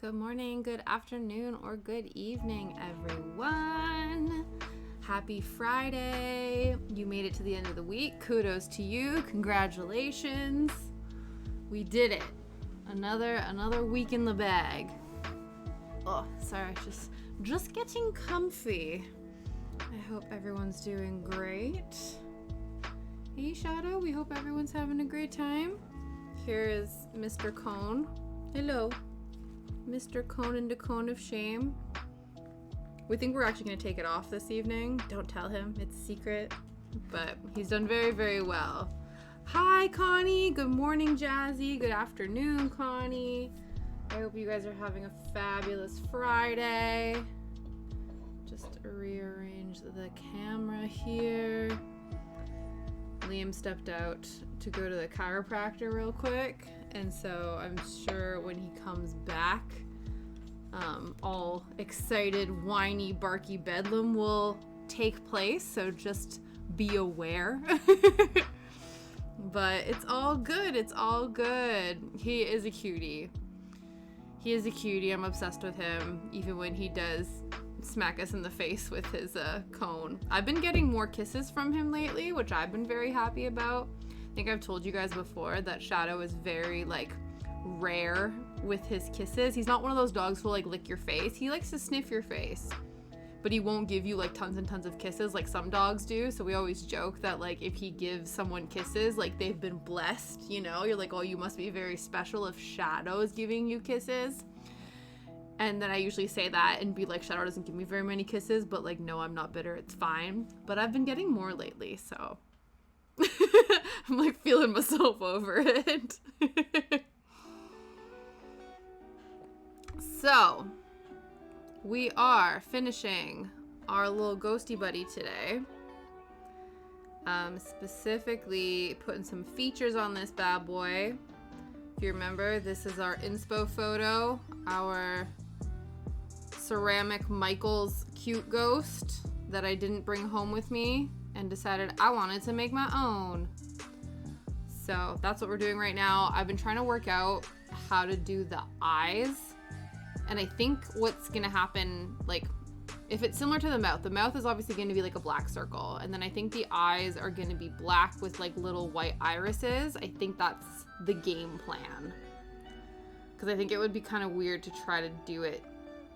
Good morning, good afternoon, or good evening, everyone. Happy Friday. You made it to the end of the week. Kudos to you. Congratulations. We did it. Another week in the bag. Oh, sorry, just getting comfy. I hope everyone's doing great. Hey, Shadow, we hope everyone's having a great time. Here is Mr. Cone. Hello, Mr. Cone and the Cone of Shame. We think we're actually going to take it off this evening. Don't tell him, it's a secret. But he's done very, very well. Hi, Connie. Good morning, Jazzy. Good afternoon, Connie. I hope you guys are having a fabulous Friday. Just rearrange the camera here. Liam stepped out to go to the chiropractor real quick, and so I'm sure when he comes back, all excited, whiny, barky bedlam will take place, so just be aware. But it's all good, it's all good. He is a cutie. He is a cutie. I'm obsessed with him, even when he does smack us in the face with his cone. I've been getting more kisses from him lately, which I've been very happy about. I think I've told you guys before that Shadow is very rare with his kisses. He's not one of those dogs who'll lick your face. He likes to sniff your face, but he won't give you tons and tons of kisses like some dogs do. So we always joke that if he gives someone kisses, they've been blessed, you're like, oh, you must be very special if Shadow is giving you kisses. And then I usually say that and be like, Shadow doesn't give me very many kisses, but no, I'm not bitter, it's fine. But I've been getting more lately, so I'm feeling myself over it. So we are finishing our little ghosty buddy today. Specifically putting some features on this bad boy. If you remember, this is our inspo photo, our ceramic Michael's cute ghost that I didn't bring home with me and decided I wanted to make my own. So that's what we're doing right now. I've been trying to work out how to do the eyes, and I think what's gonna happen, if it's similar to the mouth is obviously going to be a black circle, and then I think the eyes are going to be black with little white irises. I think that's the game plan, because I think it would be kind of weird to try to do it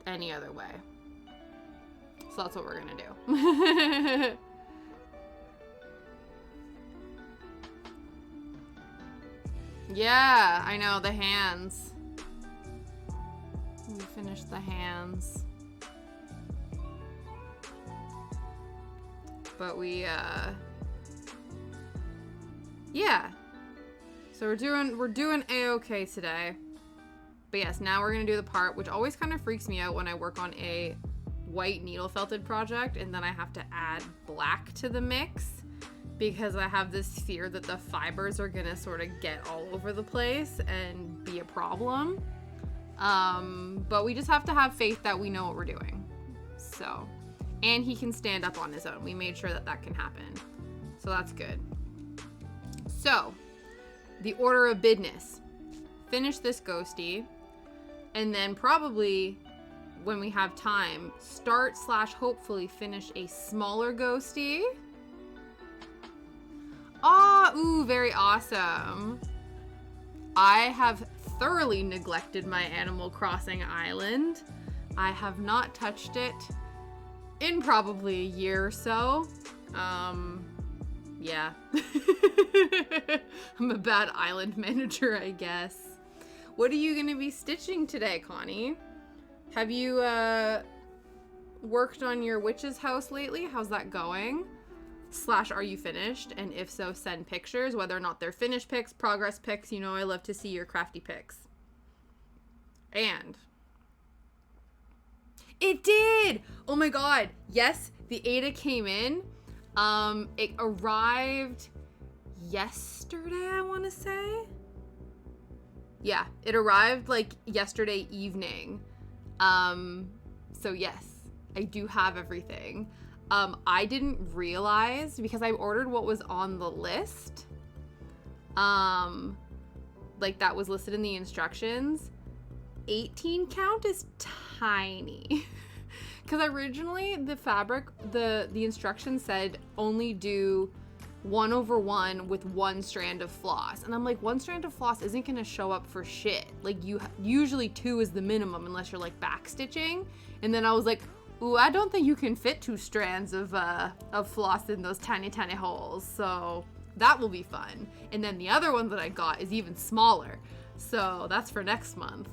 any other way. So that's what we're gonna do. Yeah, I know, the hands. We finished the hands. But we, yeah. So we're doing A-okay today. But yes, now we're gonna do the part, which always kind of freaks me out when I work on a white needle felted project and then I have to add black to the mix, because I have this fear that the fibers are gonna sort of get all over the place and be a problem. But we just have to have faith that we know what we're doing. So, and he can stand up on his own. We made sure that can happen. So that's good. So, the order of business. Finish this ghosty, and then probably when we have time, start/hopefully finish a smaller ghosty. Ooh, very awesome. I have thoroughly neglected my Animal Crossing island. I have not touched it in probably a year or so. Yeah. I'm a bad island manager, I guess. What are you going to be stitching today, Connie? Have you worked on your witch's house lately? How's that going? / are you finished? And if so, send pictures, whether or not they're finished pics, progress pics. I love to see your crafty pics. And it did! Oh my god. Yes, the Ada came in. It arrived yesterday, I want to say. Yeah, it arrived yesterday evening. So yes, I do have everything. I didn't realize, because I ordered what was on the list. That was listed in the instructions. 18 count is tiny. Because originally the fabric, the instructions said only do 1/1 with 1 strand of floss. And I'm like, 1 strand of floss isn't going to show up for shit. Like, usually 2 is the minimum unless you're like back stitching. And then I was like, ooh, I don't think you can fit 2 strands of floss in those tiny, tiny holes. So that will be fun. And then the other one that I got is even smaller. So that's for next month.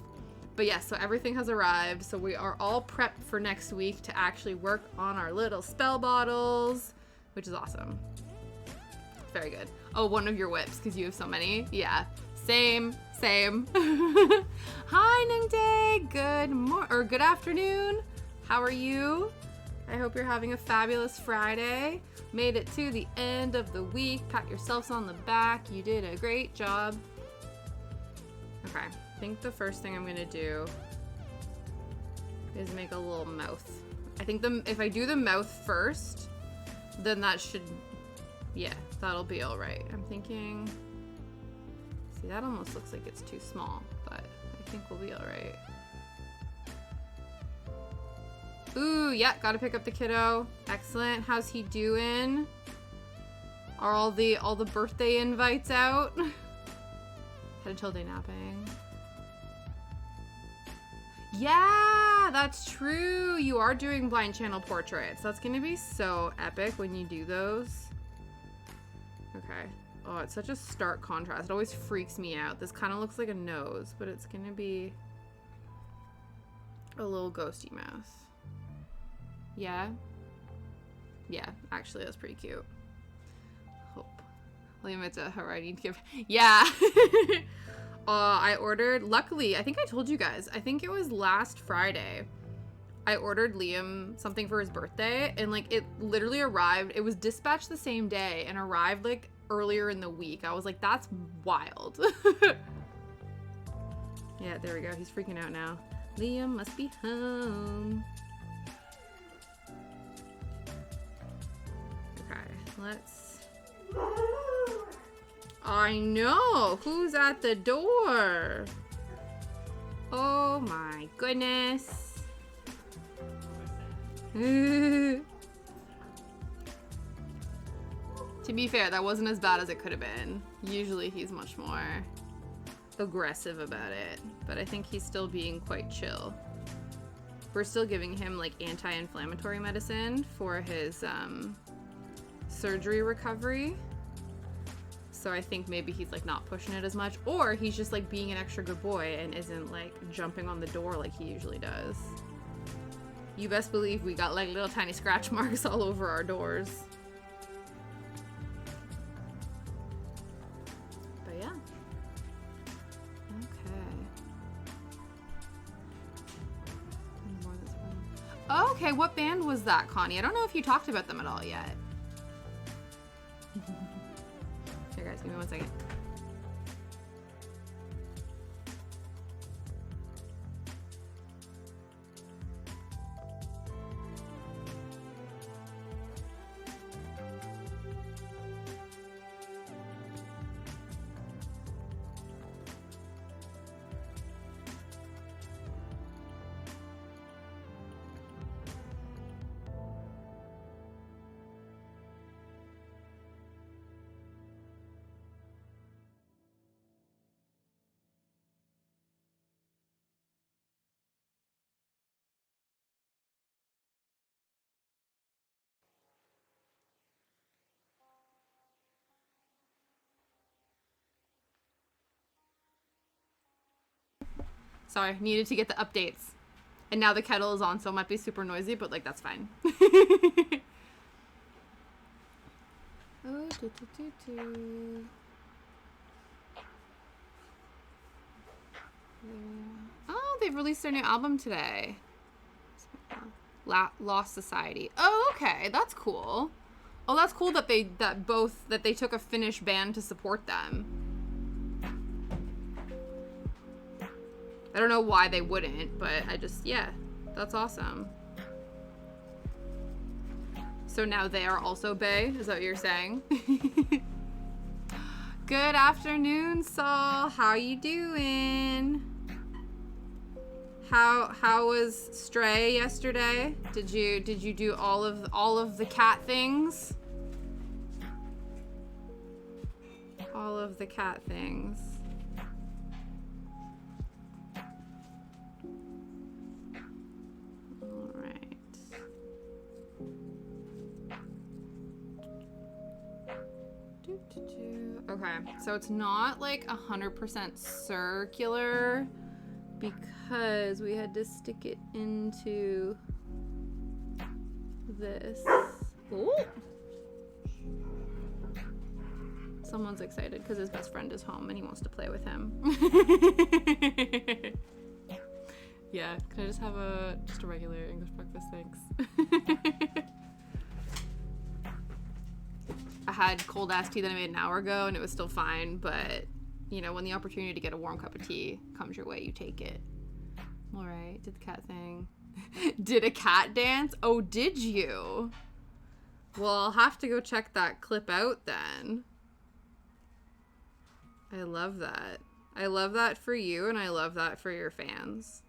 But yes, so everything has arrived. So we are all prepped for next week to actually work on our little spell bottles, which is awesome. Very good. Oh, one of your whips, because you have so many. Yeah, same. Hi, Nungday. Good afternoon. How are you? I hope you're having a fabulous Friday. Made it to the end of the week. Pat yourselves on the back. You did a great job. Okay, I think the first thing I'm gonna do is make a little mouth. I think if I do the mouth first, then that should, yeah, that'll be all right. I'm thinking, see, that almost looks like it's too small, but I think we'll be all right. Ooh, yeah, gotta pick up the kiddo. Excellent. How's he doing? Are all the birthday invites out? Head until day napping. Yeah, that's true. You are doing blind channel portraits. That's gonna be so epic when you do those. Okay. Oh, it's such a stark contrast. It always freaks me out. This kind of looks like a nose, but it's gonna be a little ghosty mouse. Yeah. Yeah, actually, that's pretty cute. Hope. Leave it to her. I need to give. Yeah. I ordered. Luckily, I think I told you guys. I think it was last Friday. I ordered Liam something for his birthday, and like it literally arrived. It was dispatched the same day and arrived like earlier in the week. I was like, that's wild. Yeah, there we go. He's freaking out now. Liam must be home. Let's. I know. Who's at the door? Oh my goodness. To be fair, that wasn't as bad as it could have been. Usually he's much more aggressive about it, but I think he's still being quite chill. We're still giving him like anti-inflammatory medicine for his surgery recovery, so I think maybe he's like not pushing it as much, or he's just like being an extra good boy and isn't like jumping on the door like he usually does. You best believe we got like little tiny scratch marks all over our doors. But yeah. Okay. Okay, what band was that, Connie? I don't know if you talked about them at all yet. Here, guys, give me 1 second. Sorry, needed to get the updates. And now the kettle is on, so it might be super noisy, but like that's fine. Oh, they've released their new album today. Lost Society. Oh, okay, that's cool. Oh, that's cool that they took a Finnish band to support them. I don't know why they wouldn't, but yeah, that's awesome. So now they are also bae, is that what you're saying? Good afternoon, Saul. How you doing? How was Stray yesterday? Did you do all of the cat things? All of the cat things. All right. Okay, so it's not like 100% circular because we had to stick it into this. Ooh. Someone's excited because his best friend is home and he wants to play with him. Yeah, can I just have just a regular English breakfast, thanks. I had cold ass tea that I made an hour ago and it was still fine, but you know, when the opportunity to get a warm cup of tea comes your way, you take it. All right, did the cat thing. Did a cat dance? Oh, did you? Well, I'll have to go check that clip out then. I love that. I love that for you, and I love that for your fans.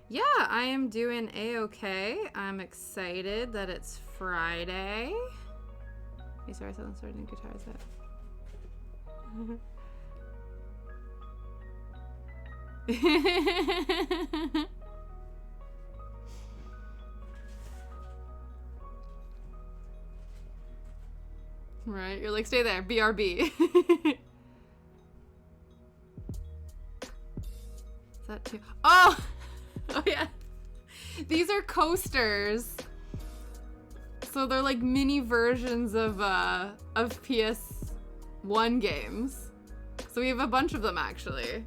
Yeah, I am doing A-okay. I'm excited that it's Friday. Hey, sorry, I sound starting guitar set. Right, you're like, stay there, BRB. Is that too? Oh! Oh yeah. These are coasters. So they're like mini versions of PS1 games. So we have a bunch of them actually.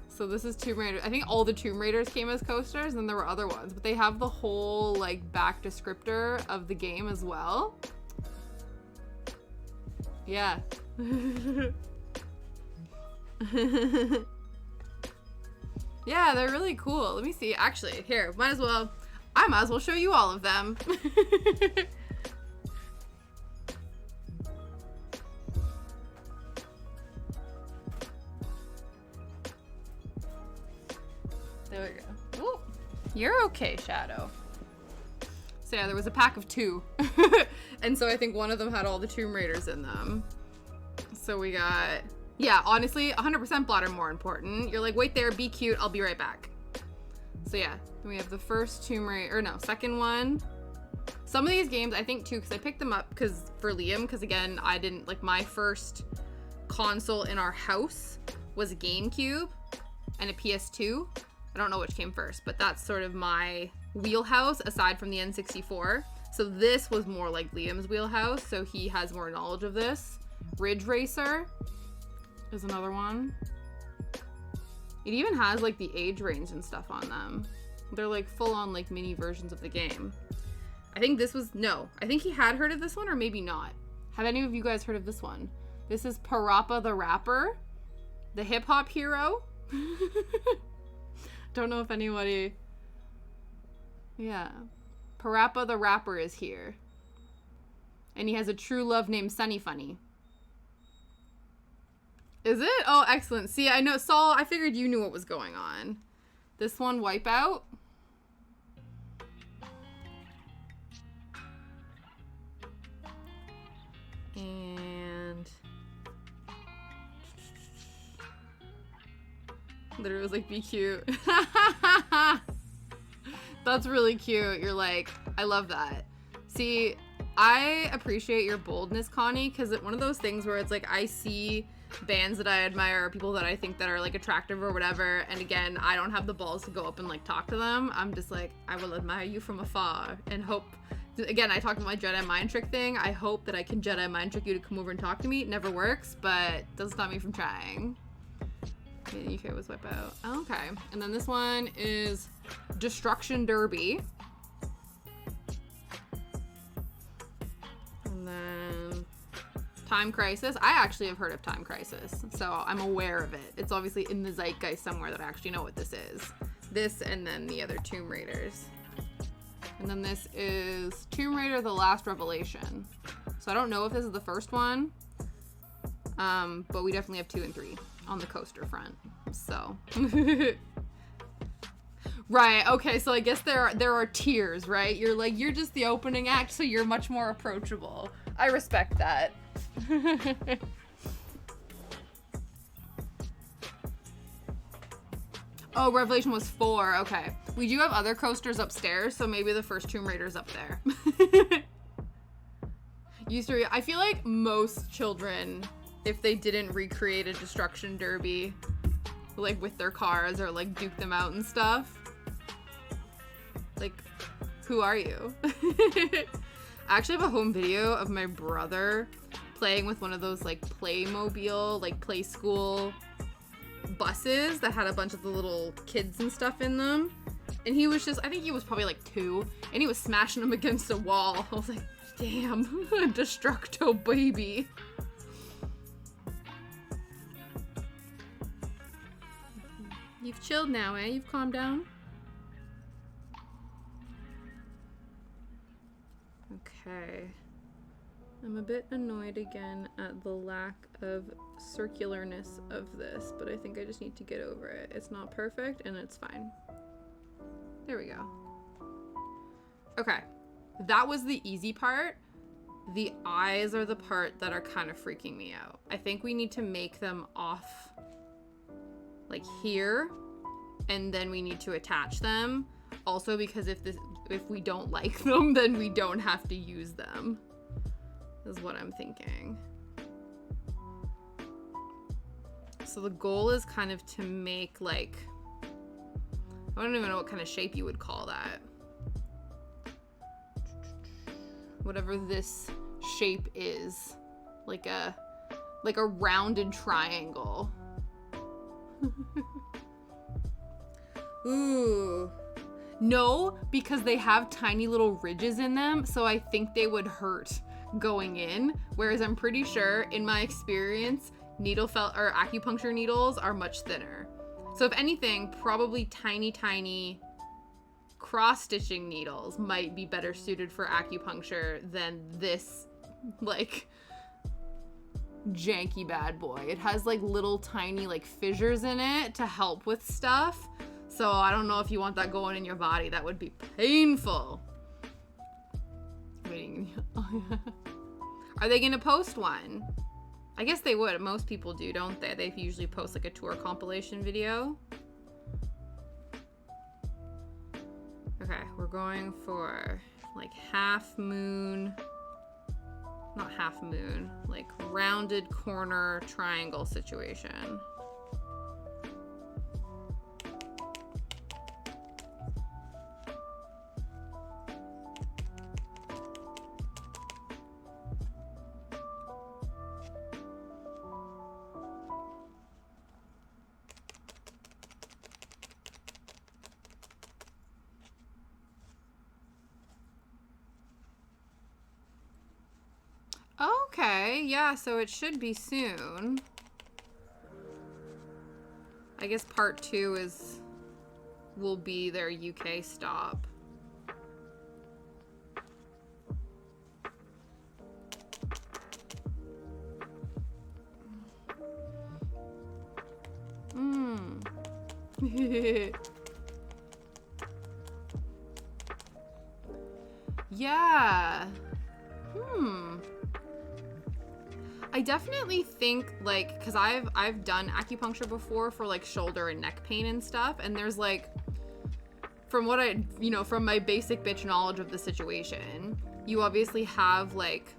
So this is Tomb Raider. I think all the Tomb Raiders came as coasters and there were other ones, but they have the whole like back descriptor of the game as well. Yeah. Yeah, they're really cool. Let me see. Actually, here, I might as well show you all of them. There we go. Ooh. You're okay, Shadow. So yeah, there was a pack of 2. And so I think one of them had all the Tomb Raiders in them. So we got... Yeah, honestly, 100% Blotter more important. You're like, wait there, be cute, I'll be right back. So yeah, then we have the first Tomb Raider, or no, second one. Some of these games, I think too, because I picked them up for Liam, because again, I didn't, like my first console in our house was a GameCube and a PS2. I don't know which came first, but that's sort of my wheelhouse aside from the N64. So this was more like Liam's wheelhouse, so he has more knowledge of this. Ridge Racer is another one. It even has like the age range and stuff on them. They're like full on like mini versions of the game. I think this was, no, I think he had heard of this one or maybe not. Have any of you guys heard of this one? This is Parappa the Rapper, the hip hop hero. Don't know if anybody, yeah. Parappa the Rapper is here. And he has a true love named Sunny Funny. Is it? Oh, excellent. See, I know, Saul, I figured you knew what was going on. This one, Wipeout. And... literally was like, be cute. That's really cute. You're like, I love that. See, I appreciate your boldness, Connie, because it's one of those things where it's like, I see bands that I admire or people that I think that are like attractive or whatever, and again, I don't have the balls to go up and like talk to them. I'm just like, I will admire you from afar and hope, again, I talked about my Jedi mind trick thing. I hope that I can Jedi mind trick you to come over and talk to me. It never works, but doesn't stop me from trying. Okay, UK was Wipeout. Oh, okay, and then this one is Destruction Derby. And then Time Crisis. I actually have heard of Time Crisis, so I'm aware of it. It's obviously in the zeitgeist somewhere that I actually know what this is. This and then the other Tomb Raiders. And then this is Tomb Raider: The Last Revelation. So I don't know if this is the first one, but we definitely have 2 and 3 on the coaster front. So. Right, okay, so I guess there are tiers, right? You're just the opening act, so you're much more approachable. I respect that. Oh, Revelation was 4, okay. We do have other coasters upstairs, so maybe the first Tomb Raider's up there. I feel like most children, if they didn't recreate a destruction derby, like with their cars or like duke them out and stuff, like, who are you? I actually have a home video of my brother playing with one of those like Playmobil, like play school buses that had a bunch of the little kids and stuff in them. And he was just, I think he was probably like 2, and he was smashing them against a wall. I was like, damn, a Destructo baby. You've chilled now, eh? You've calmed down? Okay. I'm a bit annoyed again at the lack of circularness of this, but I think I just need to get over it. It's not perfect, and it's fine. There we go. Okay. That was the easy part. The eyes are the part that are kind of freaking me out. I think we need to make them off like here, and then we need to attach them. Also, because if we don't like them, then we don't have to use them. Is what I'm thinking. So the goal is kind of to make like, I don't even know what kind of shape you would call that. Whatever this shape is, like a rounded triangle. Ooh. No, because they have tiny little ridges in them, so I think they would hurt going in, whereas I'm pretty sure, in my experience, acupuncture needles are much thinner. So if anything, probably tiny cross-stitching needles might be better suited for acupuncture than this, like, janky bad boy. It has, like, little tiny, like, fissures in it to help with stuff. So I don't know if you want that going in your body. That would be painful. Waiting. Are they gonna post one? I guess they would. Most people do, don't they? They usually post like a tour compilation video. Okay, we're going for like half moon. Not half moon, like rounded corner triangle situation. Okay, yeah, so it should be soon. I guess part 2 will be their UK stop. Yeah. I definitely think, like, because I've done acupuncture before for like shoulder and neck pain and stuff, and there's like, from what from my basic bitch knowledge of the situation, you obviously have like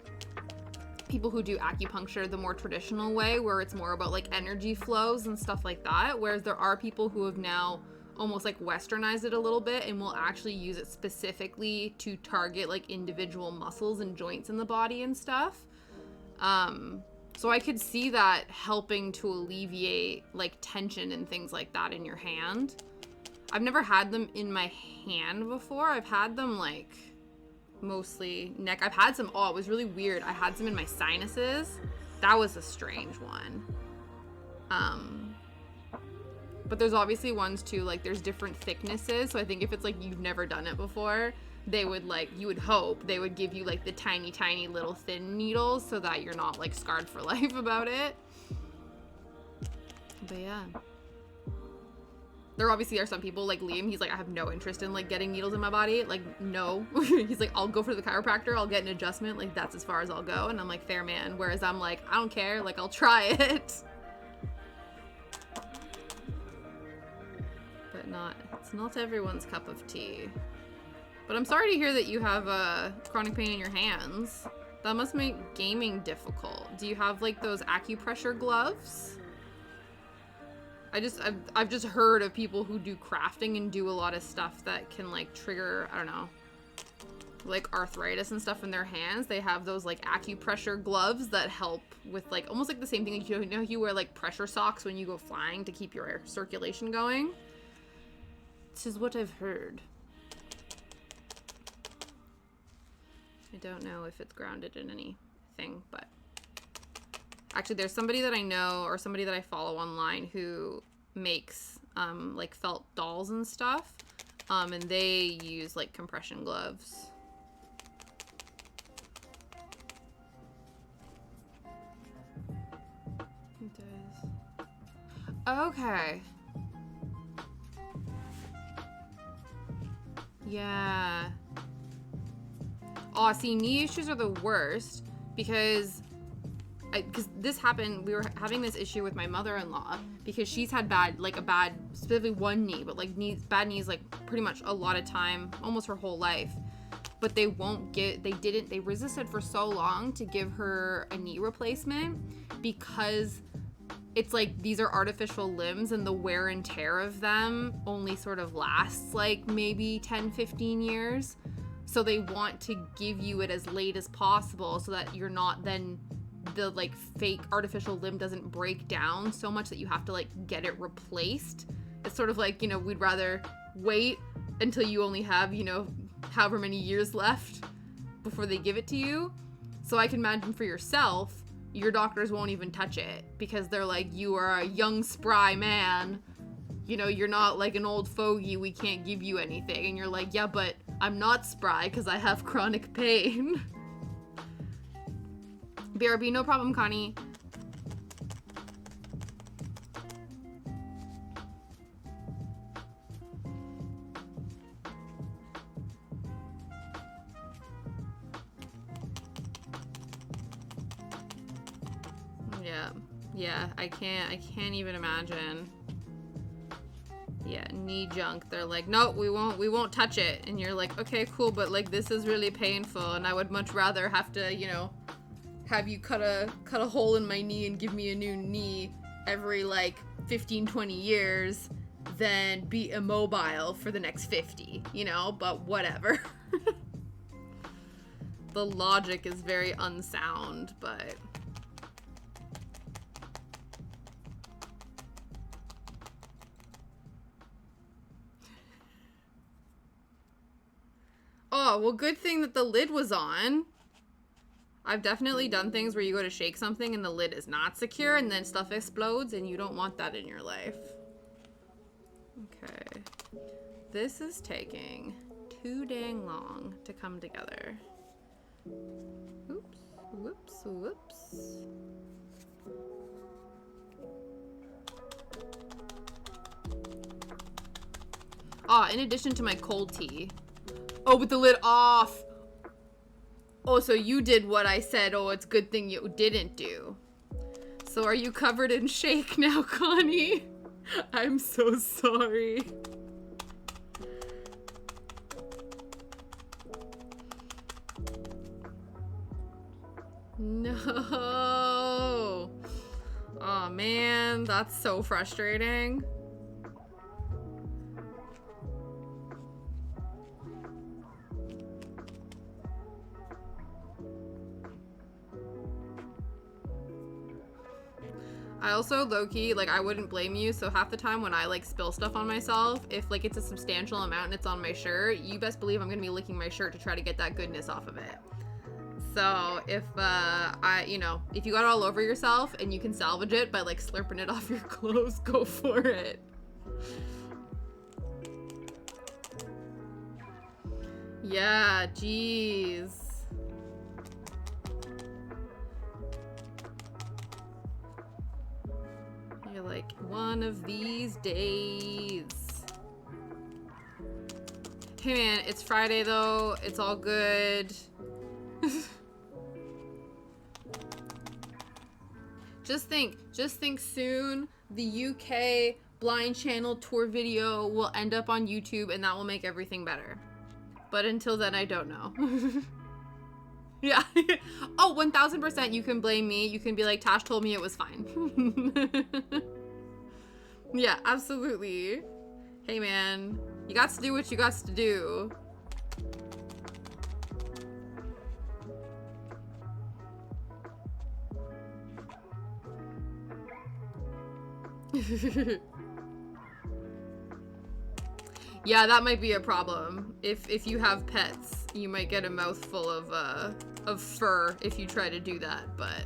people who do acupuncture the more traditional way, where it's more about like energy flows and stuff like that, whereas there are people who have now almost like westernized it a little bit and will actually use it specifically to target like individual muscles and joints in the body and stuff. So I could see that helping to alleviate like tension and things like that in your hand. I've never had them in my hand before. I've had them like mostly neck. I've had some, it was really weird. I had some in my sinuses. That was a strange one. But there's obviously ones too, like there's different thicknesses. So I think if it's like you've never done it before, they would like, you would hope they would give you like the tiny little thin needles so that you're not like scarred for life about it. But yeah. There obviously are some people like Liam, he's like, I have no interest in like getting needles in my body. Like, no. He's like, I'll go for the chiropractor, I'll get an adjustment, like that's as far as I'll go. And I'm like, fair man. Whereas I'm like, I don't care, like I'll try it. But it's not everyone's cup of tea. But I'm sorry to hear that you have chronic pain in your hands. That must make gaming difficult. Do you have like those acupressure gloves? I've just heard of people who do crafting and do a lot of stuff that can like trigger, I don't know, like arthritis and stuff in their hands. They have those like acupressure gloves that help with like almost like the same thing. You know, you wear like pressure socks when you go flying to keep your air circulation going. This is what I've heard. I don't know if it's grounded in anything, but actually there's somebody that I know or somebody that I follow online who makes like felt dolls and stuff, and they use like compression gloves. It does. Okay. Yeah. Oh, see, knee issues are the worst because this happened, we were having this issue with my mother-in-law because she's had specifically one knee, but like bad knees like pretty much a lot of time, almost her whole life. But they resisted for so long to give her a knee replacement because it's like these are artificial limbs and the wear and tear of them only sort of lasts like maybe 10, 15 years. So they want to give you it as late as possible so that you're not then the like fake artificial limb doesn't break down so much that you have to like get it replaced. It's sort of like, you know, we'd rather wait until you only have, you know, however many years left before they give it to you. So I can imagine for yourself, your doctors won't even touch it because they're like, you are a young, spry man. You know, you're not like an old fogey. We can't give you anything. And you're like, yeah, but I'm not spry because I have chronic pain. BRB, no problem, Connie. Yeah, I can't even imagine. Yeah, knee junk. They're like, no, we won't touch it. And you're like, okay, cool, but like this is really painful and I would much rather have to, you know, have you cut a hole in my knee and give me a new knee every like 15, 20 years than be immobile for the next 50, you know, but whatever. The logic is very unsound, but oh, well, good thing that the lid was on. I've definitely done things where you go to shake something and the lid is not secure and then stuff explodes and you don't want that in your life. Okay. This is taking too dang long to come together. Oops, whoops, whoops. Ah, in addition to my cold tea. Oh, with the lid off. Oh, so you did what I said. Oh, it's a good thing you didn't do. So are you covered in shake now, Connie? I'm so sorry. No. Oh, man. That's so frustrating. I also low-key, like, I wouldn't blame you, so half the time when I, like, spill stuff on myself, if, like, it's a substantial amount and it's on my shirt, you best believe I'm gonna be licking my shirt to try to get that goodness off of it. So, if, you know, if you got it all over yourself and you can salvage it by, like, slurping it off your clothes, go for it. Yeah, jeez. You're like, one of these days. Hey man, it's Friday though. It's all good. Just think soon the UK blind channel tour video will end up on YouTube and that will make everything better. But until then, I don't know. Yeah. Oh, 1000% you can blame me. You can be like, Tash told me it was fine. Yeah, absolutely. Hey man, you got to do what you got to do. Yeah, that might be a problem. If you have pets, you might get a mouthful of fur if you try to do that. But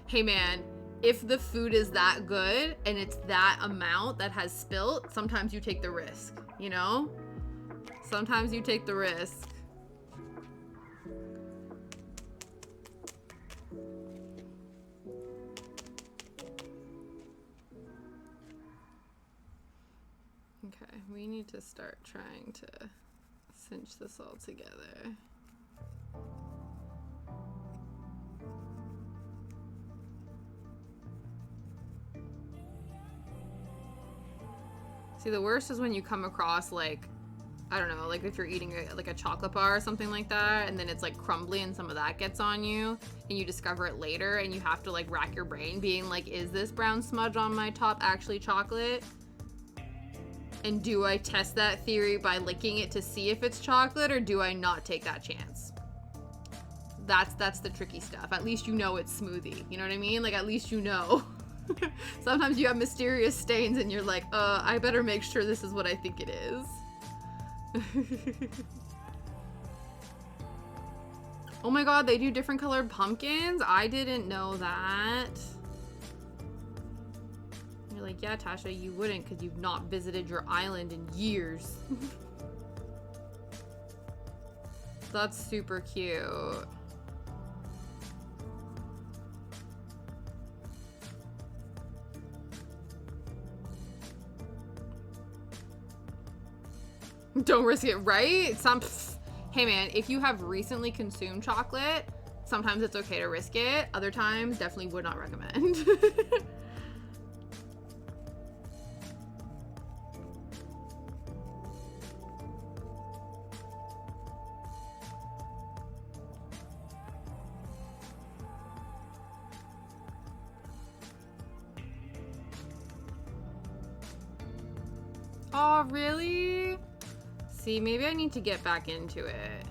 hey man, if the food is that good and it's that amount that has spilt, sometimes you take the risk, you know? Sometimes you take the risk. Okay, we need to start trying to cinch this all together. See, the worst is when you come across, like, I don't know, like if you're eating like a chocolate bar or something like that, and then it's like crumbly and some of that gets on you, and you discover it later, and you have to like rack your brain being like, is this brown smudge on my top actually chocolate? And do I test that theory by licking it to see if it's chocolate, or do I not take that chance? That's the tricky stuff. At least you know it's smoothie. You know what I mean? Like, at least you know. Sometimes you have mysterious stains and you're like, I better make sure this is what I think it is. Oh my god, they do different colored pumpkins? I didn't know that. You're like, yeah, Tasha, you wouldn't because you've not visited your island in years. That's super cute. Don't risk it, right? Hey man, if you have recently consumed chocolate, sometimes it's okay to risk it. Other times, definitely would not recommend. Oh, really? See, maybe I need to get back into it.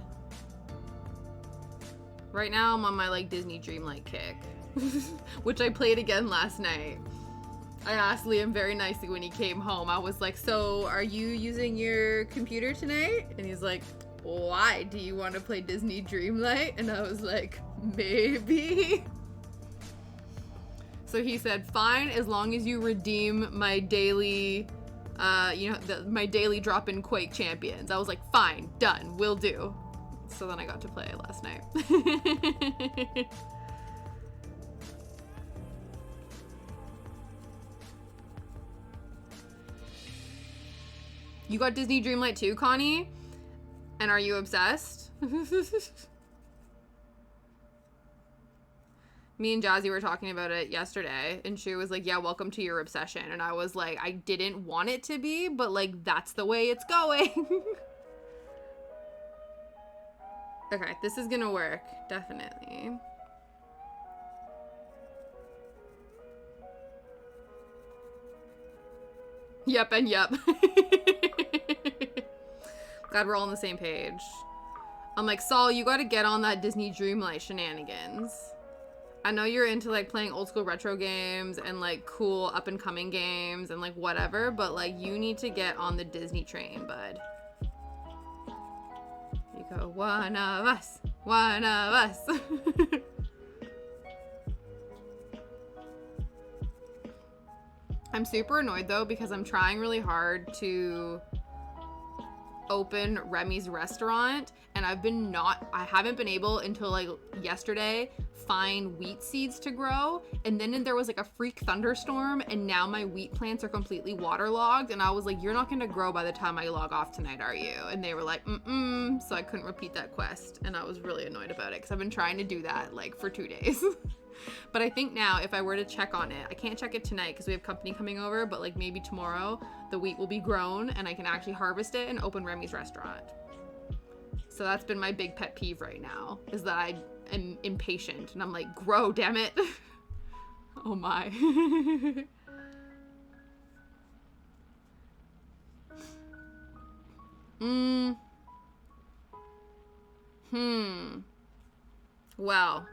Right now, I'm on my, like, Disney Dreamlight kick. Which I played again last night. I asked Liam very nicely when he came home. I was like, so, are you using your computer tonight? And he's like, why? Do you want to play Disney Dreamlight? And I was like, maybe. So he said, fine, as long as you redeem my daily... my daily drop-in Quake champions. I was like, fine, done, will do. So then I got to play it last night. You got Disney Dreamlight too, Connie? And are you obsessed? Me and Jazzy were talking about it yesterday, and she was like, yeah, welcome to your obsession. And I was like, I didn't want it to be, but, like, that's the way it's going. Okay, this is gonna work. Definitely. Yep and yep. Glad we're all on the same page. I'm like, Saul, you gotta get on that Disney Dreamlight shenanigans. I know you're into, like, playing old school retro games and, like, cool up and coming games and, like, whatever, but, like, you need to get on the Disney train, bud. You go, one of us, one of us. I'm super annoyed, though, because I'm trying really hard to open Remy's restaurant, and I haven't been able until like yesterday find wheat seeds to grow, and then there was like a freak thunderstorm, and now my wheat plants are completely waterlogged, and I was like, you're not gonna grow by the time I log off tonight, are you? And they were like, so I couldn't repeat that quest, and I was really annoyed about it because I've been trying to do that like for 2 days. But I think now if I were to check on it, I can't check it tonight because we have company coming over, but like maybe tomorrow the wheat will be grown and I can actually harvest it and open Remy's restaurant. So that's been my big pet peeve right now, is that I am impatient and I'm like, grow, damn it. Oh my. Well,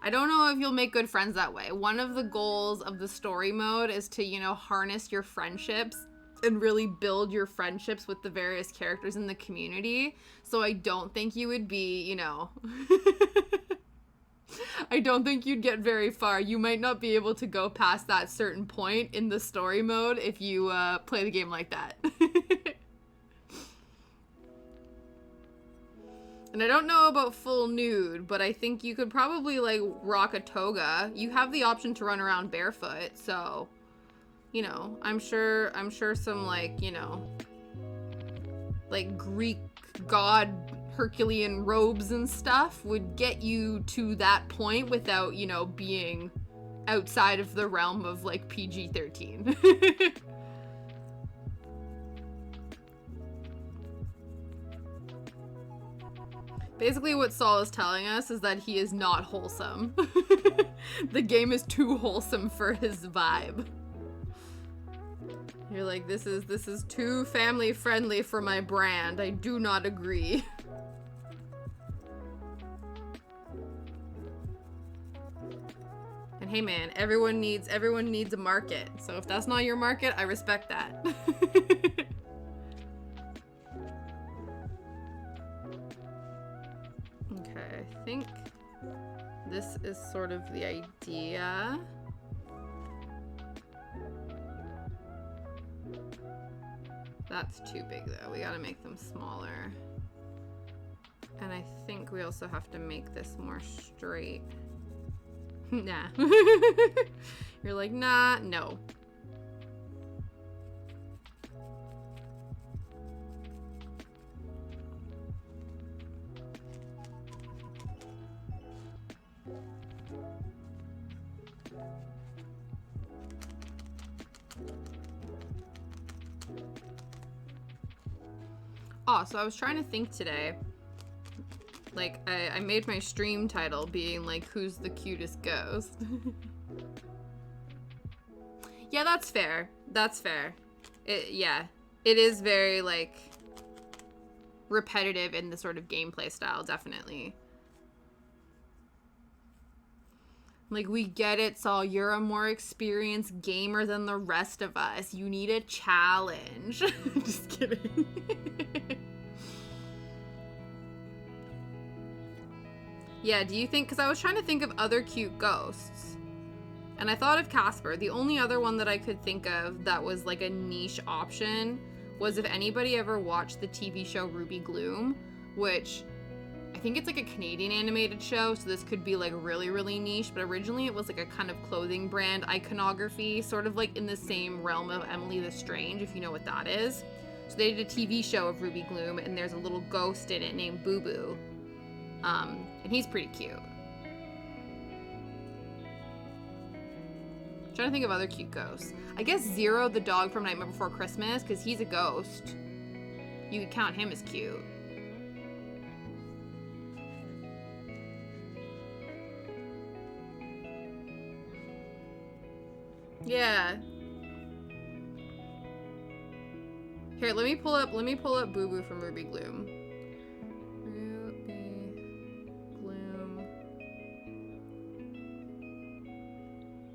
I don't know if you'll make good friends that way. One of the goals of the story mode is to, you know, harness your friendships and really build your friendships with the various characters in the community. So I don't think you would be, you know, I don't think you'd get very far. You might not be able to go past that certain point in the story mode if you play the game like that. And I don't know about full nude, but I think you could probably like rock a toga. You have the option to run around barefoot, so you know, I'm sure some like, you know, like Greek god Herculean robes and stuff would get you to that point without, you know, being outside of the realm of like PG-13. Basically what Saul is telling us is that he is not wholesome. The game is too wholesome for his vibe. You're like, this is too family friendly for my brand. I do not agree. And hey man, everyone needs a market. So if that's not your market, I respect that. Okay, I think this is sort of the idea. That's too big though. We gotta make them smaller. And I think we also have to make this more straight. Nah. You're like, nah, no. Oh, so I was trying to think today, like, I made my stream title being, like, who's the cutest ghost? Yeah, that's fair. That's fair. Yeah. It is very, like, repetitive in the sort of gameplay style, definitely. Like, we get it, Saul. You're a more experienced gamer than the rest of us. You need a challenge. Just kidding. Yeah, do you think... Because I was trying to think of other cute ghosts. And I thought of Casper. The only other one that I could think of that was, like, a niche option was if anybody ever watched the TV show Ruby Gloom, which... I think it's like a Canadian animated show, so this could be like really, really niche, but originally it was like a kind of clothing brand iconography, sort of like in the same realm of Emily the Strange, if you know what that is. So they did a TV show of Ruby Gloom, and there's a little ghost in it named Boo Boo. And he's pretty cute. I'm trying to think of other cute ghosts. I guess Zero, the dog from Nightmare Before Christmas, because he's a ghost. You could count him as cute. Yeah. Here, let me pull up Boo Boo from Ruby Gloom. Ruby Gloom.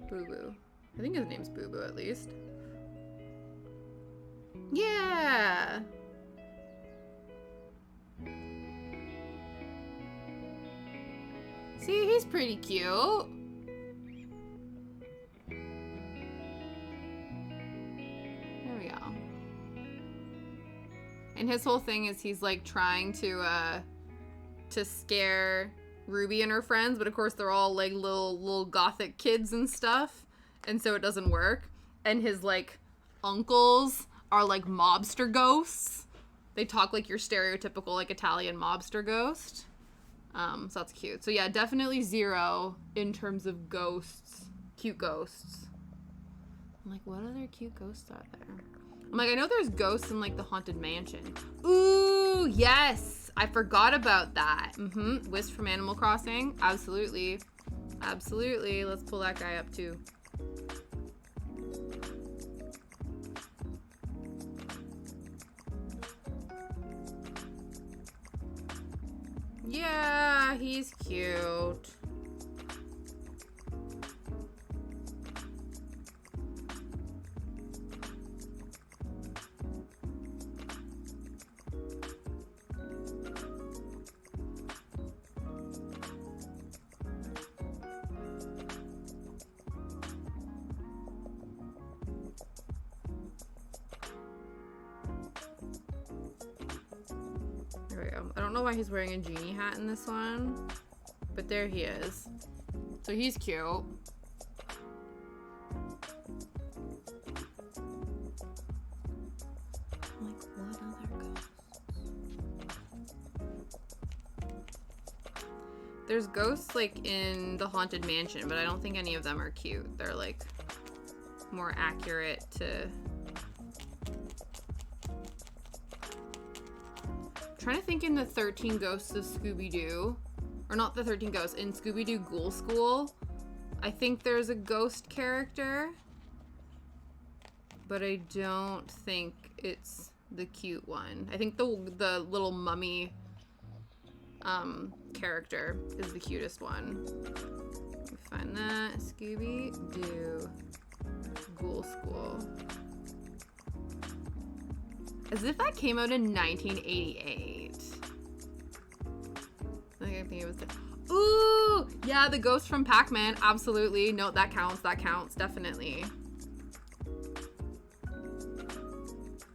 Boo Boo. I think his name's Boo Boo at least. Yeah. See, he's pretty cute. And his whole thing is he's like trying to scare Ruby and her friends, but of course they're all like little gothic kids and stuff, and so it doesn't work. And his like uncles are like mobster ghosts. They talk like your stereotypical like Italian mobster ghost. So that's cute. So yeah, definitely 0 in terms of ghosts, cute ghosts. I'm like, what other cute ghosts are there? I'm like, I know there's ghosts in like the Haunted Mansion. Ooh, yes, I forgot about that. Wisp from Animal Crossing, absolutely, absolutely. Let's pull that guy up too. Yeah, he's cute. There we go. I don't know why he's wearing a genie hat in this one, but there he is. So he's cute. Like, what other ghosts? There's ghosts like in the Haunted Mansion, but I don't think any of them are cute. They're like more accurate to... Trying to think in the 13 Ghosts of Scooby-Doo, or not the 13 Ghosts, in Scooby-Doo Ghoul School, I think there's a ghost character, but I don't think it's the cute one. I think the little mummy character is the cutest one. Let me find that. Scooby-Doo Ghoul School. As if that came out in 1988. I think it was... Ooh! Yeah, the ghost from Pac-Man. Absolutely. No, that counts. That counts. Definitely.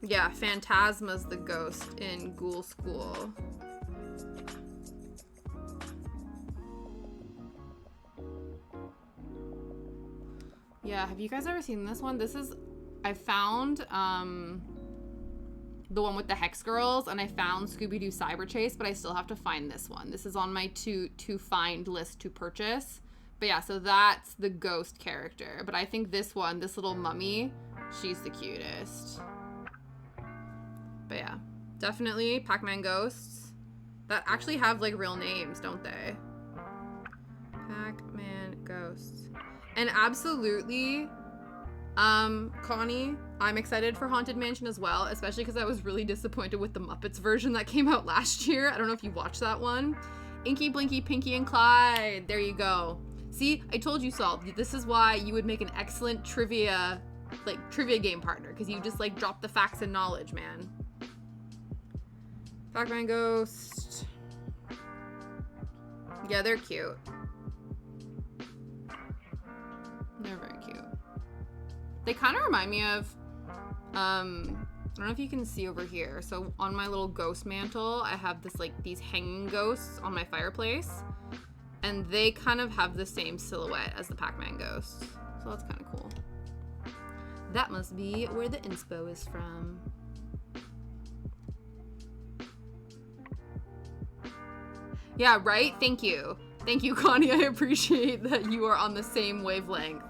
Yeah, Phantasma's the ghost in Ghoul School. Yeah, have you guys ever seen this one? This is... I found... the one with the Hex Girls, and I found Scooby-Doo Cyber Chase, but I still have to find this one. This is on my to find list to purchase. But yeah, so that's the ghost character. But I think this one, this little mummy, she's the cutest. But yeah, definitely Pac-Man ghosts that actually have like real names, don't they? Pac-Man ghosts. And absolutely, Connie, I'm excited for Haunted Mansion as well, especially because I was really disappointed with the Muppets version that came out last year. I don't know if you watched that one. Inky, Blinky, Pinky, and Clyde. There you go. See, I told you, Saul, this is why you would make an excellent trivia game partner, because you just like drop the facts and knowledge, man. Pac-Man Ghost. Yeah, they're cute. They're very cute. They kind of remind me of, I don't know if you can see over here. So on my little ghost mantle, I have this like these hanging ghosts on my fireplace, and they kind of have the same silhouette as the Pac-Man ghosts. So that's kind of cool. That must be where the inspo is from. Yeah, right? Thank you. Thank you, Connie. I appreciate that you are on the same wavelength.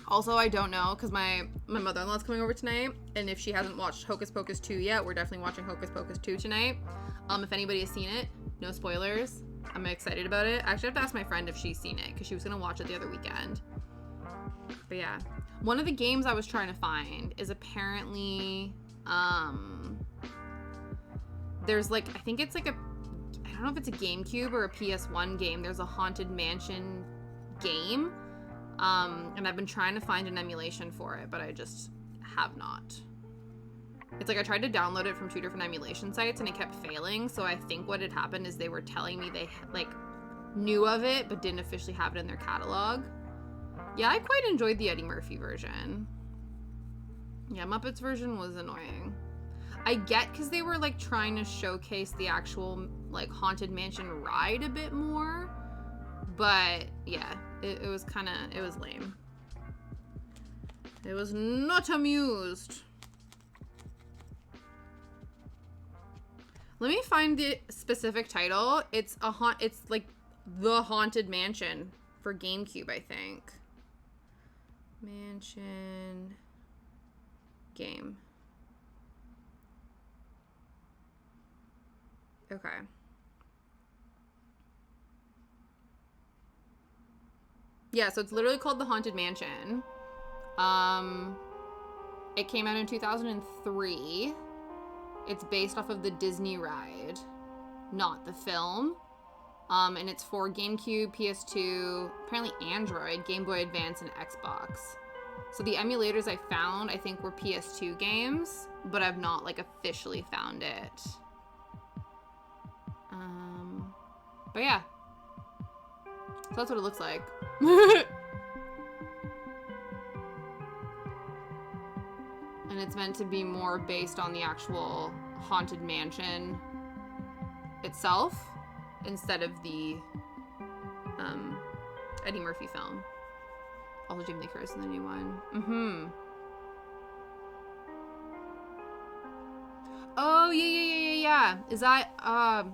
Also, I don't know, because my mother-in-law's coming over tonight, and if she hasn't watched Hocus Pocus 2 yet, we're definitely watching Hocus Pocus 2 tonight. If anybody has seen it, no spoilers. I'm excited about it. I actually have to ask my friend if she's seen it, because she was going to watch it the other weekend. But yeah. One of the games I was trying to find is apparently, there's like, I think it's like I don't know if it's a GameCube or a PS1 game. There's a Haunted Mansion game. And I've been trying to find an emulation for it, but I just have not. It's like I tried to download it from 2 different emulation sites and it kept failing. So I think what had happened is they were telling me they like knew of it, but didn't officially have it in their catalog. Yeah, I quite enjoyed the Eddie Murphy version. Yeah, Muppets version was annoying. I get because they were like trying to showcase the actual like Haunted Mansion ride a bit more, but yeah, it was kind of, it was lame. It was not amused. Let me find the specific title. It's like the Haunted Mansion for GameCube, I think. Mansion game. Okay. Yeah, so it's literally called The Haunted Mansion. It came out in 2003. It's based off of the Disney ride, not the film. And it's for GameCube, PS2, apparently Android, Game Boy Advance, and Xbox. So the emulators I found, I think, were PS2 games, but I've not like officially found it. But yeah. So that's what it looks like. And it's meant to be more based on the actual Haunted Mansion itself instead of the Eddie Murphy film. Also Jamie Lee Curtis in the new one. Oh, yeah. Is that,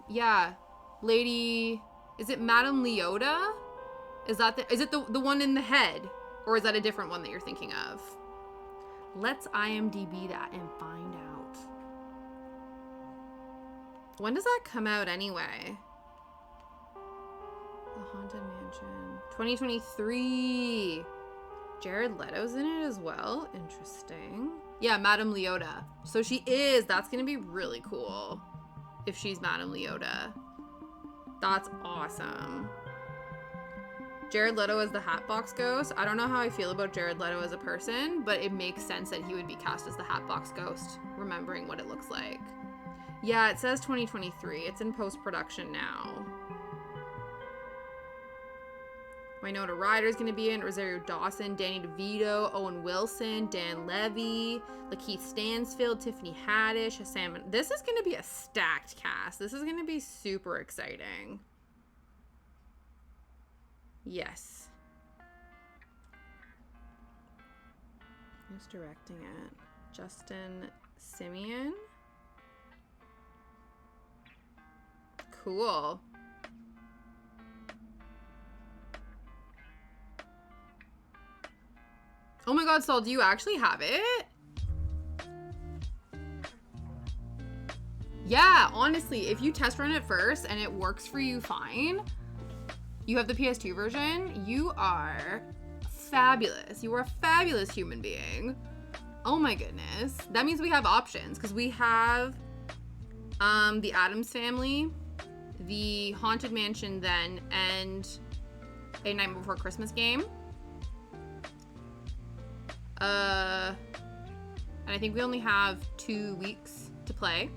yeah. Lady, is it Madame Leota? Is it the one in the head? Or is that a different one that you're thinking of? Let's IMDb that and find out. When does that come out anyway? The Haunted Mansion. 2023. Jared Leto's in it as well. Interesting. Yeah, Madame Leota. So she is. That's going to be really cool if she's Madame Leota. That's awesome. Jared Leto as the Hatbox Ghost. I don't know how I feel about Jared Leto as a person, but it makes sense that he would be cast as the Hatbox Ghost, remembering what it looks like. Yeah, it says 2023. It's in post-production now. Winona Ryder's going to be in, Rosario Dawson, Danny DeVito, Owen Wilson, Dan Levy, Lakeith Stansfield, Tiffany Haddish, Hassan. This is going to be a stacked cast. This is going to be super exciting. Yes. Who's directing it? Justin Simeon. Cool. Oh my god, Saul, do you actually have it? Yeah, honestly, if you test run it first and it works for you fine, you have the PS2 version, you are fabulous. You are a fabulous human being. Oh my goodness. That means we have options because we have the Addams Family, the Haunted Mansion then, and A Night Before Christmas game. And I think we only have 2 weeks to play.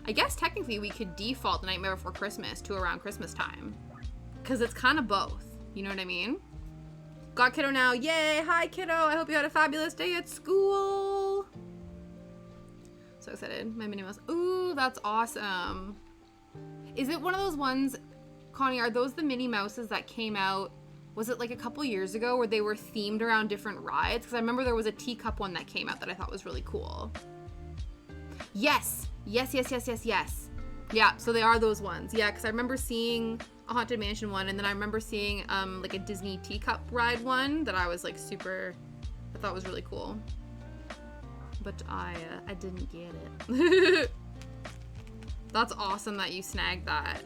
I guess technically we could default The Nightmare Before Christmas to around Christmas time. Because it's kind of both. You know what I mean? Got kiddo now. Yay! Hi, kiddo. I hope you had a fabulous day at school. So excited. My Minnie Mouse. Ooh, that's awesome. Is it one of those ones, Connie, are those the Minnie Mouses that came out, was it like a couple years ago where they were themed around different rides? Because I remember there was a teacup one that came out that I thought was really cool. Yes. Yes. Yeah, so they are those ones. Yeah, because I remember seeing a Haunted Mansion one, and then I remember seeing like a Disney teacup ride one that I was like I thought was really cool. But I didn't get it. That's awesome that you snagged that.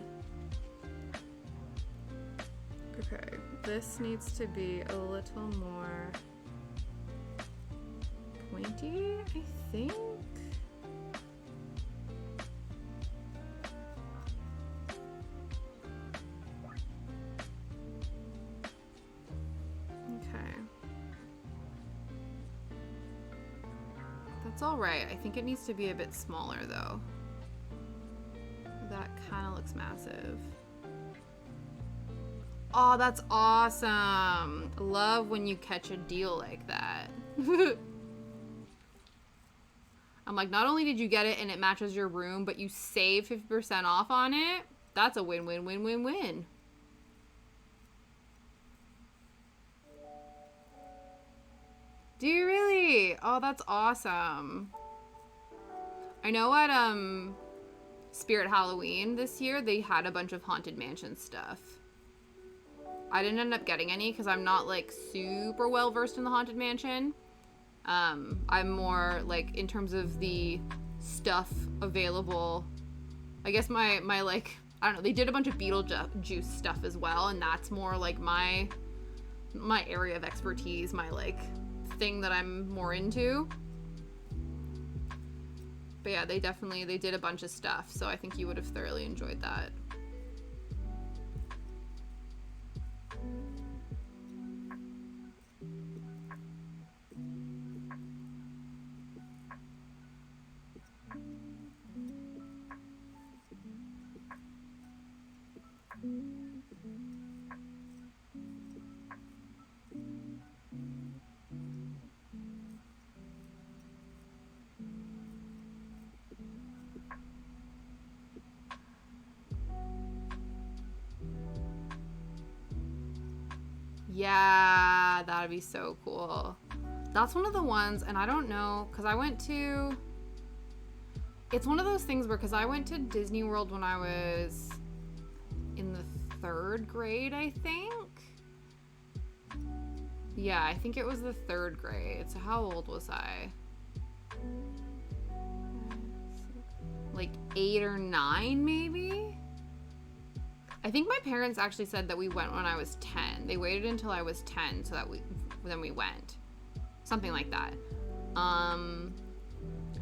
Okay, this needs to be a little more pointy, I think. It's all right. I think it needs to be a bit smaller though. That kind of looks massive. Oh, that's awesome. Love when you catch a deal like that. I'm like, not only did you get it and it matches your room, but you save 50% off on it. That's a win-win-win-win-win. Do you really? Oh, that's awesome. I know at Spirit Halloween this year, they had a bunch of Haunted Mansion stuff. I didn't end up getting any because I'm not like super well versed in the Haunted Mansion. I'm more like in terms of the stuff available. I guess my like, I don't know, they did a bunch of Beetlejuice stuff as well, and that's more like my area of expertise, my like thing that I'm more into. But yeah, they did a bunch of stuff, so I think you would have thoroughly enjoyed that. Yeah, that'd be so cool. That's one of the ones, and I don't know, because it's one of those things where, because I went to Disney World when I was in the 3rd grade, I think. Yeah, I think it was the 3rd grade. So how old was I? Like 8 or 9, maybe? I think my parents actually said that we went when I was 10. They waited until I was 10 so that then we went. Something like that.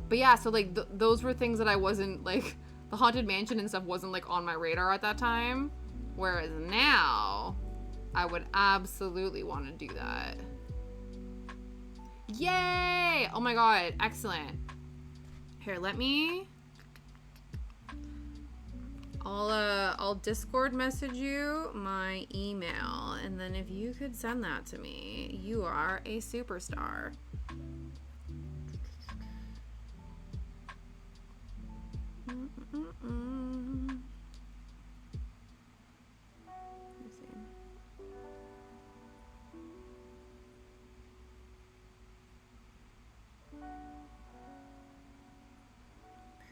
But yeah, so like those were things that I wasn't like, the Haunted Mansion and stuff wasn't like on my radar at that time. Whereas now, I would absolutely want to do that. Yay! Oh my god, excellent. Here, let me... I'll Discord message you my email, and then if you could send that to me, you are a superstar.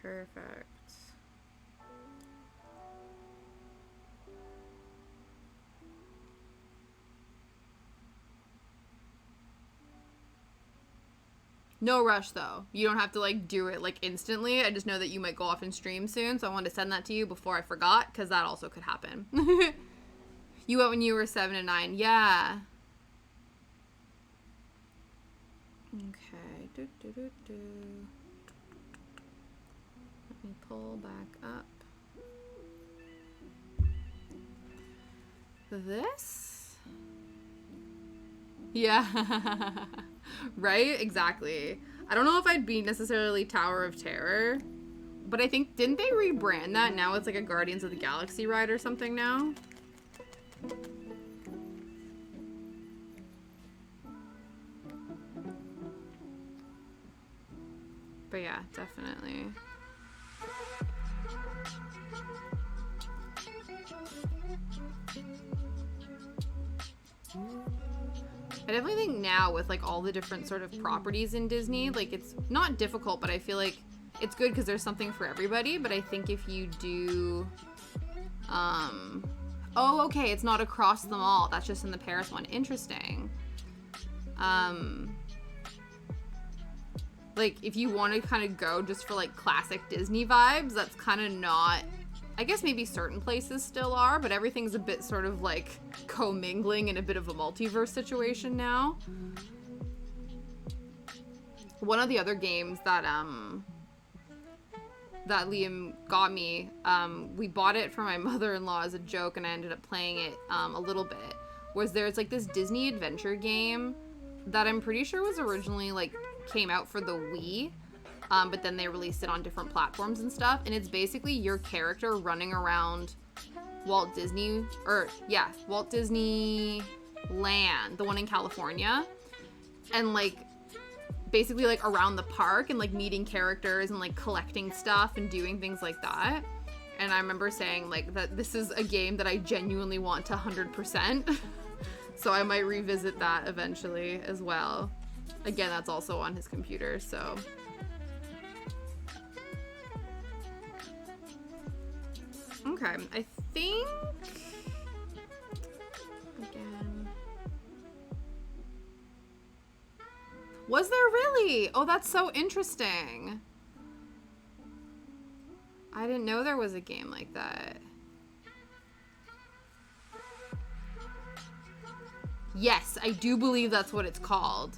Perfect. No rush though. You don't have to like do it like instantly. I just know that you might go off and stream soon, so I wanted to send that to you before I forgot, because that also could happen. You went when you were 7 and 9. Yeah. Okay. Let me pull back up. This? Yeah. Right? Exactly. I don't know if I'd be necessarily Tower of Terror, but I think, didn't they rebrand that? Now it's like a Guardians of the Galaxy ride or something now? But yeah, definitely. I definitely think now with like all the different sort of properties in Disney, like it's not difficult, but I feel like it's good because there's something for everybody. But I think if you do, oh, okay, it's not across them all. That's just in the Paris one. Interesting. Like if you want to kind of go just for like classic Disney vibes, that's kind of not, I guess maybe certain places still are, but everything's a bit sort of like commingling in a bit of a multiverse situation now. One of the other games that that Liam got me, we bought it for my mother-in-law as a joke, and I ended up playing it a little bit, was there's like this Disney adventure game that I'm pretty sure was originally like came out for the Wii. But then they released it on different platforms and stuff. And it's basically your character running around Walt Disney Land, the one in California. And like basically like around the park and like meeting characters and like collecting stuff and doing things like that. And I remember saying like that this is a game that I genuinely want to 100%. So I might revisit that eventually as well. Again, that's also on his computer, so. Okay, I think, again, was there really? Oh, that's so interesting. I didn't know there was a game like that. Yes, I do believe that's what it's called.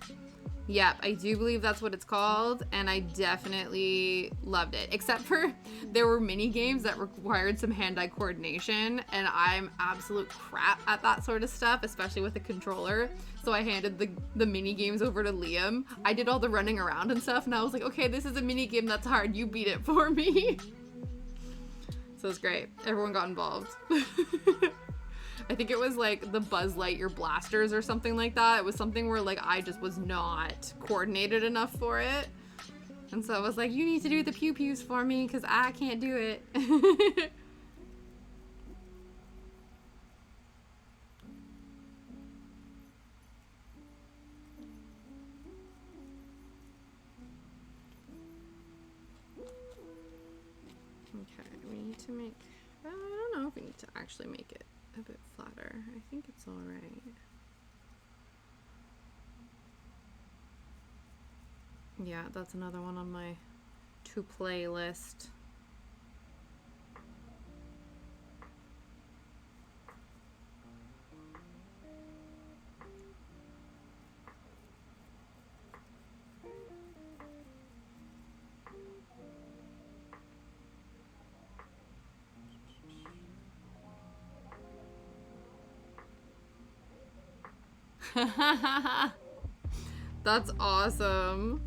Yep, I do believe that's what it's called, and I definitely loved it. Except for there were mini games that required some hand-eye coordination, and I'm absolute crap at that sort of stuff, especially with a controller. So I handed the mini games over to Liam. I did all the running around and stuff, and I was like, okay, this is a mini game that's hard. You beat it for me. So it was great. Everyone got involved. I think it was like the Buzz Lightyear blasters or something like that. It was something where like I just was not coordinated enough for it. And so I was like, you need to do the pew pews for me because I can't do it. Okay, we need to make, I don't know if we need to actually make it a bit flatter. I think it's all right. Yeah, that's another one on my to play list. That's awesome.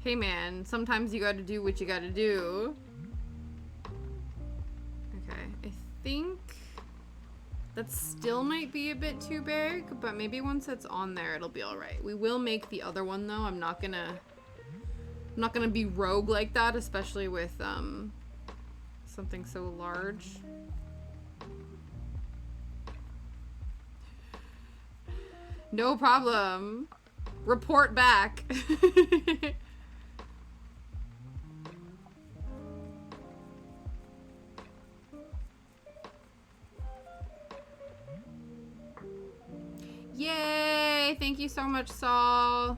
Hey man, sometimes you gotta do what you gotta do. Okay, I think that still might be a bit too big, but maybe once it's on there, it'll be all right. We will make the other one though. I'm not gonna be rogue like that, especially with something so large. No problem. Report back. Yay! Thank you so much, Saul.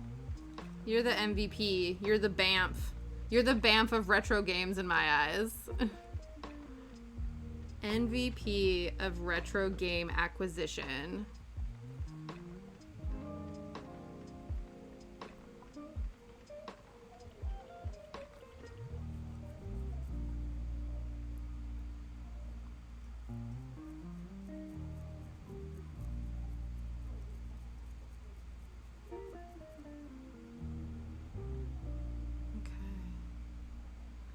You're the MVP. You're the BAMF. You're the BAMF of retro games in my eyes. MVP of retro game acquisition.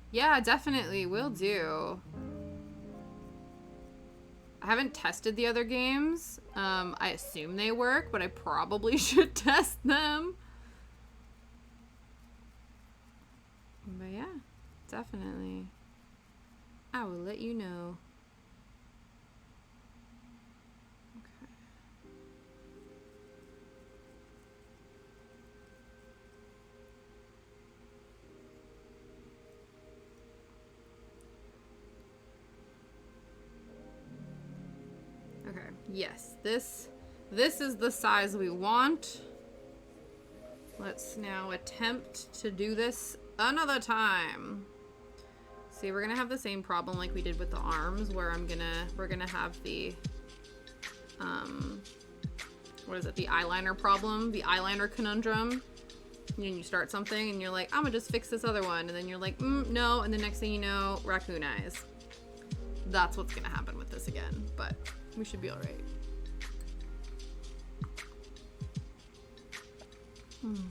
Yeah, definitely. Will do. I haven't tested the other games. I assume they work, but I probably should test them. But yeah, definitely. I will let you know. Okay, yes, this is the size we want. Let's now attempt to do this another time. See, we're gonna have the same problem like we did with the arms, where we're gonna have the what is it, the eyeliner problem, the eyeliner conundrum. And you start something and you're like, I'm gonna just fix this other one, and then you're like, no, and the next thing you know, raccoon eyes. That's what's gonna happen with this again, but we should be all right. Okay.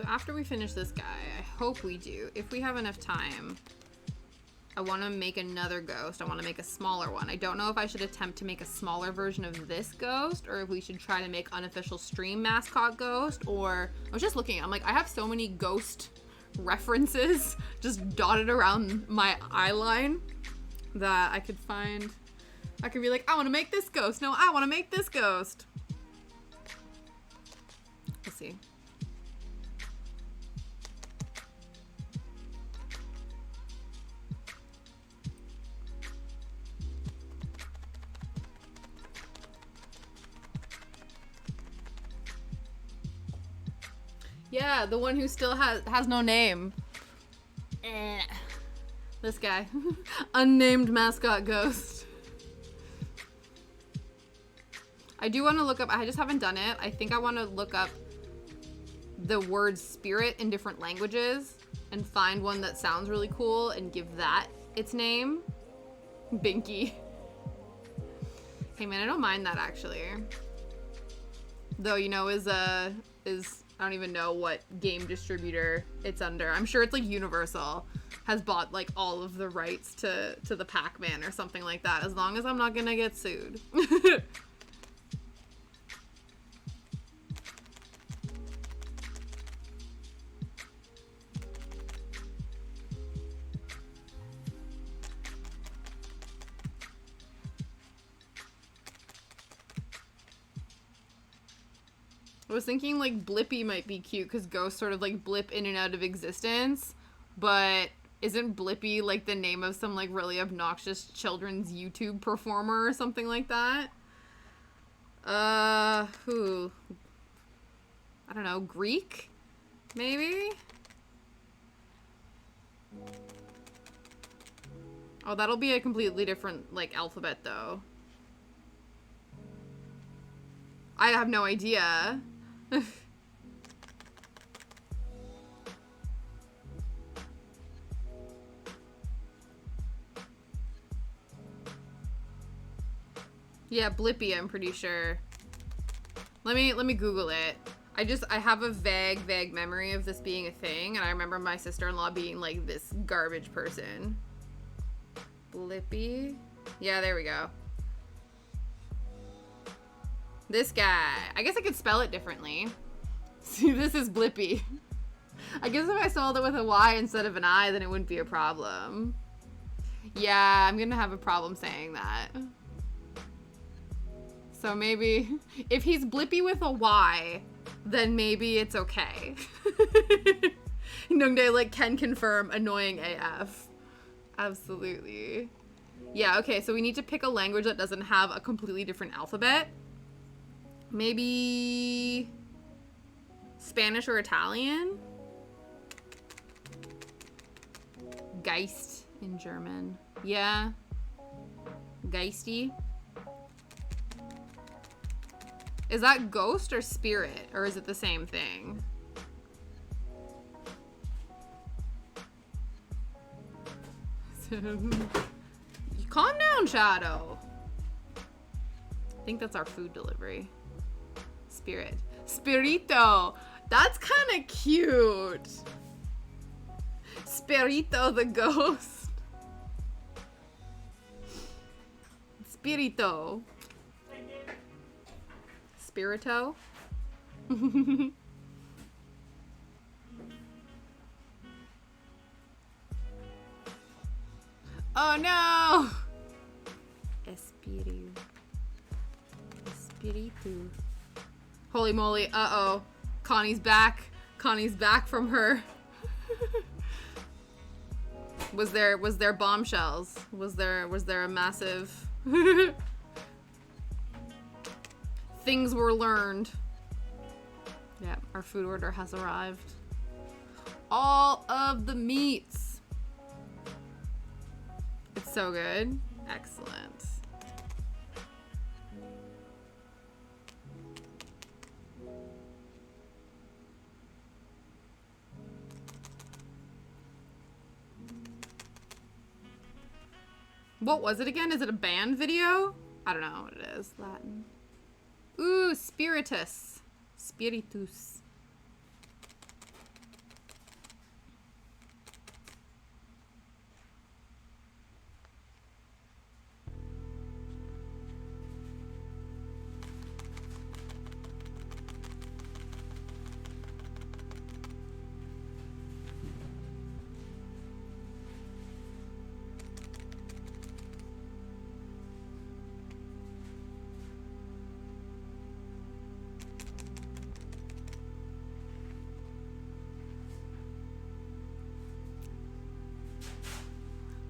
So after we finish this guy, I hope we do. If we have enough time, I want to make another ghost. I want to make a smaller one. I don't know if I should attempt to make a smaller version of this ghost or if we should try to make unofficial stream mascot ghost, or I was just looking, I'm like, I have so many ghost references just dotted around my eye line that I could find. I could be like, I want to make this ghost. No, I want to make this ghost. Let's see. Yeah, the one who still has no name. This guy. Unnamed mascot ghost. I do want to look up, I just haven't done it. I think I want to look up the word spirit in different languages and find one that sounds really cool and give that its name. Binky. Hey man, I don't mind that actually. Though, you know, is I don't even know what game distributor it's under. I'm sure it's like Universal has bought like all of the rights to the Pac-Man or something like that, as long as I'm not gonna get sued. I was thinking like Blippi might be cute because ghosts sort of like blip in and out of existence, but isn't Blippi like the name of some like really obnoxious children's YouTube performer or something like that? Who? I don't know, Greek? Maybe? Oh, that'll be a completely different like alphabet though. I have no idea. Yeah, Blippi, I'm pretty sure. Let me Google it. I have a vague memory of this being a thing, and I remember my sister-in-law being like this garbage person. Blippi? Yeah, there we go. This guy. I guess I could spell it differently. See, this is Blippi. I guess if I spelled it with a Y instead of an I, then it wouldn't be a problem. Yeah, I'm gonna have a problem saying that. So maybe, if he's Blippi with a Y, then maybe it's okay. Nungdae, like, can confirm annoying AF. Absolutely. Yeah, okay, so we need to pick a language that doesn't have a completely different alphabet. Maybe Spanish or Italian? Geist in German. Yeah. Geisty. Is that ghost or spirit? Or is it the same thing? Calm down, Shadow. I think that's our food delivery. Spirit. Spirito. That's kind of cute. Spirito the ghost. Spirito. Spirito. Oh no! Espiritu. Espiritu. Holy moly, uh-oh. Connie's back. Connie's back from her. Was there bombshells? Was there a massive things were learned? Yeah, our food order has arrived. All of the meats. It's so good. Excellent. What was it again? Is it a band video? I don't know what it is. Latin. Ooh, spiritus. Spiritus.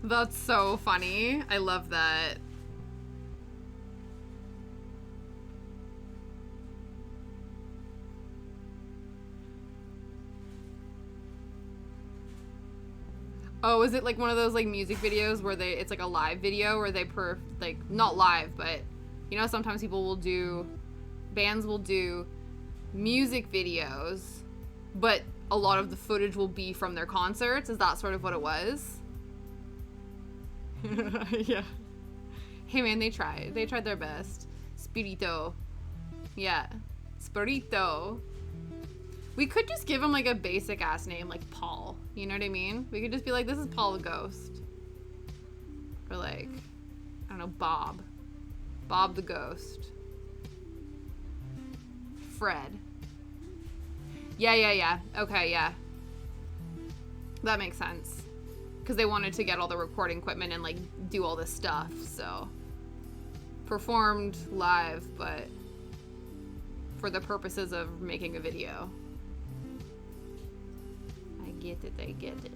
That's so funny. I love that. Oh, is it like one of those like music videos where it's like a live video where they like not live, but you know, sometimes bands will do music videos, but a lot of the footage will be from their concerts. Is that sort of what it was? Yeah. Hey man, they tried their best. Spirito. Yeah. Spirito. We could just give him like a basic ass name like Paul. You know what I mean? We could just be like, this is Paul the Ghost. Or like, I don't know, Bob. Bob the Ghost. Fred. Yeah. Okay, yeah. That makes sense. Because they wanted to get all the recording equipment and like do all this stuff, so. Performed live, but for the purposes of making a video. I get it.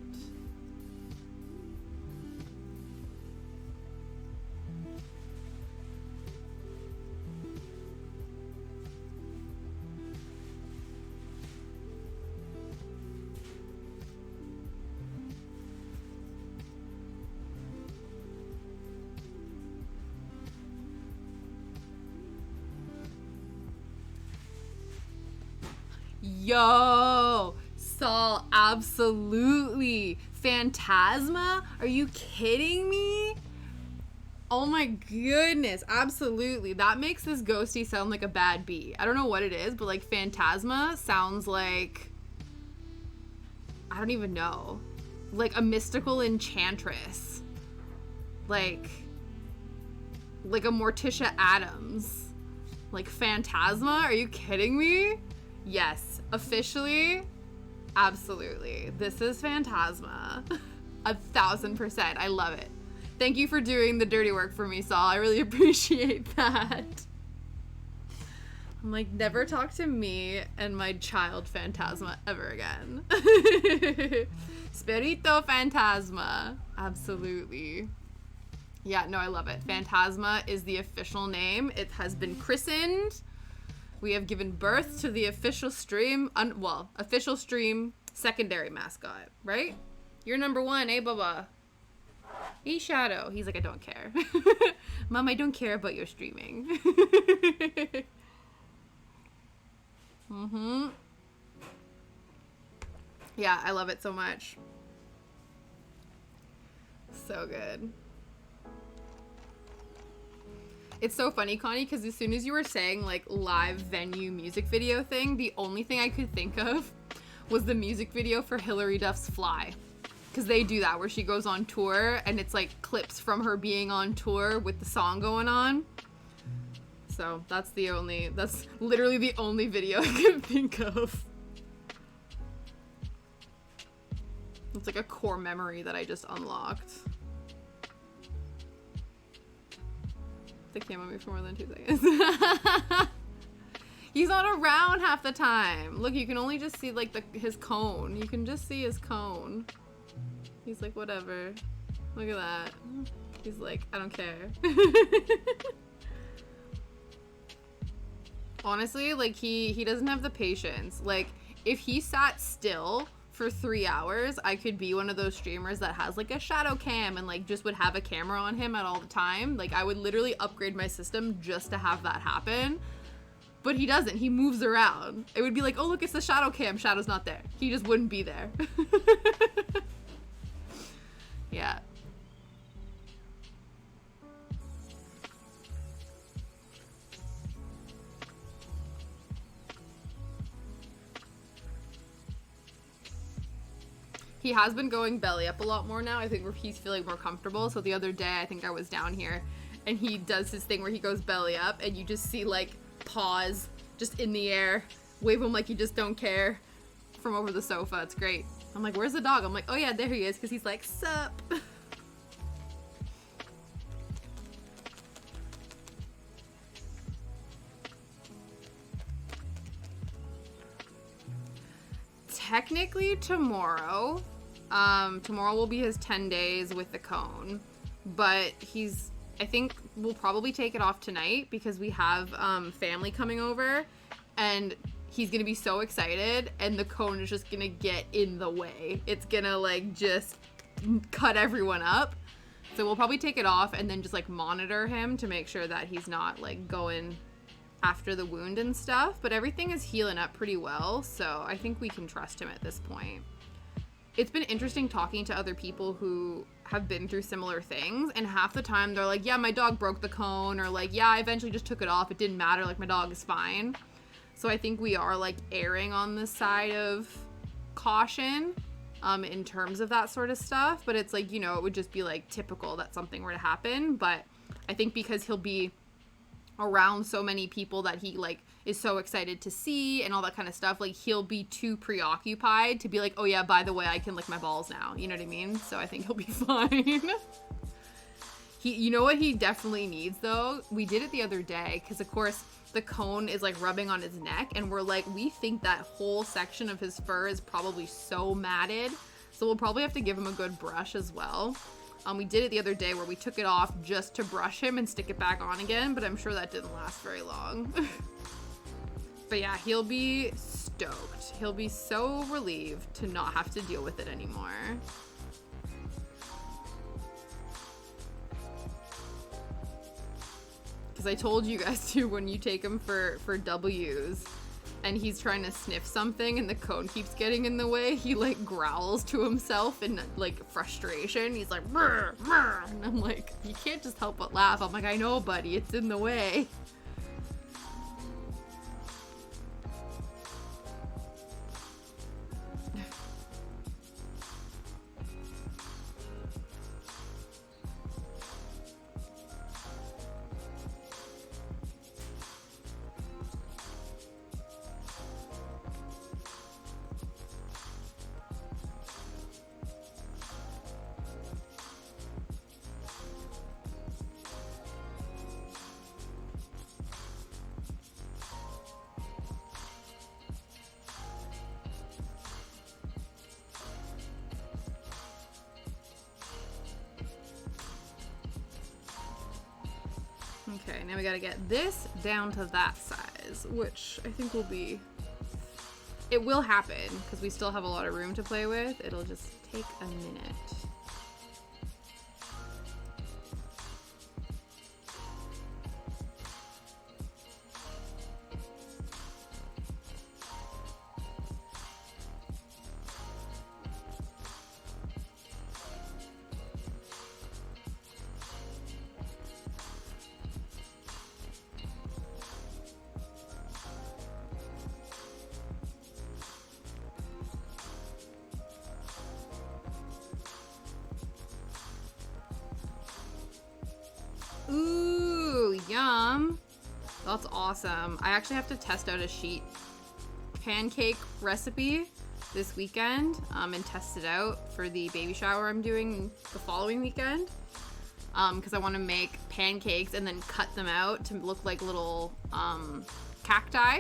Yo, Saul, absolutely. Phantasma? Are you kidding me? Oh my goodness, absolutely. That makes this ghosty sound like a bad bee. I don't know what it is, but like Phantasma sounds like, I don't even know, like a mystical enchantress. Like a Morticia Adams. Like Phantasma? Are you kidding me? Yes, officially, absolutely. This is Phantasma. 1000%. I love it. Thank you for doing the dirty work for me, Saul. I really appreciate that. I'm like, never talk to me and my child Phantasma ever again. Spirito Phantasma. Absolutely. Yeah, no, I love it. Phantasma is the official name. It has been christened. We have given birth to the official stream, official stream secondary mascot, right? You're number one, eh, Baba? Hey, Shadow. He's like, I don't care. Mom, I don't care about your streaming. Mm-hmm. Yeah, I love it so much. So good. It's so funny, Connie, because as soon as you were saying, like, live venue music video thing, the only thing I could think of was the music video for Hilary Duff's Fly. Because they do that, where she goes on tour, and it's, like, clips from her being on tour with the song going on. So, that's literally the only video I could think of. It's like a core memory that I just unlocked. The camera moved for more than 2 seconds. He's not around half the time. Look, you can only just see like his cone. You can just see his cone. He's like, whatever. Look at that. He's like, I don't care. Honestly, like he doesn't have the patience. Like if he sat still for 3 hours, I could be one of those streamers that has like a shadow cam and like just would have a camera on him at all the time. Like I would literally upgrade my system just to have that happen. But he doesn't. He moves around. It would be like, oh look, it's the shadow cam. Shadow's not there. He just wouldn't be there. Yeah. He has been going belly up a lot more now. I think he's feeling more comfortable. So the other day, I think I was down here and he does his thing where he goes belly up and you just see like paws just in the air, wave him like you just don't care from over the sofa. It's great. I'm like, where's the dog? I'm like, oh yeah, there he is. Cause he's like, sup. Technically tomorrow, Tomorrow will be his 10 days with the cone, but I think we'll probably take it off tonight because we have family coming over, and he's gonna be so excited, and the cone is just gonna get in the way. It's gonna like just cut everyone up. So we'll probably take it off and then just like monitor him to make sure that he's not like going after the wound and stuff. But everything is healing up pretty well, so I think we can trust him at this point. It's been interesting talking to other people who have been through similar things, and half the time they're like, yeah, my dog broke the cone, or like, yeah, I eventually just took it off. It didn't matter. Like, my dog is fine. So I think we are like erring on the side of caution in terms of that sort of stuff. But it's like, you know, it would just be like typical that something were to happen. But I think because he'll be around so many people that he like is so excited to see and all that kind of stuff, like he'll be too preoccupied to be like, oh yeah, by the way, I can lick my balls now. You know what I mean? So I think he'll be fine. You know what he definitely needs though? We did it the other day because of course the cone is like rubbing on his neck, and we're like, we think that whole section of his fur is probably so matted, so we'll probably have to give him a good brush as well. We did it the other day where we took it off just to brush him and stick it back on again, but I'm sure that didn't last very long. But yeah, he'll be stoked. He'll be so relieved to not have to deal with it anymore. Because I told you guys too, when you take him for W's and he's trying to sniff something and the cone keeps getting in the way, he like growls to himself in like frustration. He's like, brr, brr. And I'm like, you can't just help but laugh. I'm like, I know, buddy, it's in the way. Okay, now we gotta get this down to that size, which I think will be, it will happen because we still have a lot of room to play with. It'll just take a minute. Ooh, yum. That's awesome. I actually have to test out a sheet pancake recipe this weekend and test it out for the baby shower I'm doing the following weekend. Because I want to make pancakes and then cut them out to look like little cacti.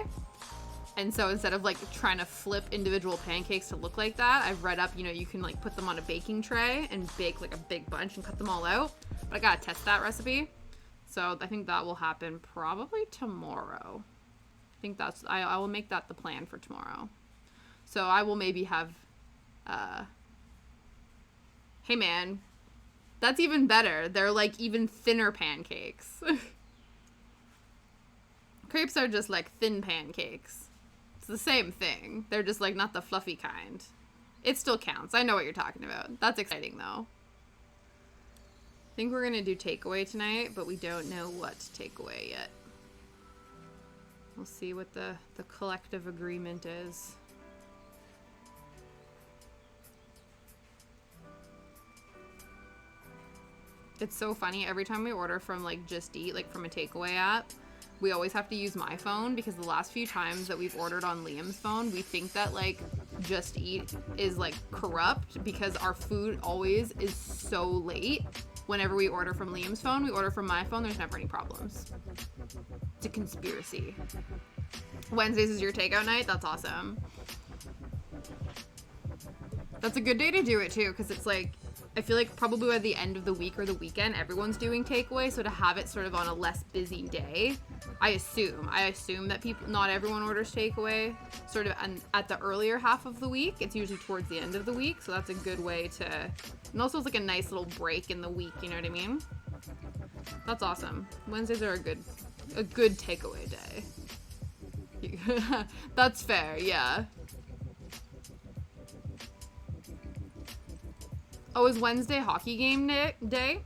And so instead of like trying to flip individual pancakes to look like that, I've read up, you know, you can like put them on a baking tray and bake like a big bunch and cut them all out. But I gotta test that recipe. So I think that will happen probably tomorrow. I think I will make that the plan for tomorrow. So I will maybe have, hey man, that's even better. They're like even thinner pancakes. Crepes are just like thin pancakes. It's the same thing. They're just like not the fluffy kind. It still counts. I know what you're talking about. That's exciting though. I think we're gonna do takeaway tonight, but we don't know what takeaway yet. We'll see what the collective agreement is. It's so funny. Every time we order from like Just Eat, like from a takeaway app, we always have to use my phone because the last few times that we've ordered on Liam's phone, we think that like Just Eat is like corrupt because our food always is so late. Whenever we order from Liam's phone, we order from my phone, there's never any problems. It's a conspiracy. Wednesdays is your takeout night? That's awesome. That's a good day to do it too, because it's like, I feel like probably by the end of the week or the weekend, everyone's doing takeaway. So to have it sort of on a less busy day, I assume that not everyone orders takeaway sort of at the earlier half of the week. It's usually towards the end of the week. So that's a good way to, and also it's like a nice little break in the week. You know what I mean? That's awesome. Wednesdays are a good takeaway day. That's fair. Yeah. Oh, is Wednesday hockey game day? I'm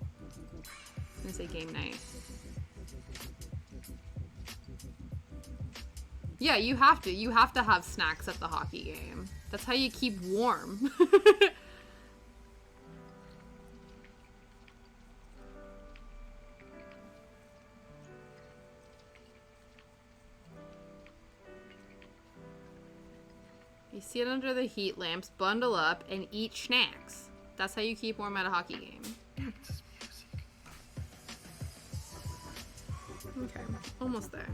gonna say game night. Yeah, you have to. You have to have snacks at the hockey game. That's how you keep warm. You sit under the heat lamps, bundle up, and eat snacks. That's how you keep warm at a hockey game. Okay, almost there.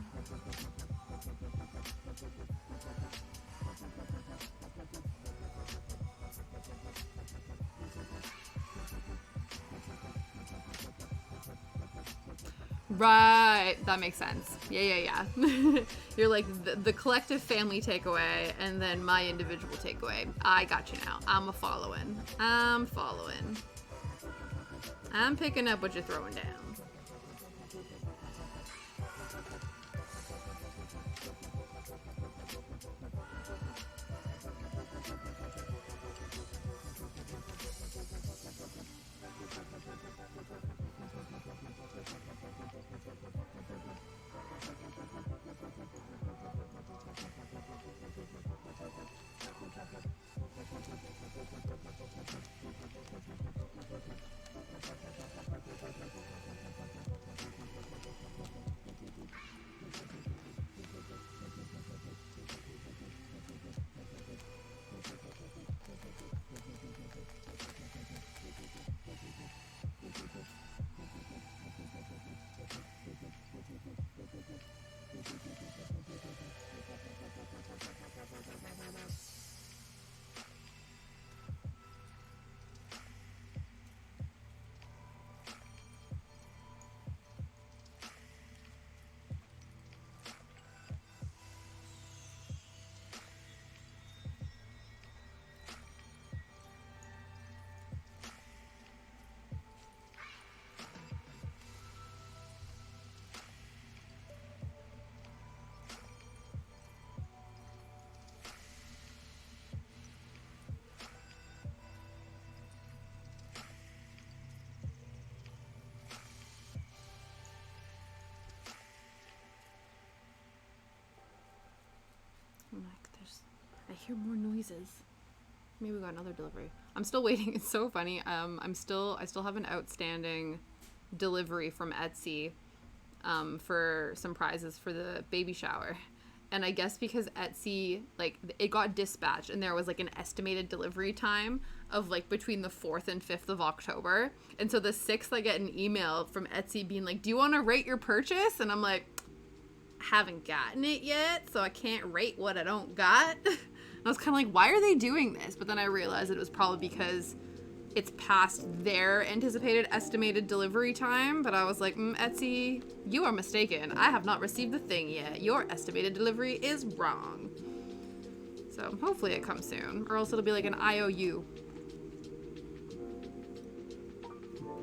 Right, that makes sense. Yeah. You're like the collective family takeaway, and then my individual takeaway. I got you now. I'm following. I'm picking up what you're throwing down. I hear more noises. Maybe we got another delivery. I'm still waiting. It's so funny. I still have an outstanding delivery from Etsy for some prizes for the baby shower. And I guess because Etsy, like, it got dispatched and there was like an estimated delivery time of like between the 4th and 5th of October. And so the 6th I get an email from Etsy being like, do you want to rate your purchase? And I'm like, haven't gotten it yet, so I can't rate what I don't got. I was kind of like, why are they doing this? But then I realized it was probably because it's past their anticipated estimated delivery time. But I was like, Etsy, you are mistaken. I have not received the thing yet. Your estimated delivery is wrong. So hopefully it comes soon, or else it'll be like an IOU.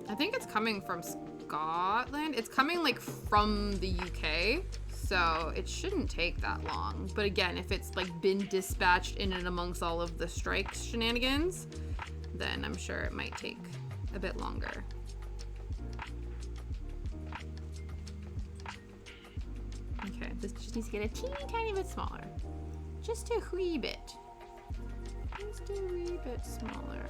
I think it's coming from Scotland. It's coming like from the UK. So it shouldn't take that long. But again, if it's like been dispatched in and amongst all of the strike shenanigans, then I'm sure it might take a bit longer. Okay, this just needs to get a teeny tiny bit smaller. Just a wee bit. Just a wee bit smaller.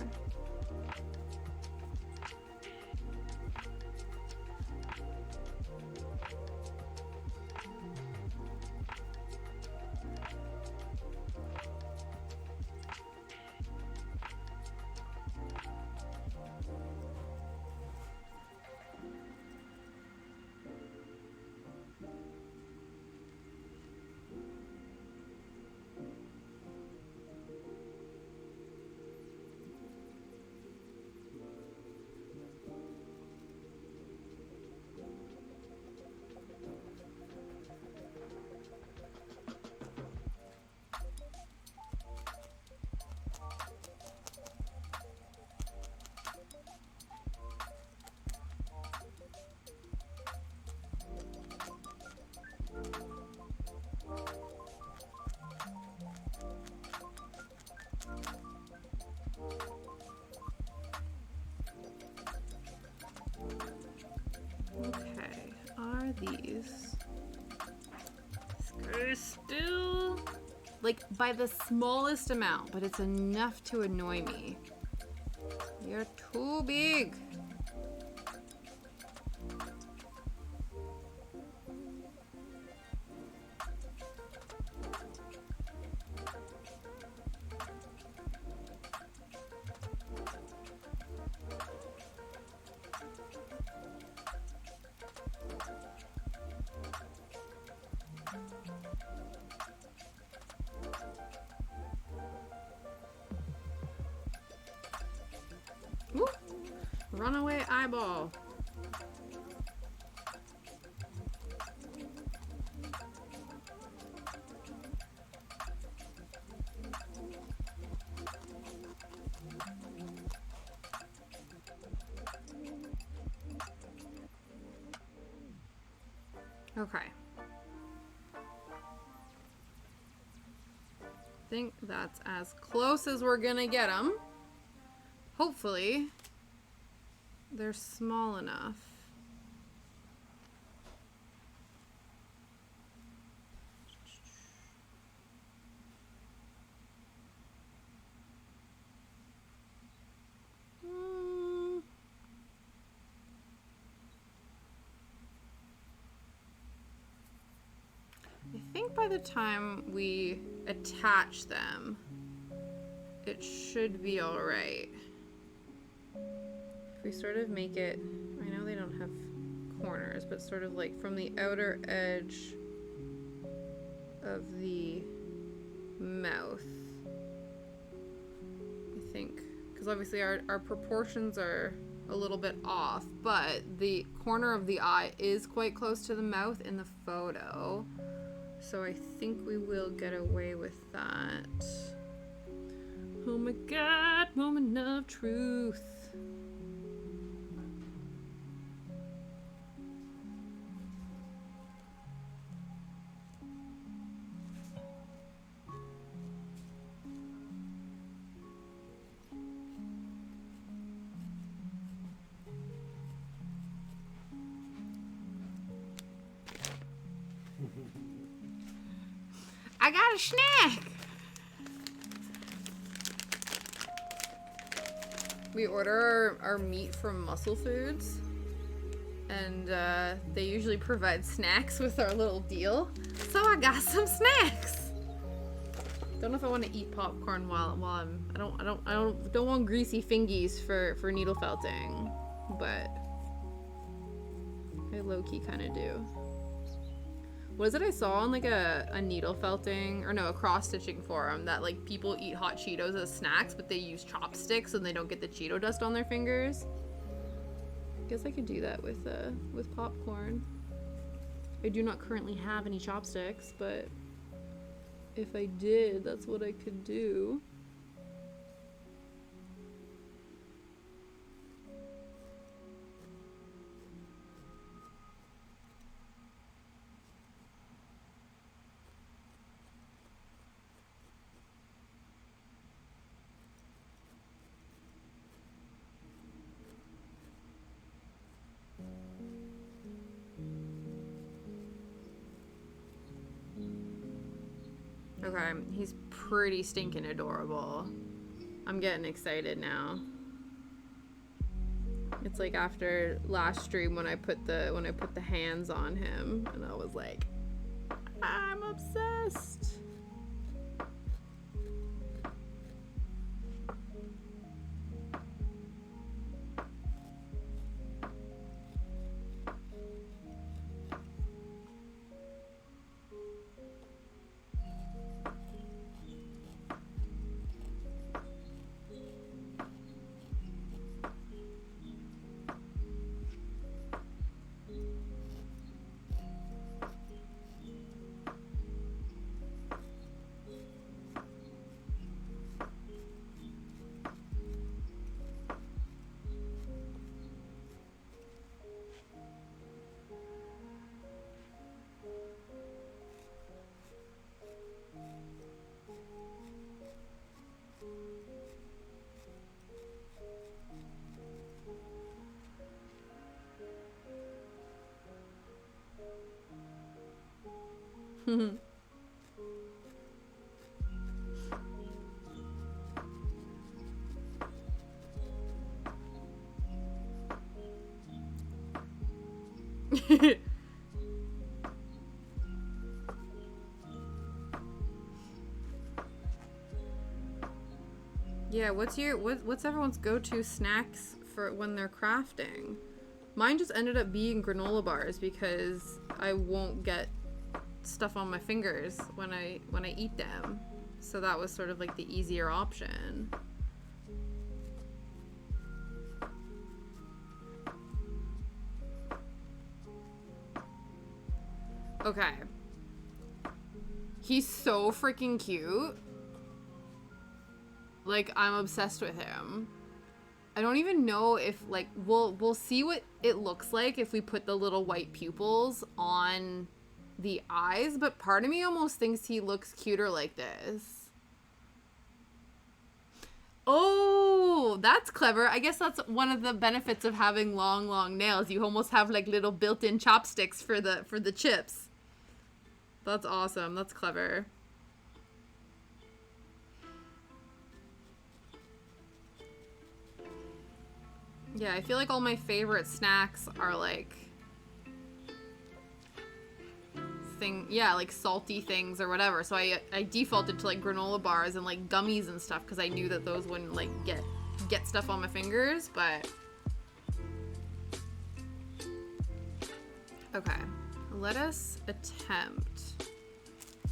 these. This guy's still like by the smallest amount, but it's enough to annoy me. You're too big. Ooh, runaway eyeball. Okay. I think that's as close as we're gonna get them. Hopefully, they're small enough. I think by the time we attach them, it should be all right. If we sort of make it, I know they don't have corners, but sort of like from the outer edge of the mouth, I think, because obviously our proportions are a little bit off, but the corner of the eye is quite close to the mouth in the photo. So I think we will get away with that. Oh my God, moment of truth. I got a snack. We order our meat from Muscle Foods, and they usually provide snacks with our little deal. So I got some snacks. Don't know if I want to eat popcorn while I'm. I don't want greasy fingies for needle felting, but I low key kind of do. What is it I saw on like a needle felting, or no, a cross stitching forum, that like people eat hot Cheetos as snacks, but they use chopsticks so they don't get the Cheeto dust on their fingers. I guess I could do that with popcorn. I do not currently have any chopsticks, but if I did, that's what I could do. Okay, he's pretty stinking adorable. I'm getting excited now. It's like after last stream when I put the hands on him, and I was like, I'm obsessed. Yeah, what's everyone's go-to snacks for when they're crafting? Mine just ended up being granola bars because I won't get stuff on my fingers when I eat them. So that was sort of like the easier option. Okay. He's so freaking cute. Like, I'm obsessed with him. I don't even know if, like, we'll see what it looks like if we put the little white pupils on the eyes, but part of me almost thinks he looks cuter like this. Oh, that's clever. I guess that's one of the benefits of having long nails. You almost have like little built-in chopsticks for the chips. That's awesome. That's clever. Yeah, I feel like all my favorite snacks are like like salty things or whatever. So I defaulted to like granola bars and like gummies and stuff because I knew that those wouldn't like get stuff on my fingers, but okay. Let us attempt.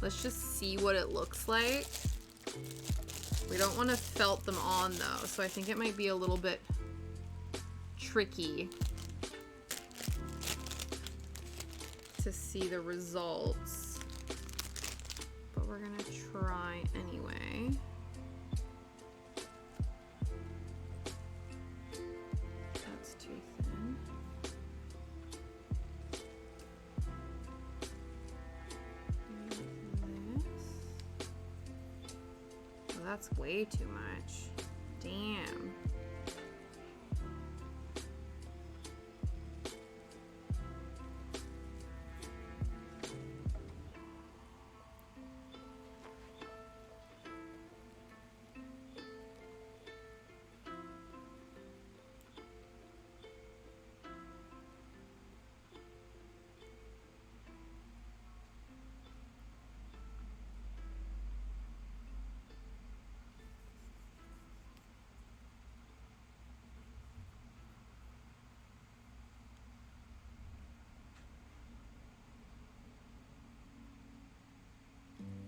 Let's just see what it looks like. We don't want to felt them on though, so I think it might be a little bit tricky to see the results, but we're gonna try anyway. That's too thin. This. Oh, that's way too much. Damn.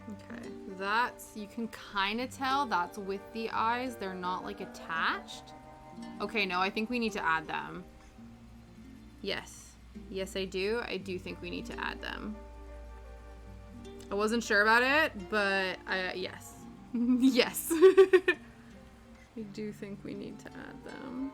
Okay, that's, you can kind of tell that's with the eyes. They're not like attached. Okay, no, I think we need to add them. Yes. Yes, I do. I do think we need to add them. I wasn't sure about it, but yes. Yes. I do think we need to add them.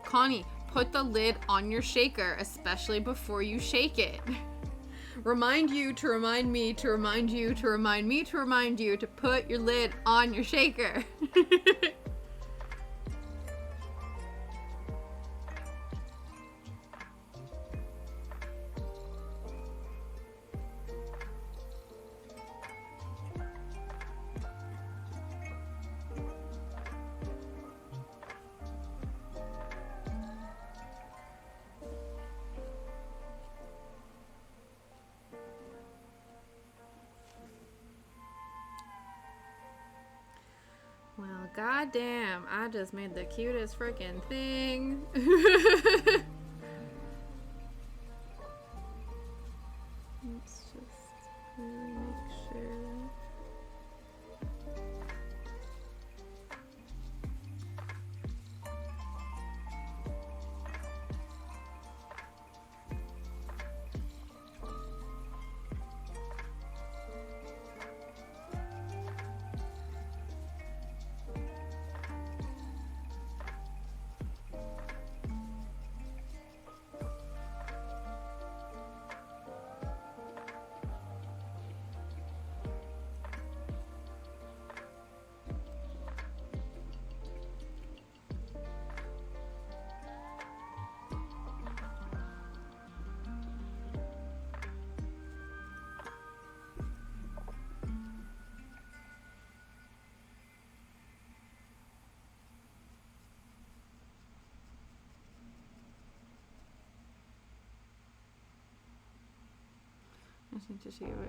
Connie, put the lid on your shaker, especially before you shake it. Remind you to remind me to remind you to remind me to remind you to put your lid on your shaker. Well, goddamn, I just made the cutest freaking thing. Let's just really make sure.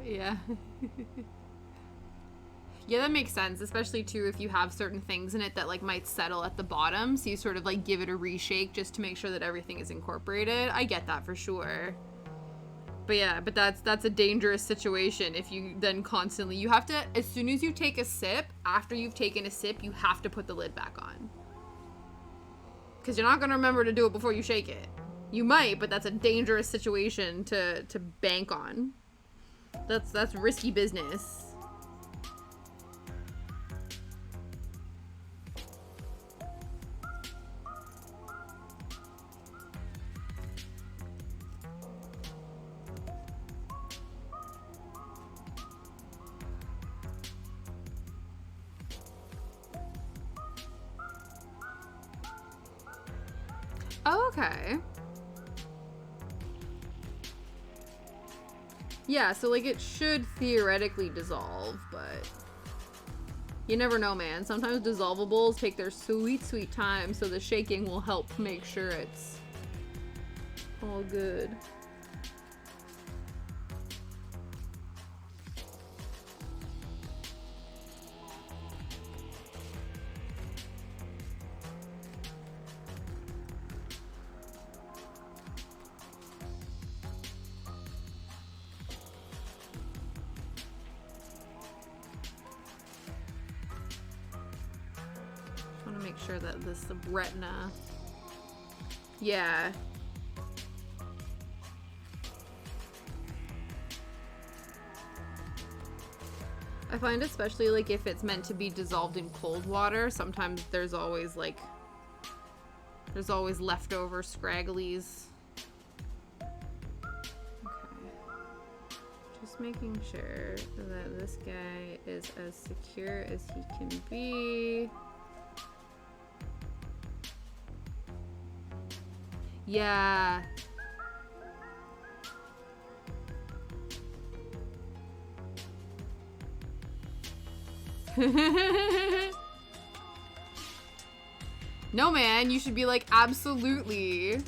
Yeah. Yeah, that makes sense, especially too if you have certain things in it that like might settle at the bottom, so you sort of like give it a reshake just to make sure that everything is incorporated. I get that for sure. But yeah, but that's a dangerous situation if you then constantly, you have to, as soon as you take a sip, after you've taken a sip, you have to put the lid back on. Because you're not going to remember to do it before you shake it. You might, but that's a dangerous situation to bank on. That's risky business. Oh, okay. Yeah, so like it should theoretically dissolve, but you never know, man. Sometimes dissolvables take their sweet, sweet time, so the shaking will help make sure it's all good. Sure that this retina, yeah, I find especially like if it's meant to be dissolved in cold water, sometimes there's always leftover scragglies. Okay, just making sure that this guy is as secure as he can be. Yeah. No, man, you should be like, absolutely.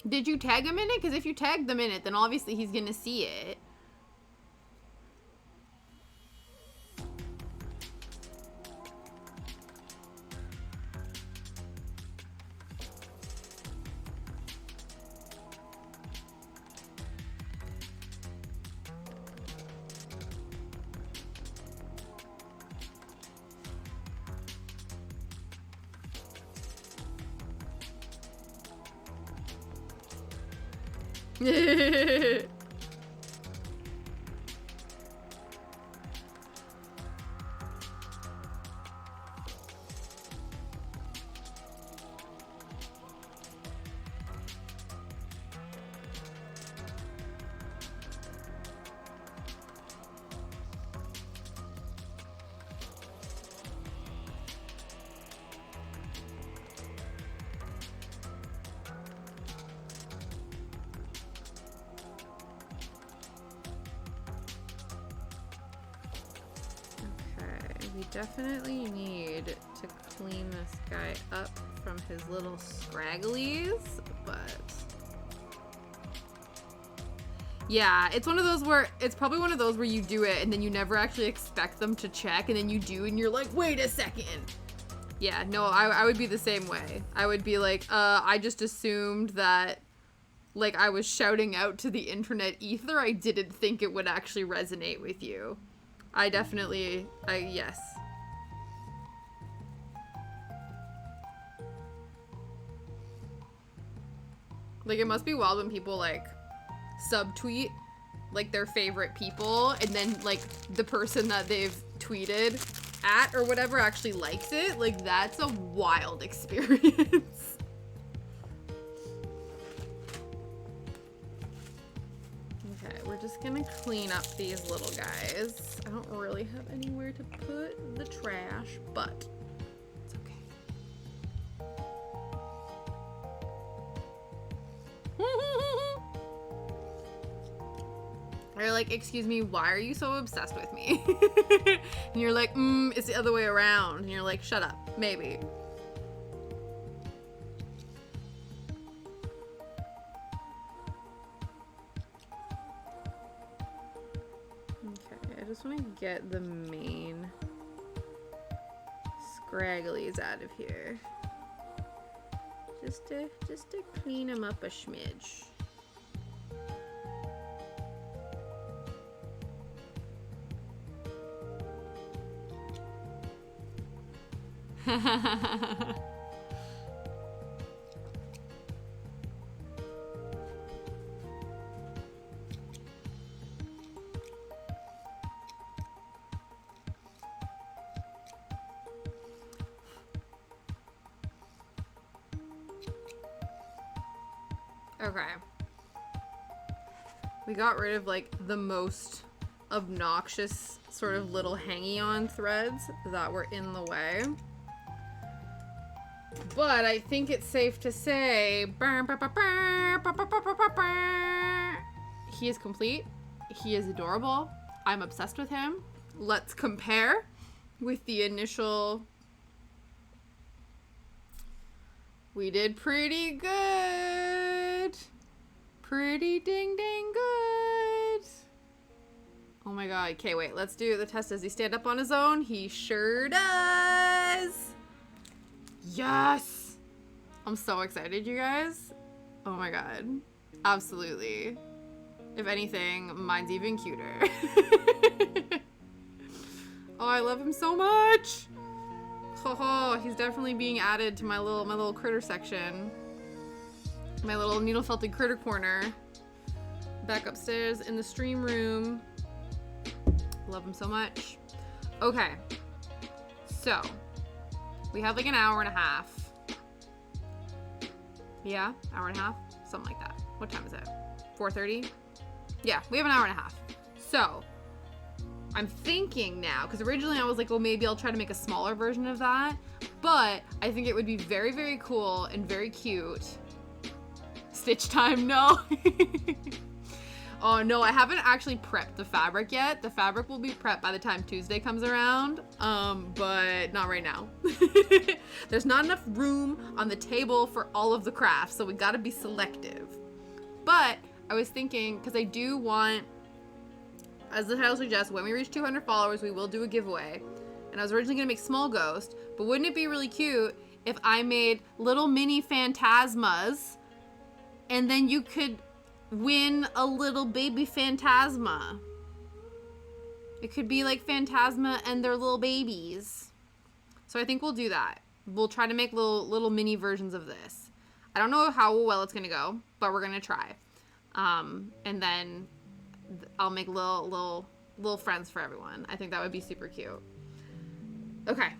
Did you tag him in it? Because if you tagged them in it, then obviously he's gonna see it. We definitely need to clean this guy up from his little scragglies, but yeah, it's one of those where it's probably one of those where you do it and then you never actually expect them to check, and then you do and you're like, wait a second. Yeah, no, I would be the same way. I would be like, I just assumed that like I was shouting out to the internet ether. I didn't think it would actually resonate with you. Yes. Like, it must be wild when people, like, subtweet, like, their favorite people, and then, like, the person that they've tweeted at or whatever actually likes it. Like, that's a wild experience. Okay, we're just gonna clean up these little guys. I don't really have anywhere to put the trash, but it's okay. They're like, excuse me, why are you so obsessed with me? And you're like, it's the other way around. And you're like, shut up, maybe. Okay, I just want to get the main scragglies out of here. Just to clean them up a smidge. Okay. We got rid of like the most obnoxious sort of little hangy-on threads that were in the way. But I think it's safe to say he is complete. He is adorable. I'm obsessed with him. Let's compare with the initial. We did pretty good. Pretty ding good. Oh my god. Okay, wait. Let's do the test. Does he stand up on his own? He sure does. Yes! I'm so excited, you guys. Oh my god. Absolutely. If anything, mine's even cuter. Oh, I love him so much. Oh, he's definitely being added to my little critter section. My little needle felted critter corner. Back upstairs in the stream room. Love him so much. Okay. So, we have like an hour and a half. Yeah, hour and a half? Something like that. What time is it? 4:30? Yeah, we have an hour and a half. So, I'm thinking now, because originally I was like, well, maybe I'll try to make a smaller version of that. But I think it would be very, very cool and very cute. Stitch time, no. Oh no, I haven't actually prepped the fabric yet. The fabric will be prepped by the time Tuesday comes around, but not right now. There's not enough room on the table for all of the crafts, so we gotta be selective. But I was thinking, because I do want, as the title suggests, when we reach 200 followers, we will do a giveaway. And I was originally gonna make Small Ghost, but wouldn't it be really cute if I made little mini phantasmas, and then you could win a little baby Phantasma. It could be like Phantasma and their little babies. So I think we'll do that. We'll try to make little mini versions of this. I don't know how well it's gonna go, but we're gonna try. And then I'll make little friends for everyone. I think that would be super cute. Okay.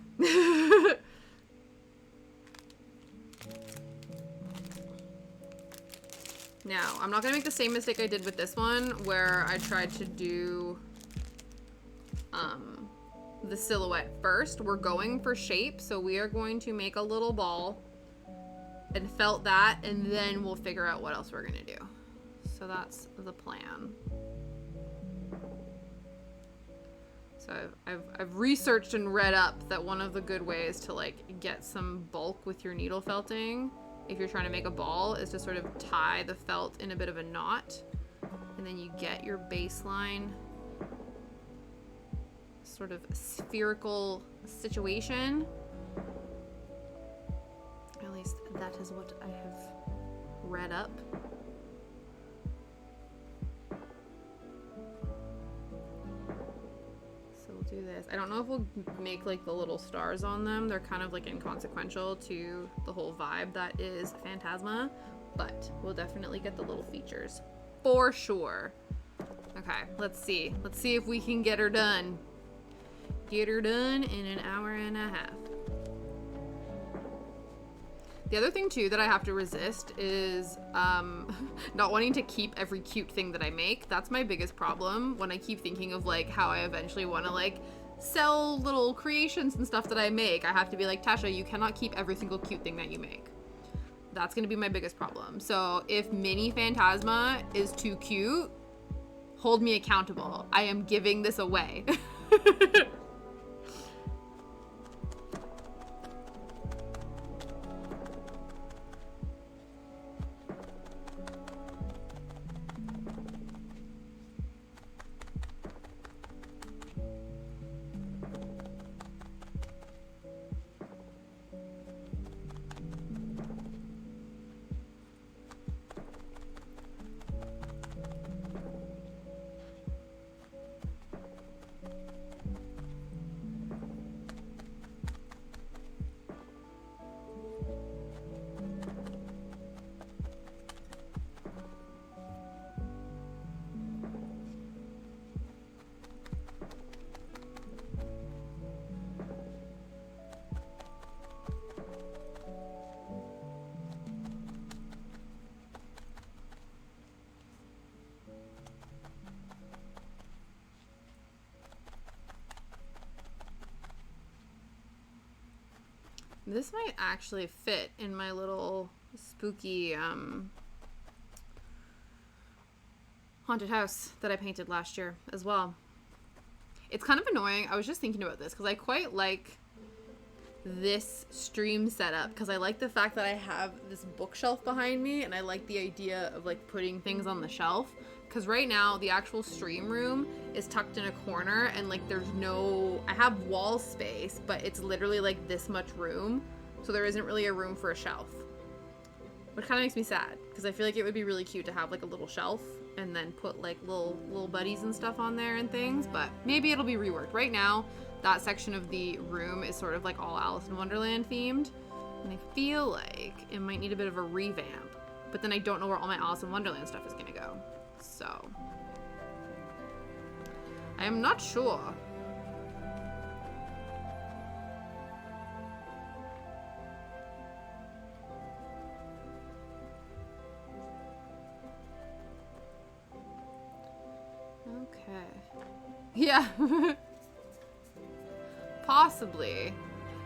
Now, I'm not going to make the same mistake I did with this one, where I tried to do the silhouette first. We're going for shape, so we are going to make a little ball and felt that, and then we'll figure out what else we're going to do. So that's the plan. So I've researched and read up that one of the good ways to like get some bulk with your needle felting, if you're trying to make a ball, is to sort of tie the felt in a bit of a knot, and then you get your baseline sort of spherical situation. At least that is what I have read up. So we'll do this. I don't know if we'll make like the little stars on them. They're kind of like inconsequential to the whole vibe that is Phantasma, but we'll definitely get the little features for sure. Okay, let's see. Let's see if we can get her done. Get her done in an hour and a half. The other thing too that I have to resist is not wanting to keep every cute thing that I make. That's my biggest problem when I keep thinking of like how I eventually want to like sell little creations and stuff that I make. I have to be like, Tasha, you cannot keep every single cute thing that you make. That's going to be my biggest problem. So if Mini Phantasma is too cute, hold me accountable. I am giving this away. This might actually fit in my little spooky haunted house that I painted last year as well. It's kind of annoying. I was just thinking about this because I quite like this stream setup because I like the fact that I have this bookshelf behind me, and I like the idea of like putting things on the shelf. Because right now the actual stream room is tucked in a corner, and like there's no, I have wall space, but it's literally like this much room, so there isn't really a room for a shelf, which kind of makes me sad because I feel like it would be really cute to have like a little shelf and then put like little buddies and stuff on there and things, but maybe it'll be reworked. Right now that section of the room is sort of like all Alice in Wonderland themed, and I feel like it might need a bit of a revamp, but then I don't know where all my Alice in Wonderland stuff is gonna go. So, I am not sure. Okay. Yeah. Possibly.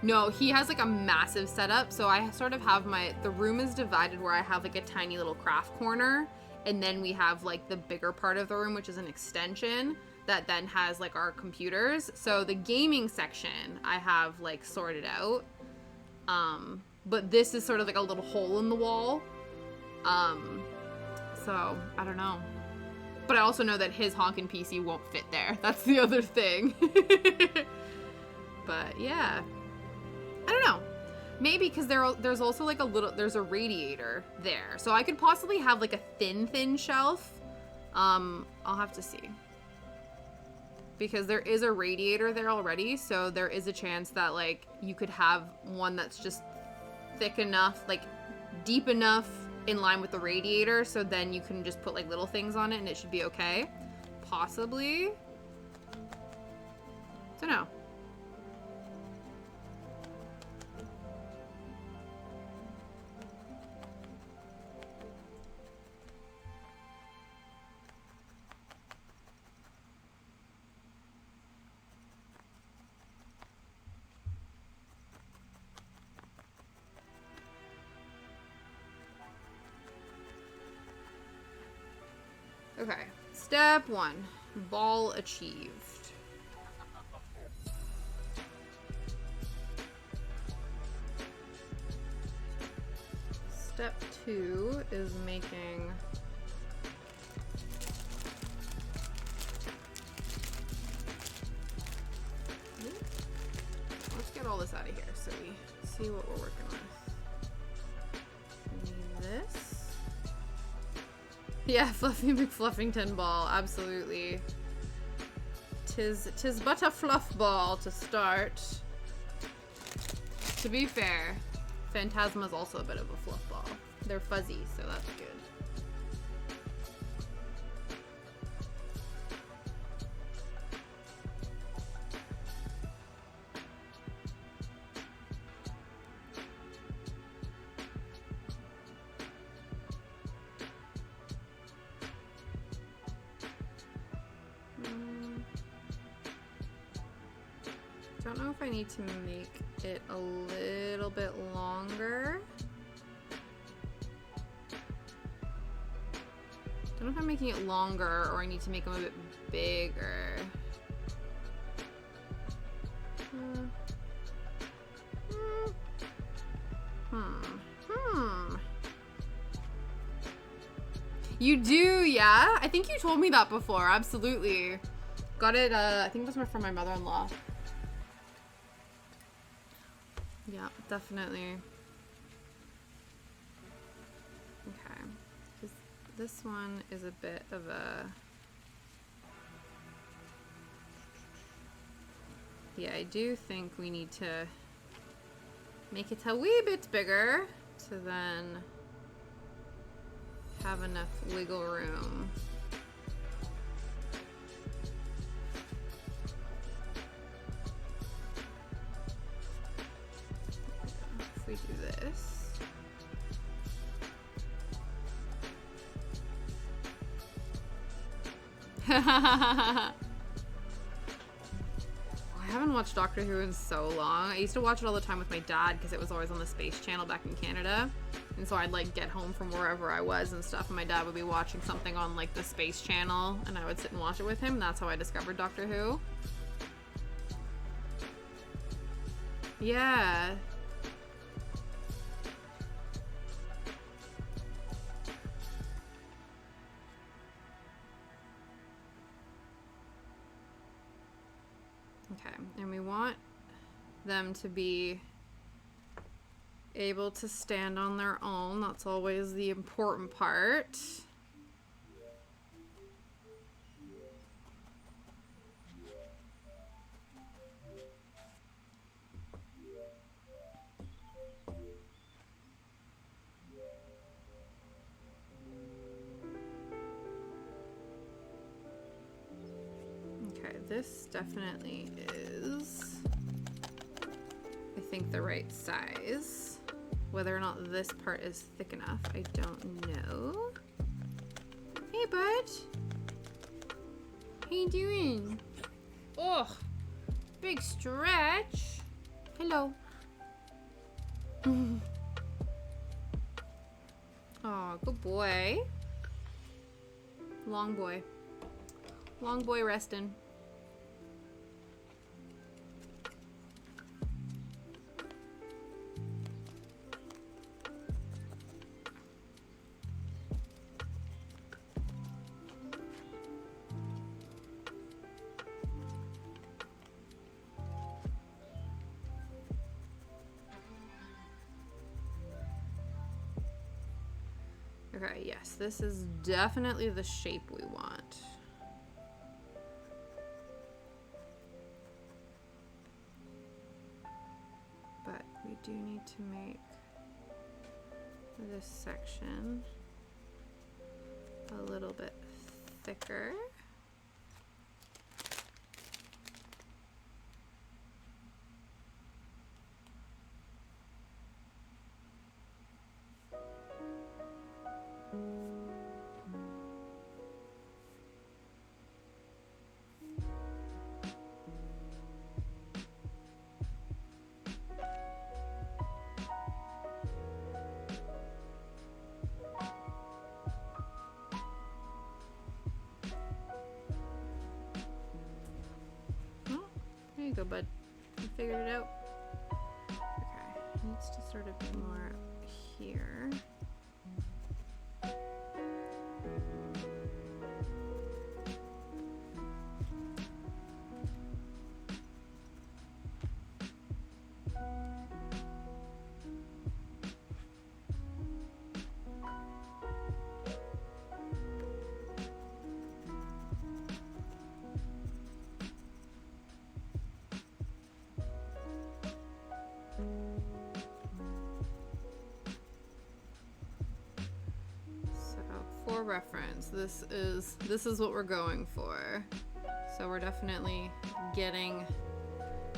No, he has like a massive setup, so I sort of have the room is divided where I have like a tiny little craft corner. And then we have like the bigger part of the room, which is an extension that then has like our computers. So the gaming section I have like sorted out. But this is sort of like a little hole in the wall. So I don't know. But I also know that his honkin' PC won't fit there. That's the other thing. But yeah. I don't know. Maybe because there's also like there's a radiator there. So I could possibly have like a thin shelf. I'll have to see. Because there is a radiator there already. So there is a chance that like you could have one that's just thick enough, like deep enough in line with the radiator. So then you can just put like little things on it and it should be okay. Possibly. Don't know. Okay, step 1, ball achieved. Step 2 is making let's get all this out of here so we see what we're working with. We need this. Yeah, Fluffy McFluffington ball, absolutely. Tis but a fluff ball to start. To be fair, Phantasma's also a bit of a fluff ball. They're fuzzy, so that's good. Don't know if I need to make it a little bit longer. Don't know if I'm making it longer or I need to make them a bit bigger. You do, yeah? I think you told me that before, absolutely. Got it, I think it was from my mother-in-law. Yeah, definitely. Okay. Because this one is a bit of a... Yeah, I do think we need to make it a wee bit bigger to then have enough wiggle room. If we do this. I haven't watched Doctor Who in so long. I used to watch it all the time with my dad because it was always on the Space Channel back in Canada. And so I'd like get home from wherever I was and stuff, and my dad would be watching something on like the Space Channel, and I would sit and watch it with him. That's how I discovered Doctor Who. Yeah. Okay, and we want them to be able to stand on their own. That's always the important part. Okay, this definitely is, I think, the right size. Whether or not this part is thick enough, I don't know. Hey, bud. How you doing? Oh, big stretch. Hello. Oh, good boy. Long boy. Long boy resting. Okay, yes, this is definitely the shape we want. But we do need to make this section a little bit thicker. There you go, bud. You figured it out. Okay, it needs to sort of be more here. For reference, this is what we're going for. So we're definitely getting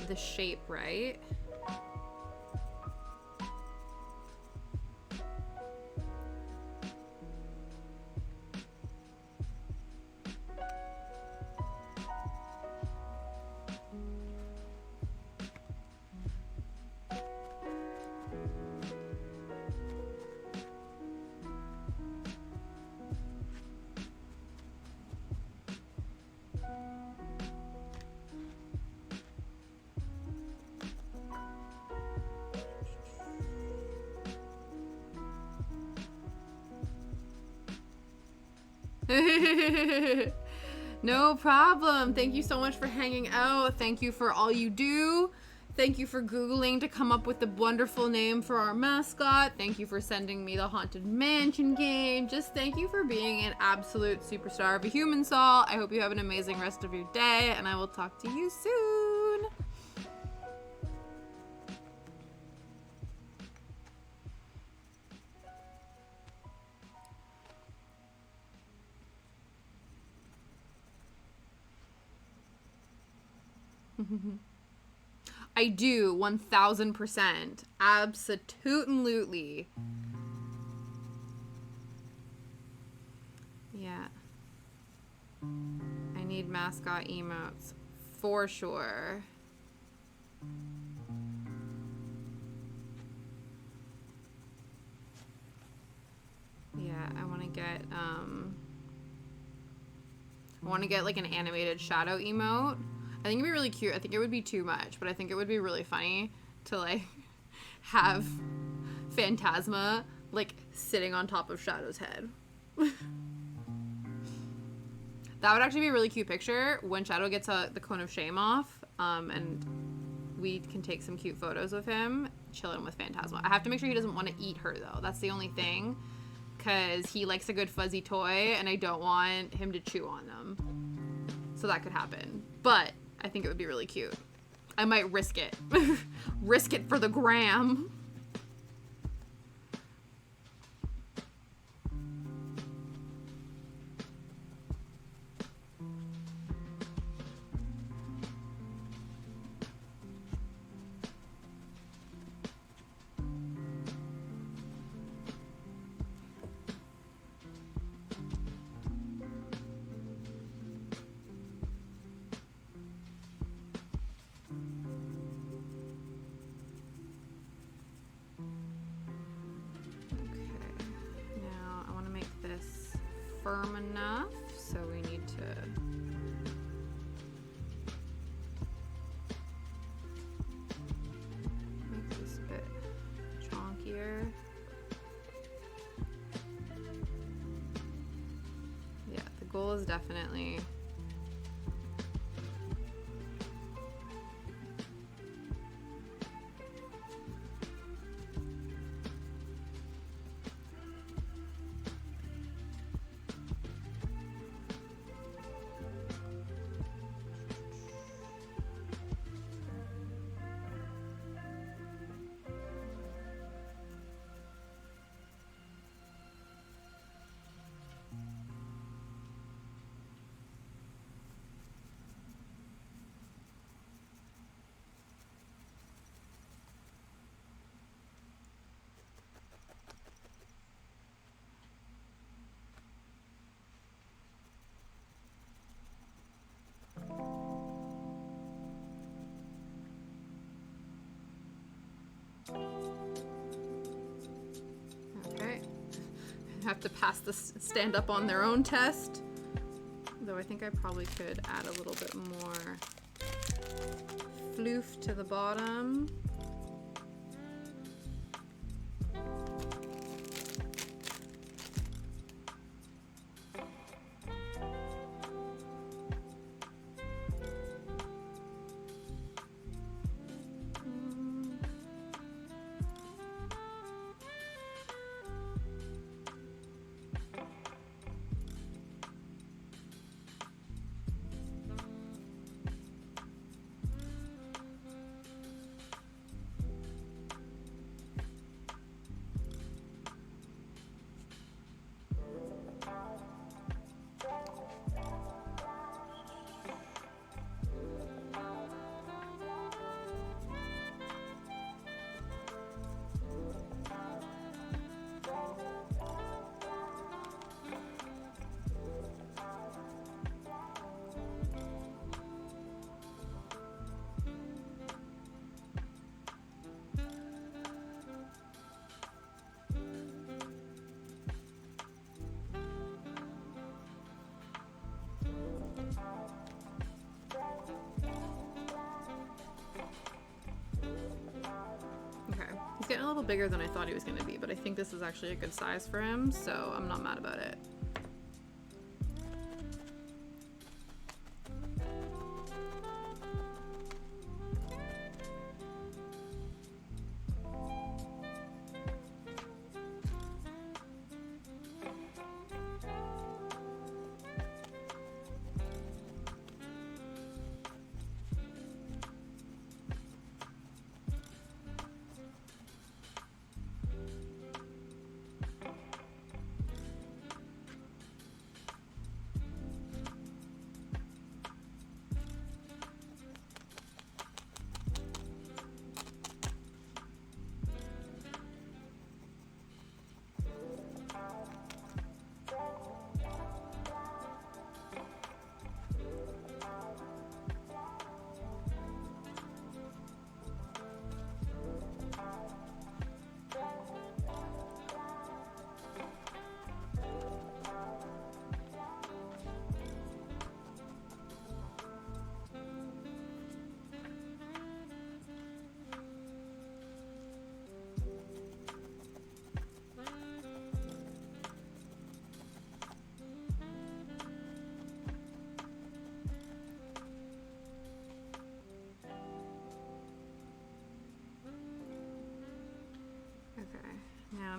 the shape right. No problem. Thank you so much for hanging out. Thank you for all you do. Thank you for Googling to come up with the wonderful name for our mascot. Thank you for sending me the Haunted Mansion game. Just thank you for being an absolute superstar of a human soul. I hope you have an amazing rest of your day, and I will talk to you soon. I do, 1000%. Absolutely. Yeah. I need mascot emotes. For sure. Yeah, I want to get like an animated shadow emote. I think it'd be really cute. I think it would be too much, but I think it would be really funny to like have Phantasma like sitting on top of Shadow's head. That would actually be a really cute picture when Shadow gets the cone of shame off, and we can take some cute photos of him chilling with Phantasma. I have to make sure he doesn't want to eat her though. That's the only thing, because he likes a good fuzzy toy and I don't want him to chew on them. So that could happen. But I think it would be really cute. I might risk it. Risk it for the gram. Firm enough, so we need to make this a bit chonkier. Yeah, the goal is definitely okay. Have to pass the stand up on their own test. Though I think I probably could add a little bit more floof to the bottom. Getting a little bigger than I thought he was going to be, but I think this is actually a good size for him, so I'm not mad about it.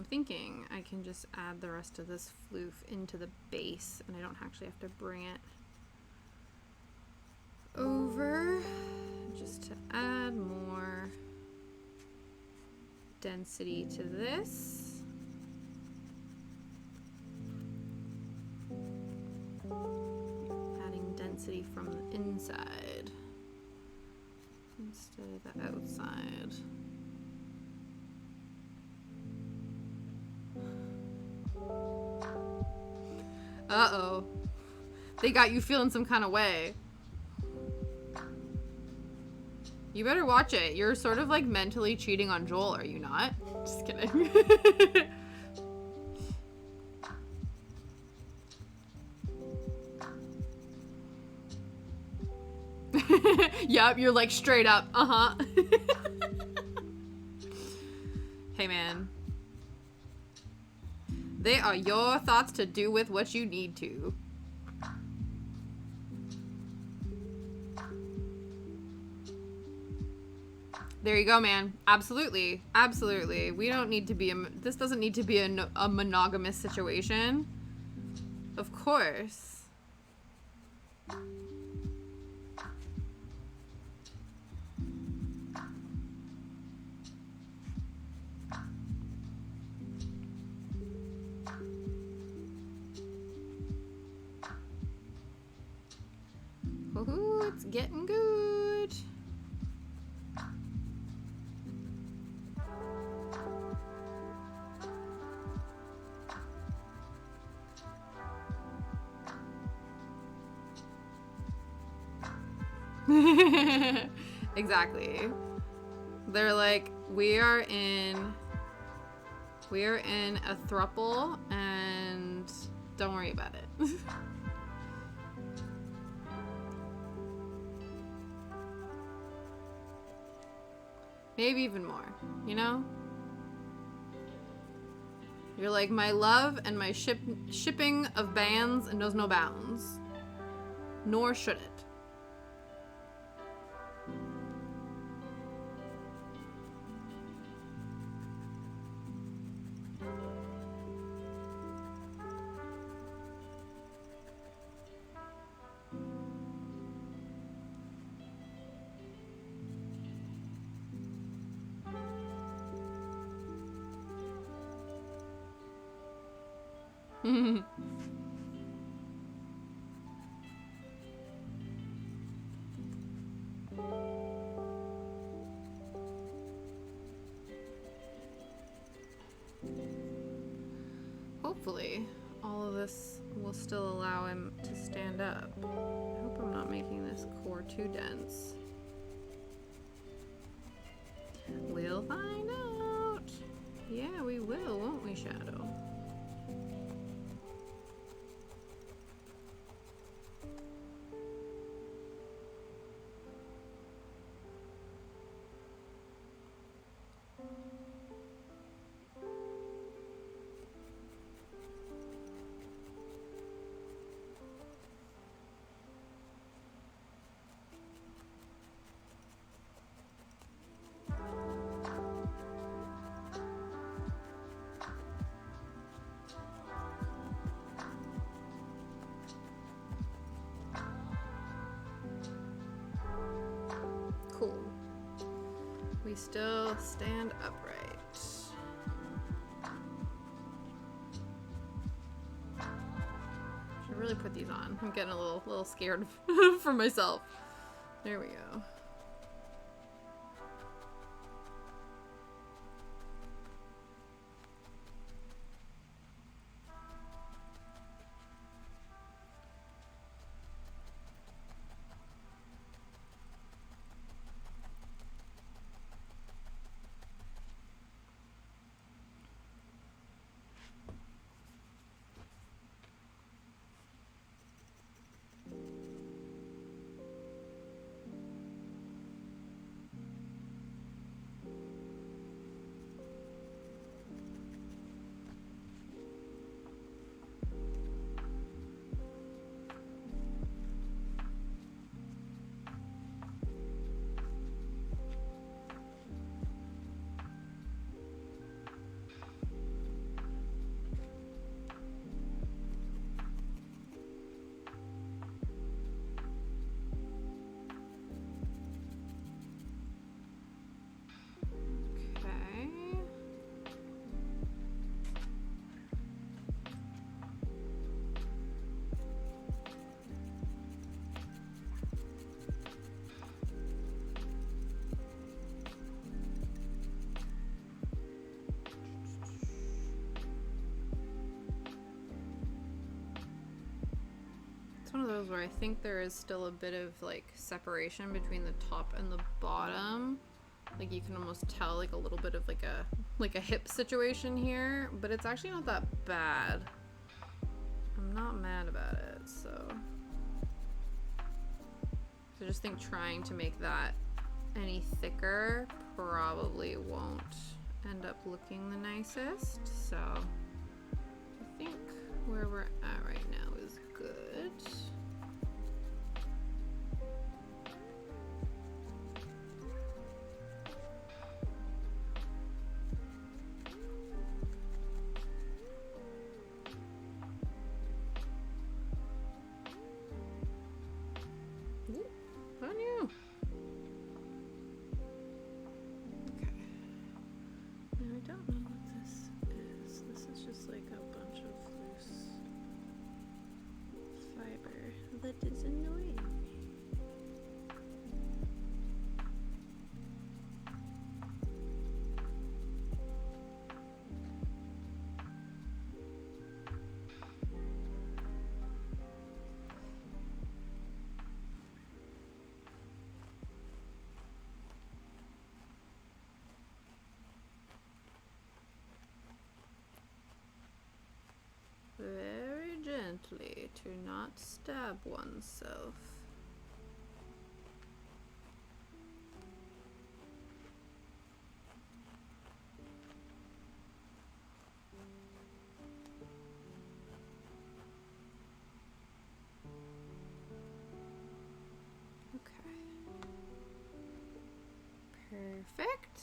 I'm thinking I can just add the rest of this floof into the base, and I don't actually have to bring it over, just to add more density to this. Adding density from the inside instead of the outside. Uh-oh. They got you feeling some kind of way. You better watch it. You're sort of like mentally cheating on Joel, are you not? Just kidding. Yep, you're like straight up. Uh-huh. Hey, man. They are your thoughts to do with what you need to. There you go, man. Absolutely. Absolutely. We don't need to be this doesn't need to be a monogamous situation. Of course. Ooh, it's getting good. Exactly. They're like, we are in a throuple and don't worry about it. Maybe even more, you know? You're like, my love and my shipping of bands knows no bounds. Nor should it. Hopefully, all of this will still allow him to stand up. I hope I'm not making this core too dense. We'll find out. Yeah, we will, won't we, Shadow? Cool. We still stand upright. Should really put these on. I'm getting a little scared for myself. There we go. photos where I think there is still a bit of like separation between the top and the bottom. Like you can almost tell like a little bit of like a hip situation here, but it's actually not that bad. I'm not mad about it, so I just think trying to make that any thicker probably won't end up looking the nicest. So I think where we're at right now is good. On you. Okay. Now I don't know what this is. This is just like a bunch of loose fiber that is annoying me. Very gently to not stab oneself. Okay. Perfect.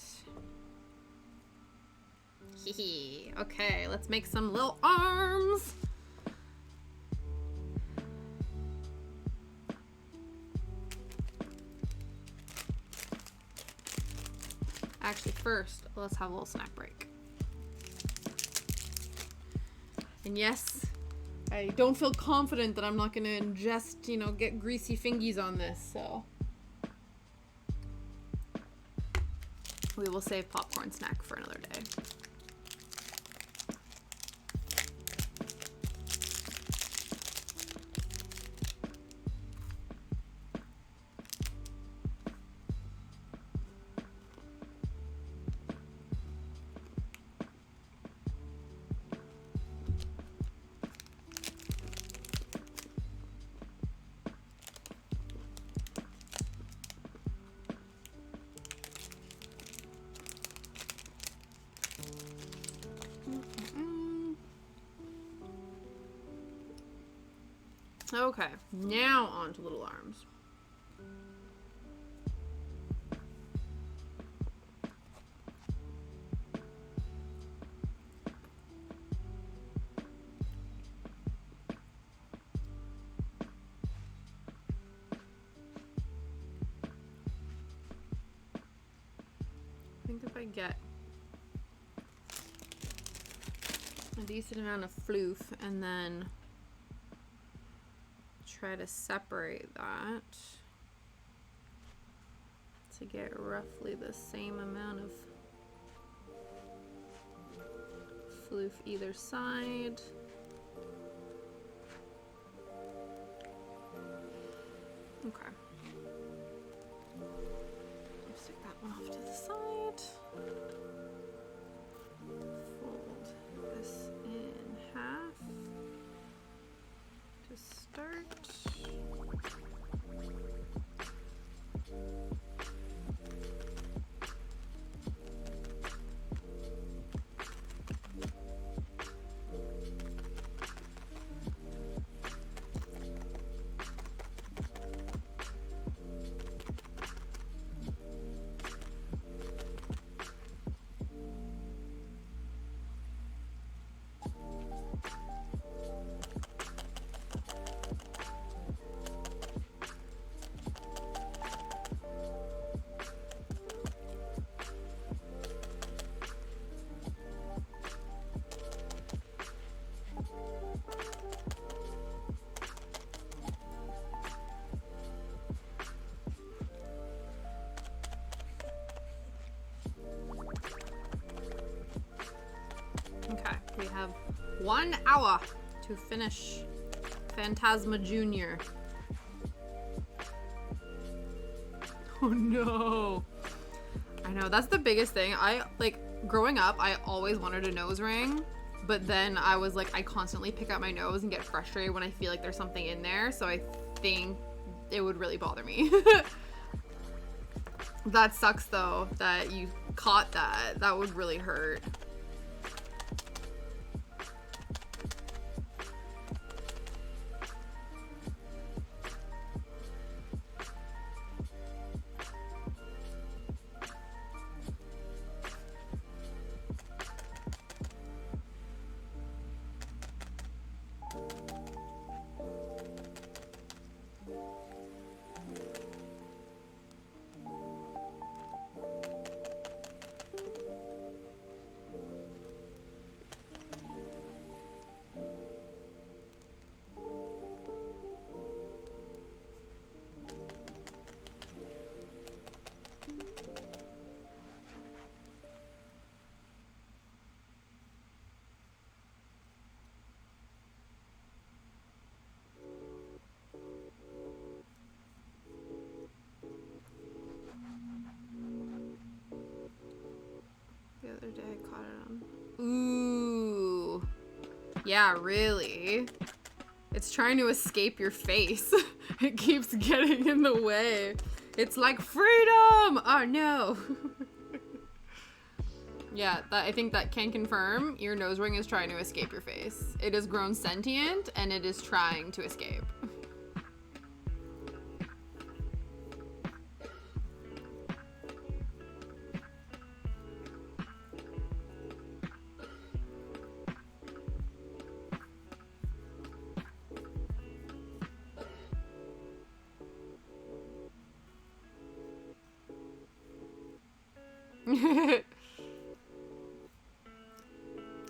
Hee. Okay, let's make some little arms. Actually, first, let's have a little snack break. And yes, I don't feel confident that I'm not gonna ingest, you know, get greasy fingies on this, so we will save popcorn snack for another day. Okay, now on to little arms. I think if I get a decent amount of floof and then try to separate that to get roughly the same amount of floof either side. Okay. I'll stick that one off to the side. Fold this in half to start. Okay, we have 1 hour to finish Phantasma Jr. Oh no. I know, that's the biggest thing. Growing up, I always wanted a nose ring, but then I was like, I constantly pick out my nose and get frustrated when I feel like there's something in there, so I think it would really bother me. That sucks though, that you caught that. That would really hurt. The other day I caught it on. Ooh. Yeah, really. It's trying to escape your face. It keeps getting in the way. It's like freedom! Oh no. Yeah, I think that can confirm your nose ring is trying to escape your face. It has grown sentient and it is trying to escape.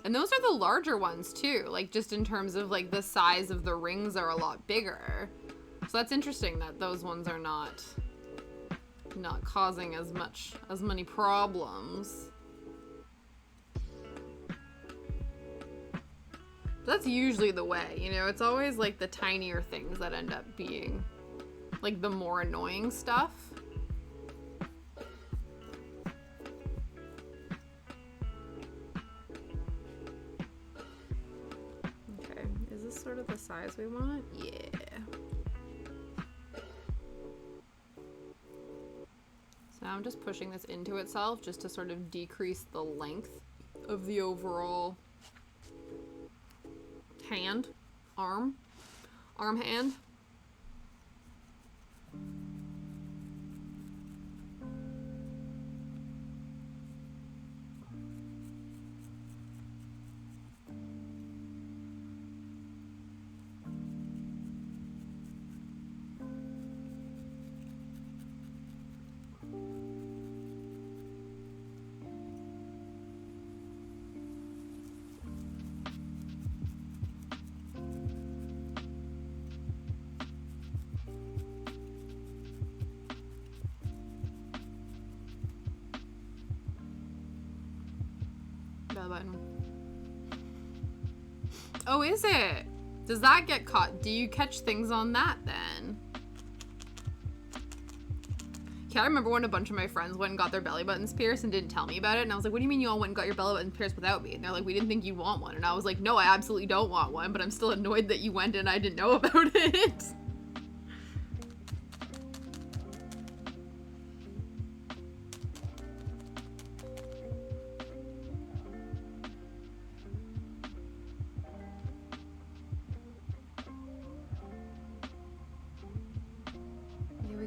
And those are the larger ones too, like just in terms of like the size of the rings are a lot bigger. So that's interesting that those ones are not causing as many problems. That's usually the way, you know, it's always like the tinier things that end up being like the more annoying stuff. Sort of the size we want? Yeah. So now I'm just pushing this into itself just to sort of decrease the length of the overall arm hand. Button. Oh, is it? Does that get caught? Do you catch things on that then? Yeah, I remember when a bunch of my friends went and got their belly buttons pierced and didn't tell me about it, and I was like, what do you mean you all went and got your belly buttons pierced without me? And they're like, we didn't think you'd want one. And I was like, no, I absolutely don't want one, but I'm still annoyed that you went and I didn't know about it.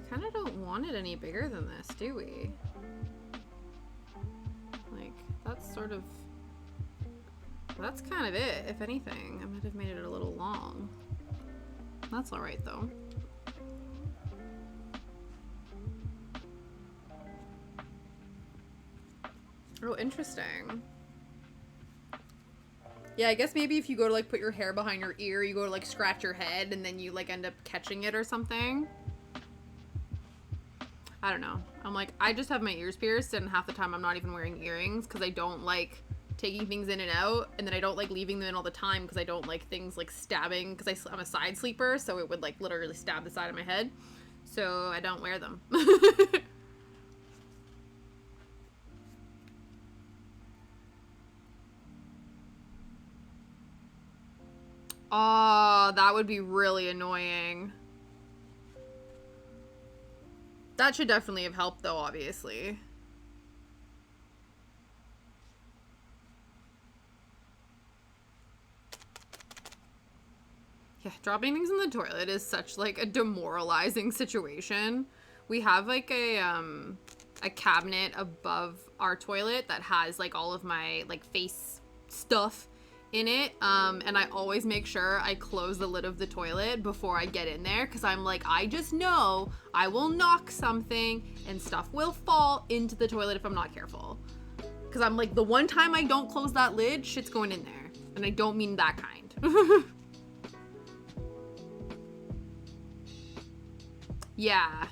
Kind of don't want it any bigger than this, do we? Like, that's kind of it, if anything. I might have made it a little long. That's all right though. Oh, interesting. Yeah, I guess maybe if you go to like put your hair behind your ear, you go to like scratch your head and then you like end up catching it or something. I don't know. I'm like, I just have my ears pierced and half the time I'm not even wearing earrings because I don't like taking things in and out, and then I don't like leaving them in all the time because I don't like things like stabbing because I'm a side sleeper, so it would like literally stab the side of my head. So I don't wear them. Oh, that would be really annoying. That should definitely have helped, though, obviously. Yeah, dropping things in the toilet is such, like, a demoralizing situation. We have, like, a cabinet above our toilet that has, like, all of my, like, face stuff in it, and I always make sure I close the lid of the toilet before I get in there, because I'm like, I just know I will knock something and stuff will fall into the toilet if I'm not careful. Because I'm like, the one time I don't close that lid, shit's going in there. And I don't mean that kind. Yeah.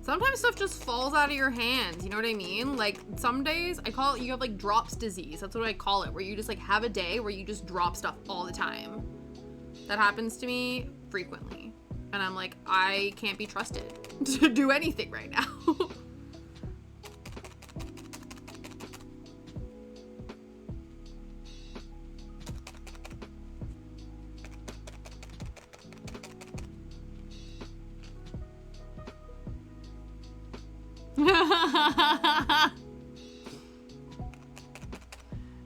Sometimes stuff just falls out of your hands, you know what I mean? Like, some days, I call it, you have, like, drops disease. That's what I call it, where you just, like, have a day where you just drop stuff all the time. That happens to me frequently. And I'm like, I can't be trusted to do anything right now.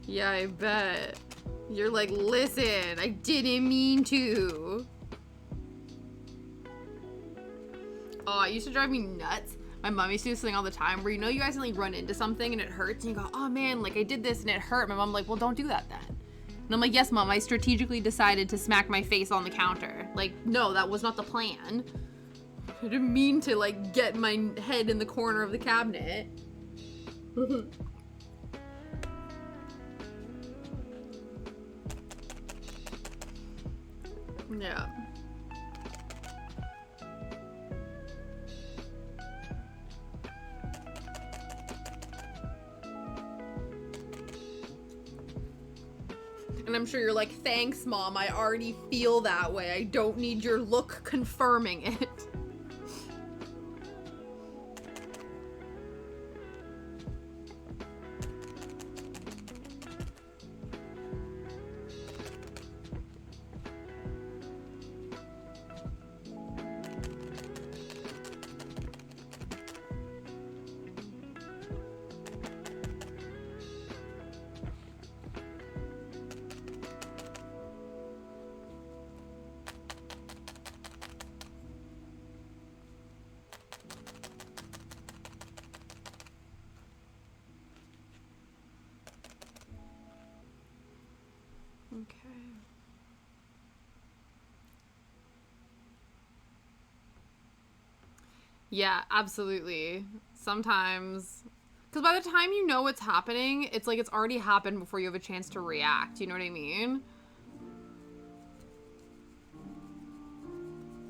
Yeah, I bet. You're like, listen, I didn't mean to. Oh, it used to drive me nuts. My mom used to do this thing all the time where, you know, you guys like run into something and it hurts and you go, oh man, like I did this and it hurt. My mom's like, well, don't do that then. And I'm like, yes, mom, I strategically decided to smack my face on the counter. Like, no, that was not the plan. I didn't mean to, like, get my head in the corner of the cabinet. Yeah. And I'm sure you're like, thanks, Mom, I already feel that way. I don't need your look confirming it. Okay. Yeah, absolutely. Sometimes, because by the time you know what's happening, it's like it's already happened before you have a chance to react. You know what I mean?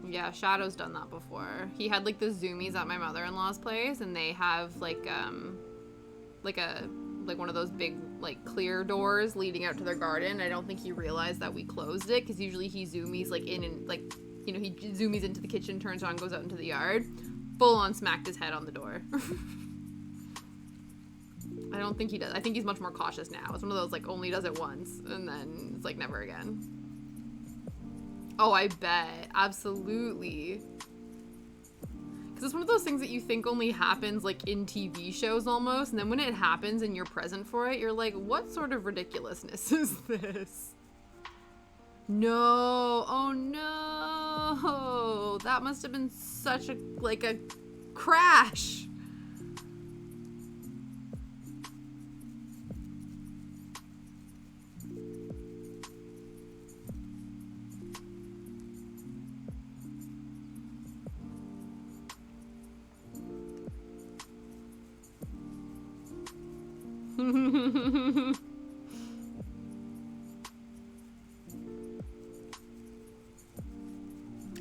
Yeah, Shadow's done that before. He had like the zoomies at my mother-in-law's place, and they have like one of those big like clear doors leading out to their garden. I don't think he realized that we closed it, because usually he zoomies like in and like, you know, he zoomies into the kitchen, turns on, goes out into the yard. Full on smacked his head on the door. I don't think he does. I think he's much more cautious now. It's one of those like only does it once and then it's like never again. Oh, I bet. Absolutely. Because it's one of those things that you think only happens like in TV shows almost, and then when it happens and you're present for it, you're like, what sort of ridiculousness is this? No. Oh no. That must have been such a crash.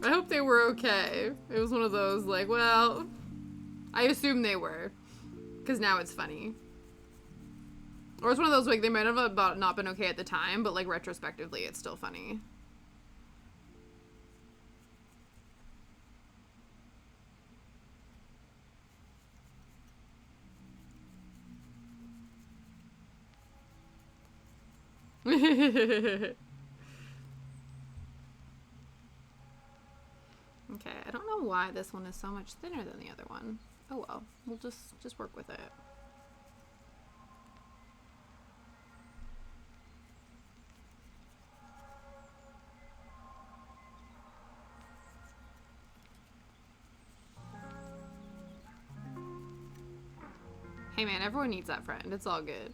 I hope they were okay. It was one of those, like, well, I assume they were, because now it's funny. Or it's one of those, like, they might have not been okay at the time, but, like, retrospectively, it's still funny. Okay, I don't know why this one is so much thinner than the other one. Oh well, we'll just work with it. Hey man, everyone needs that friend. It's all good.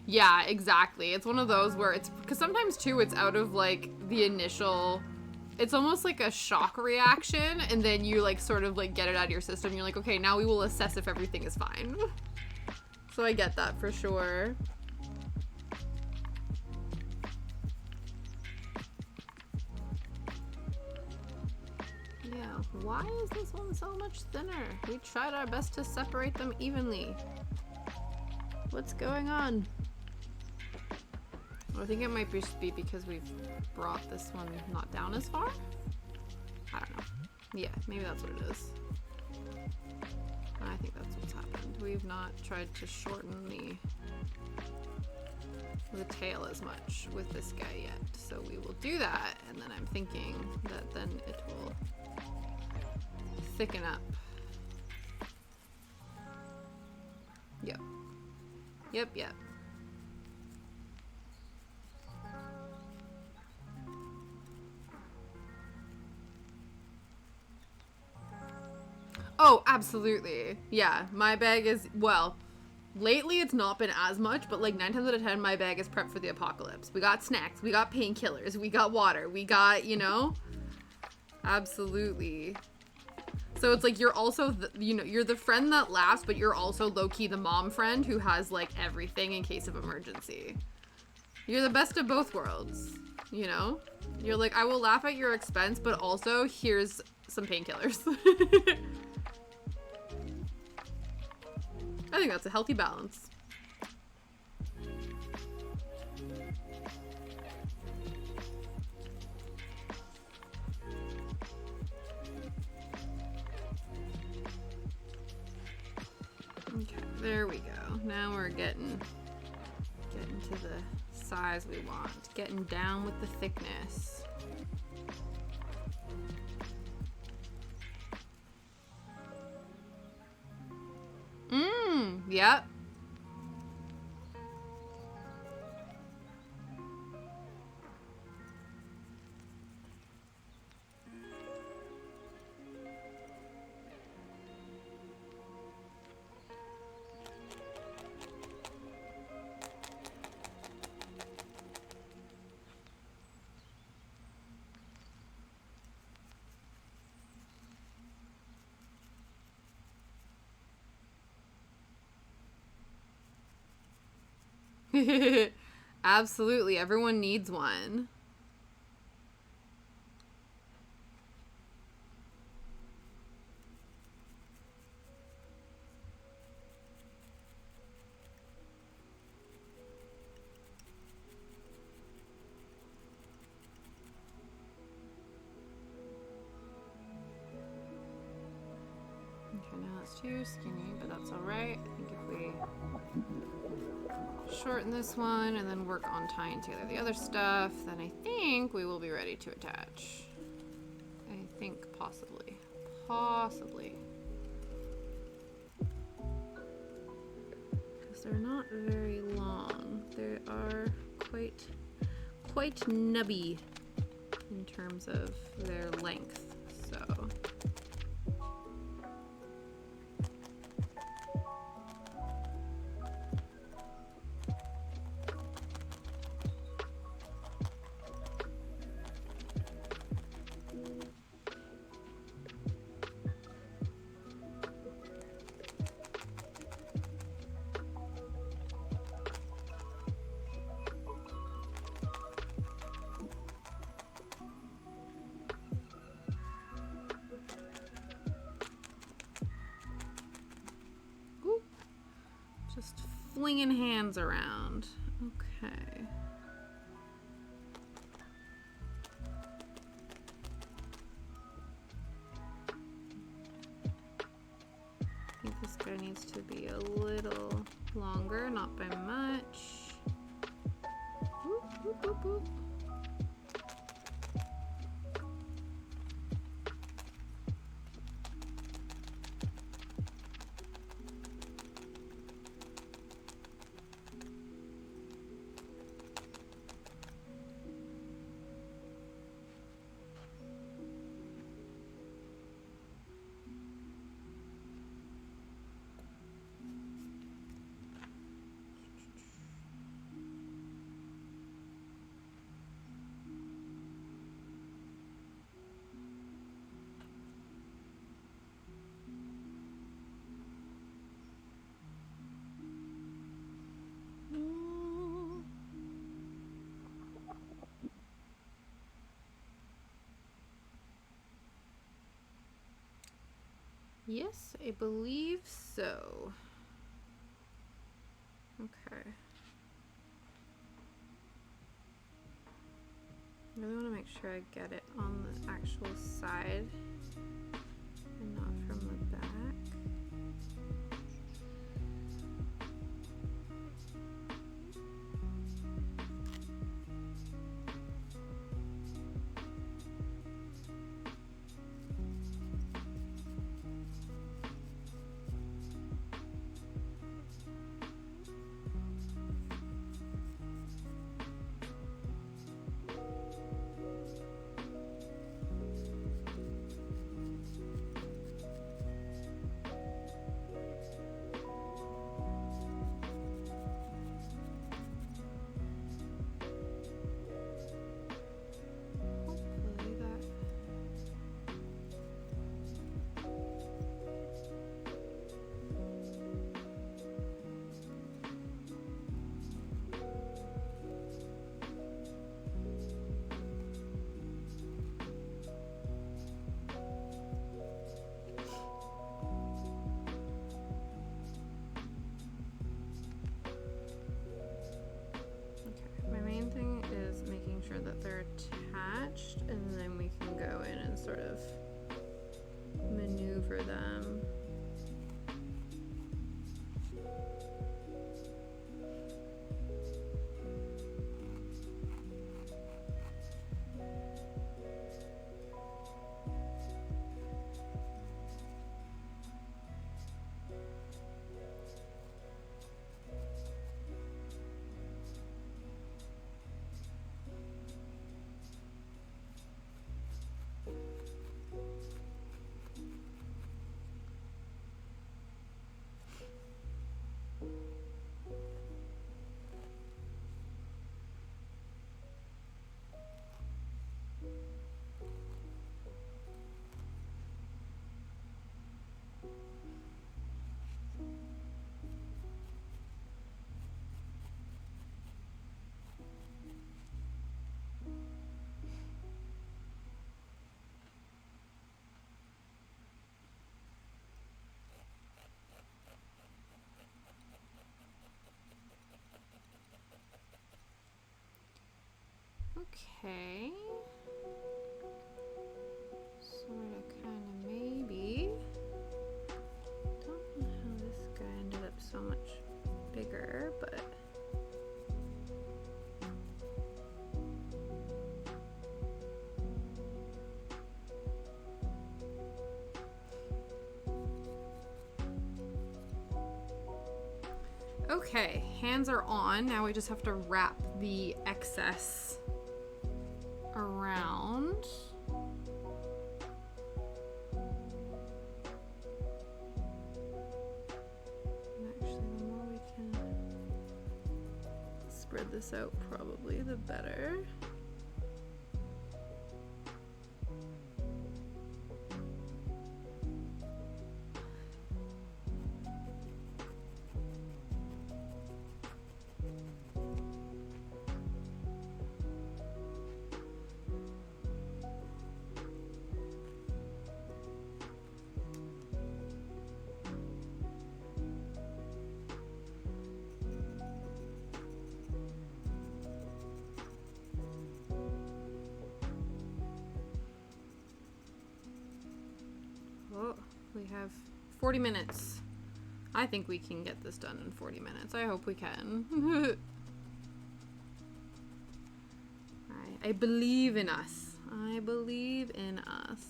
Yeah, exactly. It's one of those where it's, because sometimes too it's out of like the initial, it's almost like a shock reaction, and then you like sort of like get it out of your system. You're like, okay, now we will assess if everything is fine. So I get that for sure. Yeah, why is this one so much thinner? We tried our best to separate them evenly. What's going on? Well, I think it might just be because we've brought this one not down as far? I don't know. Yeah, maybe that's what it is. I think that's what's happened. We've not tried to shorten the tail as much with this guy yet. So we will do that, and then I'm thinking that then it will thicken up. Yep. Yep, yep. Oh, absolutely. Yeah, my bag is, well, lately it's not been as much, but like 9 times out of 10, my bag is prepped for the apocalypse. We got snacks, we got painkillers, we got water, we got, you know? Absolutely. So it's like you're also, you're the friend that laughs, but you're also low-key the mom friend who has like everything in case of emergency. You're the best of both worlds, you know? You're like, I will laugh at your expense, but also here's some painkillers. I think that's a healthy balance. Okay, there we go. Now we're getting to the size we want. Getting down with the thickness. Yep. Absolutely, everyone needs one. Okay, now that's too skinny, but that's alright. I think if we shorten this one and then work on tying together the other stuff, then I think we will be ready to attach. I think possibly. Possibly. Because they're not very long. They are quite nubby in terms of their length, so. Just flinging hands around. Okay. guy needs to be a little longer, not by much. Whoop, whoop, whoop, whoop. Yes, I believe so. Okay. I really want to make sure I get it on the actual side and not from the back. Sure that they're attached, and then we can go in and sort of maneuver them. Okay. Sorta, kinda, maybe. Don't know how this guy ended up so much bigger, but. Okay, hands are on. Now we just have to wrap the excess around. And actually, the more we can spread this out, probably the better. We have 40 minutes I think we can get this done in 40 minutes. I hope we can. I believe in us. I believe in us.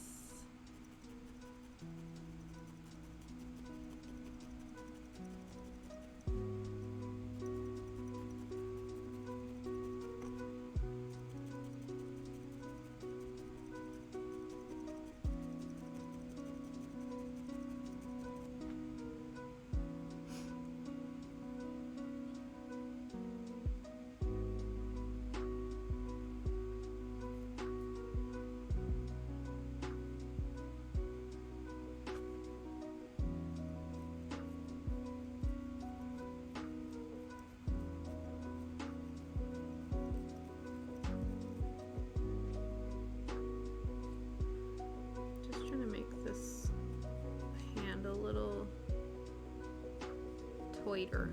Waiter.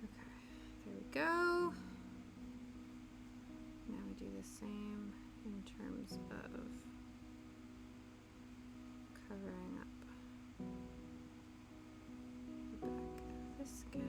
Okay, there we go. Now we do the same in terms of covering up the back of this guy.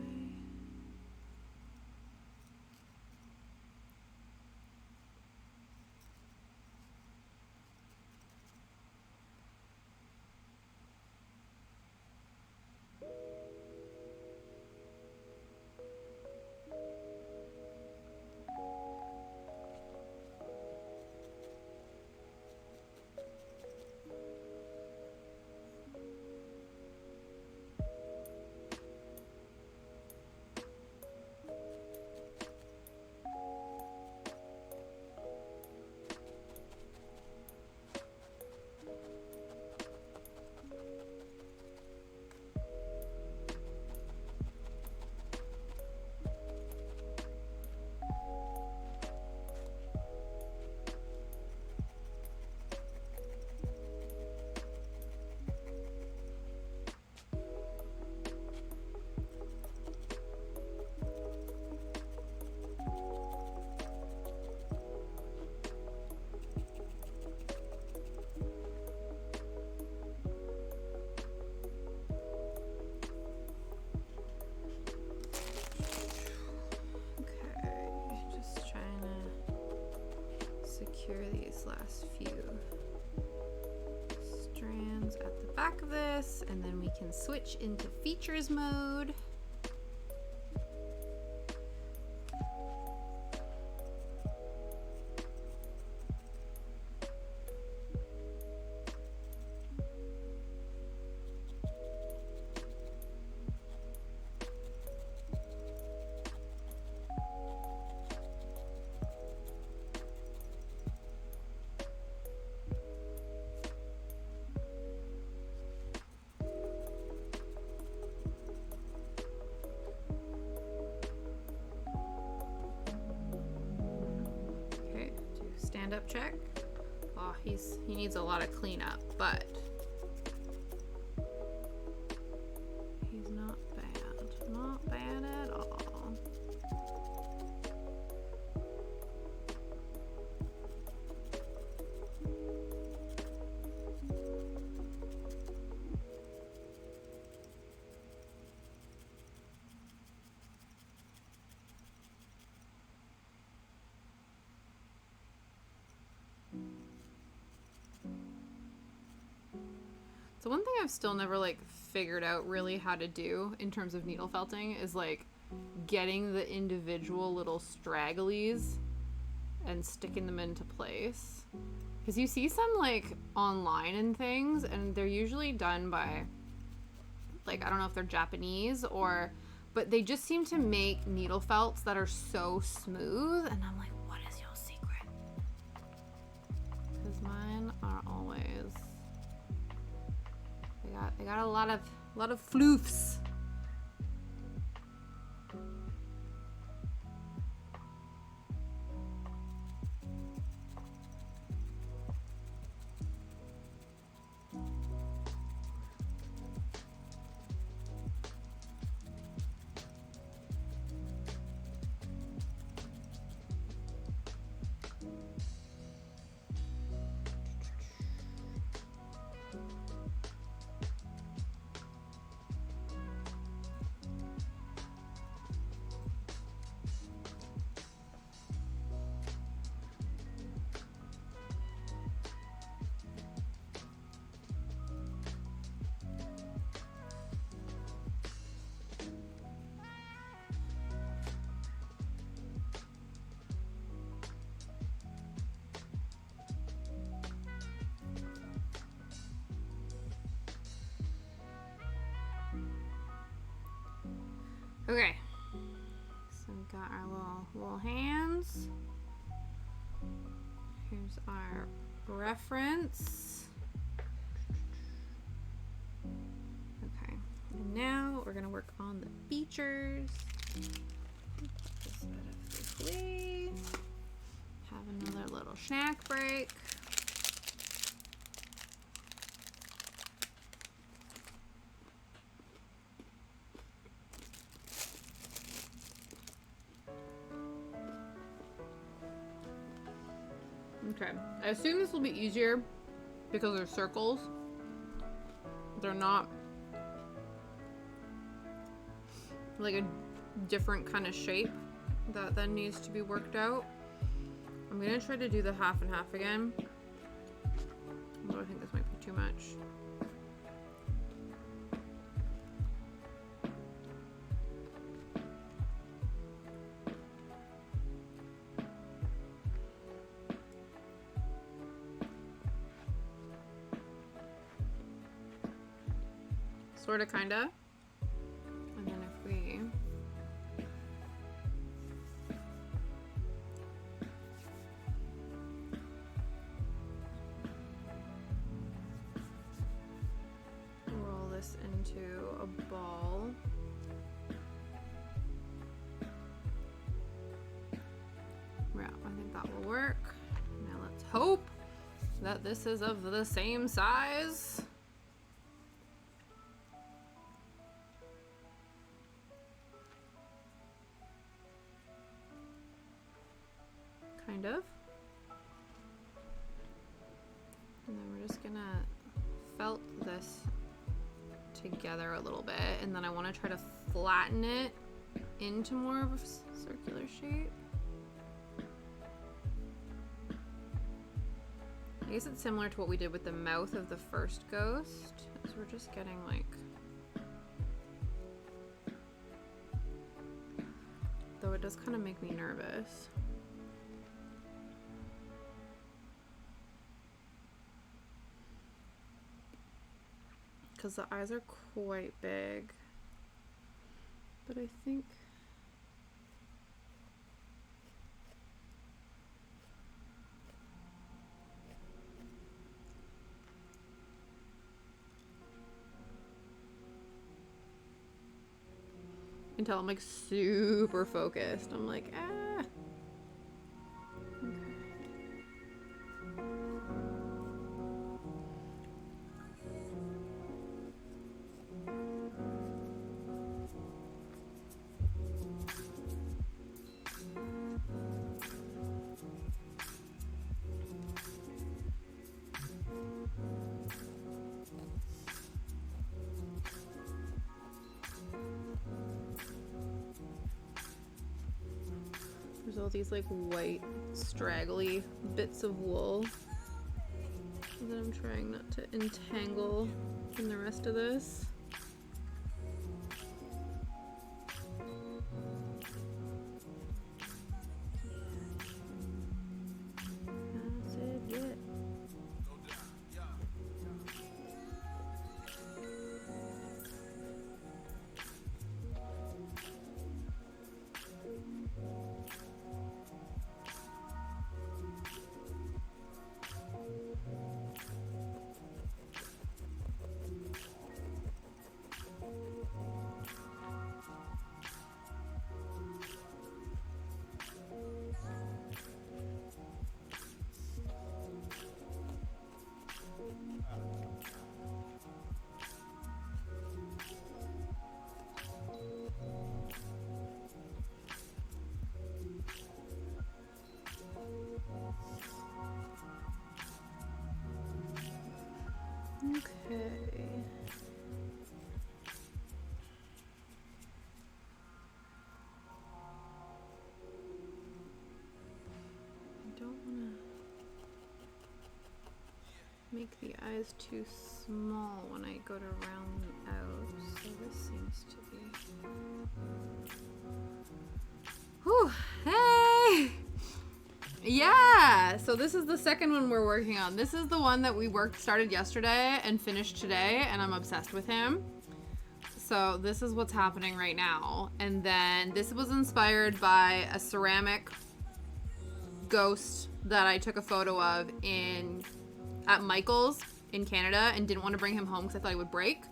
These last few strands at the back of this, and then we can switch into features mode. Stand-up check. Oh, he needs a lot of cleanup, but he's not bad. Not bad at all. So one thing I've still never figured out really how to do in terms of needle felting is getting the individual little stragglies and sticking them into place. Because you see some online and things, and they're usually done by I don't know if they're Japanese but they just seem to make needle felts that are so smooth, and I'm like, what is your secret? Because mine are always they got a lot of floofs. Okay. So we got our little hands. Here's our reference. Okay. And now we're gonna work on the features. Put this away. Have another little snack break. Okay, I assume this will be easier because they're circles. They're not like a different kind of shape that then needs to be worked out. I'm gonna try to do the half and half again, but I think this might be too much. Sorta, kinda. And then if we roll this into a ball. Yeah, I think that will work. Now let's hope that this is of the same size. Kind of. And then we're just gonna felt this together a little bit, and then I want to try to flatten it into more of a circular shape. I guess it's similar to what we did with the mouth of the first ghost, as we're just getting like, though it does kind of make me nervous. Because the eyes are quite big, but I think until I'm like super focused, I'm like, ah. Okay. There's all these like white straggly bits of wool that I'm trying not to entangle in the rest of this. That's it yet. Okay. I don't want to make the eyes too small when I go to round them out, so this seems to be... Whew, hey! Yeah, so this is the second one we're working on. This is the one that we started yesterday and finished today, and I'm obsessed with him. So this is what's happening right now. And then this was inspired by a ceramic ghost that I took a photo of at Michael's in Canada and didn't want to bring him home because I thought he would break.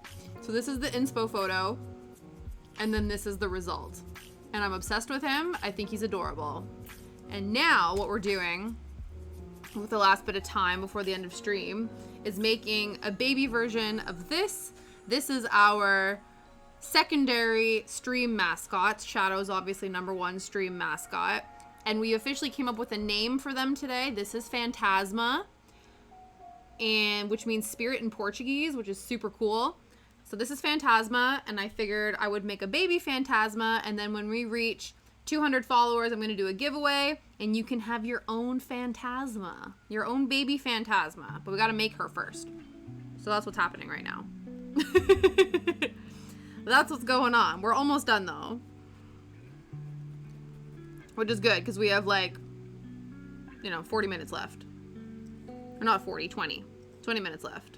So this is the inspo photo, and then this is the result. And I'm obsessed with him. I think he's adorable. And now what we're doing with the last bit of time before the end of stream is making a baby version of this. This is our secondary stream mascot. Shadow's obviously #1 stream mascot. And we officially came up with a name for them today. This is Phantasma, and which means spirit in Portuguese, which is super cool. So this is Phantasma, and I figured I would make a baby Phantasma, and then when we reach 200 followers, I'm going to do a giveaway, and you can have your own Phantasma, your own baby Phantasma, but we got to make her first. So that's what's happening right now. That's what's going on. We're almost done, though. Which is good, because we have, 40 minutes left. Or not 40, 20. 20 minutes left.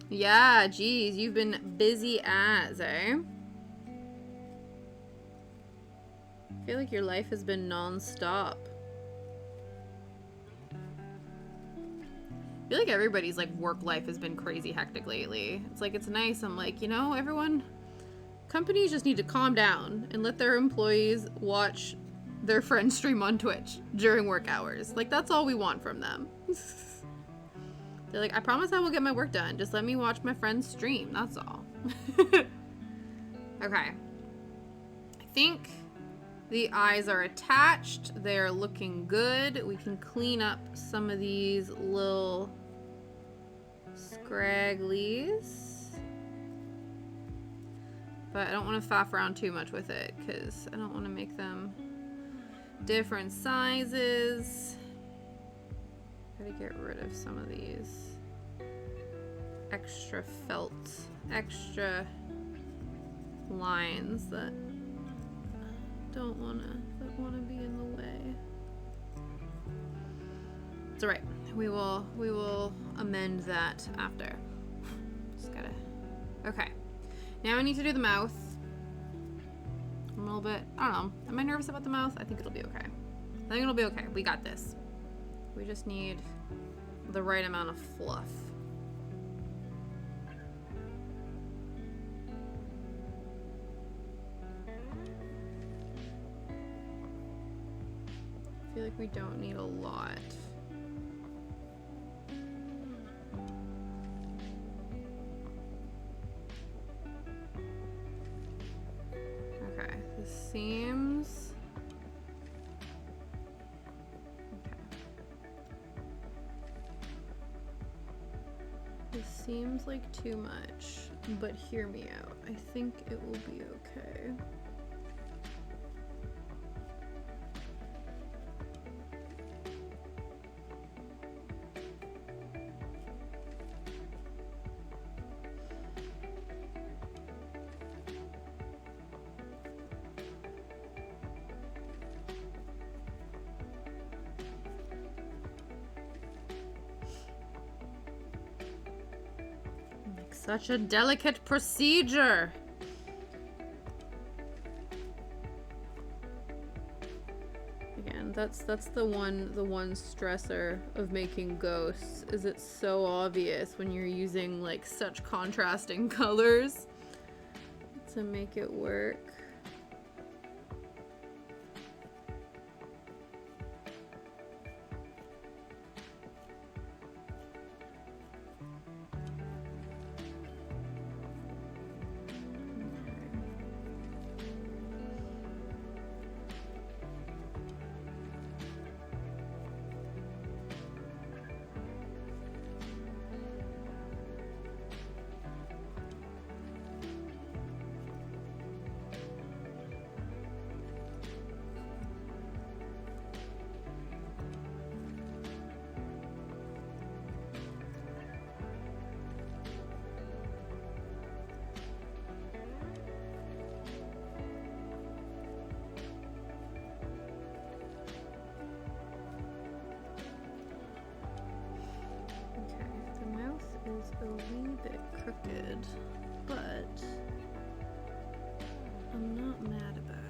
Yeah, geez, you've been busy as, eh? I feel like your life has been non-stop. I feel like everybody's work life has been crazy hectic lately. It's nice. I'm everyone, companies just need to calm down and let their employees watch their friends stream on Twitch during work hours. That's all we want from them. They're I promise I will get my work done. Just let me watch my friends stream. That's all. Okay. I think the eyes are attached. They're looking good. We can clean up some of these little scragglies. But I don't want to faff around too much with it because I don't want to make them different sizes. Gotta get rid of some of these extra felt, extra lines that don't wanna be in the way. It's alright. We will amend that after. Just gotta. Okay. Now I need to do the mouth. I'm a little bit. I don't know. Am I nervous about the mouth? I think it'll be okay. I think it'll be okay. We got this. We just need the right amount of fluff. I feel like we don't need a lot. Okay, the seams. This seems like too much, but hear me out. I think it will be okay. Such a delicate procedure. Again, that's the one stressor of making ghosts, is it's so obvious when you're using such contrasting colors to make it work. crooked, but I'm not mad about it.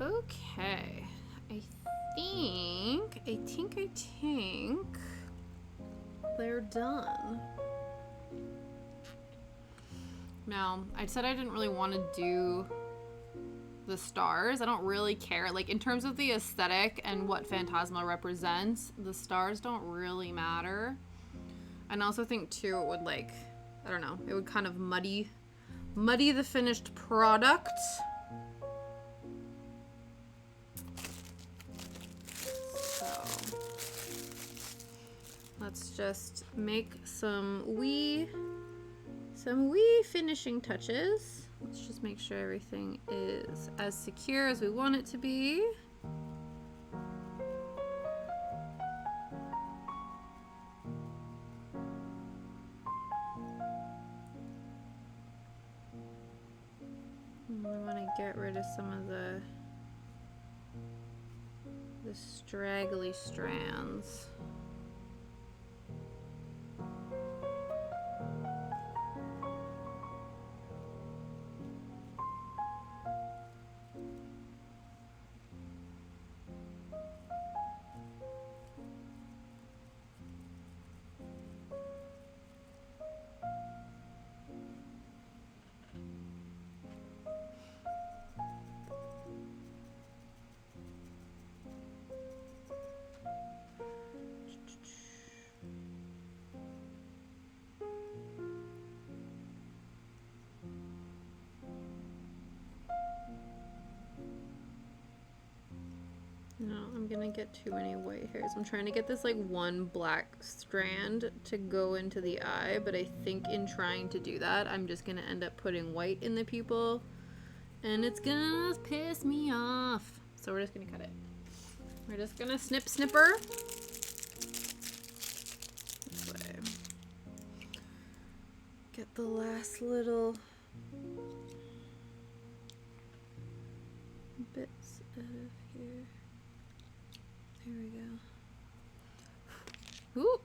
Okay, I think they're done. Now, I said I didn't really want to do the stars. I don't really care. Like, in terms of the aesthetic and what Phantasma represents, the stars don't really matter. And I also think, too, it would, like, I don't know, it would kind of muddy the finished product. Let's just make some wee finishing touches. Let's just make sure everything is as secure as we want it to be. And we want to get rid of some of the straggly strands. No, I'm gonna get too many white hairs. I'm trying to get this like one black strand to go into the eye, but I think in trying to do that, I'm just gonna end up putting white in the pupil, and it's gonna piss me off. So we're just gonna cut it. We're just gonna snipper. This way. Get the last little bits out of here. There we go. Ooh.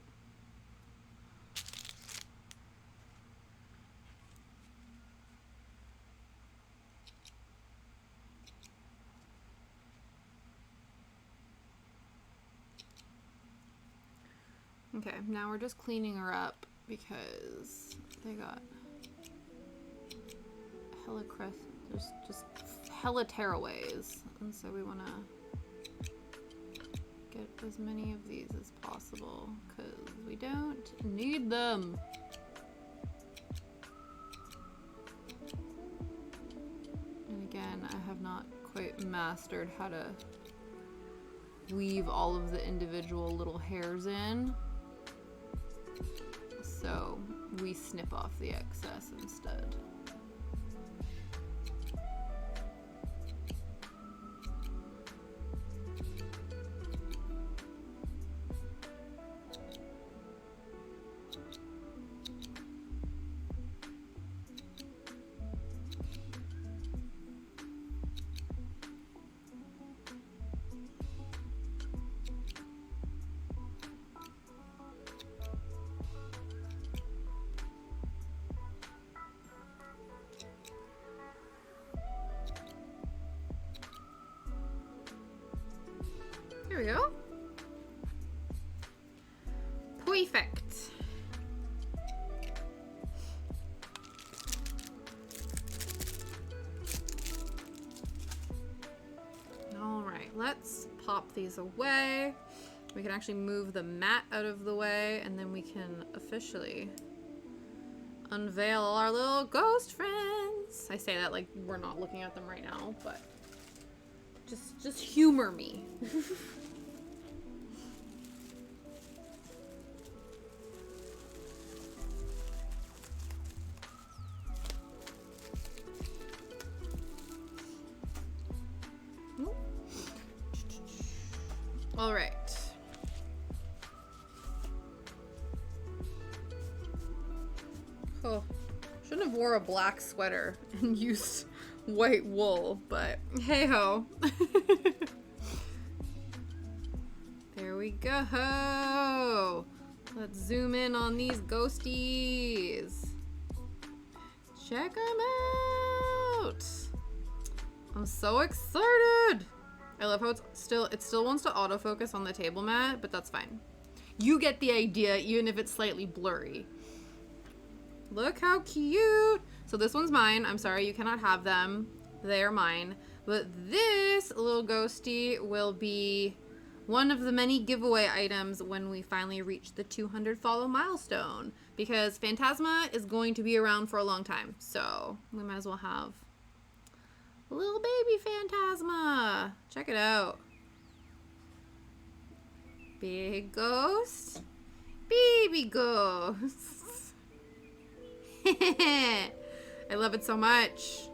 Okay, now we're just cleaning her up because they got hella crust. There's just hella tearaways, and so we want to get as many of these as possible because we don't need them. And again, I have not quite mastered how to weave all of the individual little hairs in, so we snip off the excess instead. There we go. Perfect. All right, let's pop these away. We can actually move the mat out of the way, and then we can officially unveil our little ghost friends. I say that like we're not looking at them right now, but just humor me. All right. Oh, shouldn't have wore a black sweater and used white wool, but hey ho. There we go. Let's zoom in on these ghosties. Check them out. I'm so excited. I love how it still wants to autofocus on the table mat, but that's fine. You get the idea, even if it's slightly blurry. Look how cute. So this one's mine. I'm sorry, you cannot have them. They are mine. But this little ghosty will be one of the many giveaway items when we finally reach the 200 follow milestone. Because Phantasma is going to be around for a long time. So we might as well have a little baby Phantasma. Check it out. Big ghost. Baby ghost. I love it so much.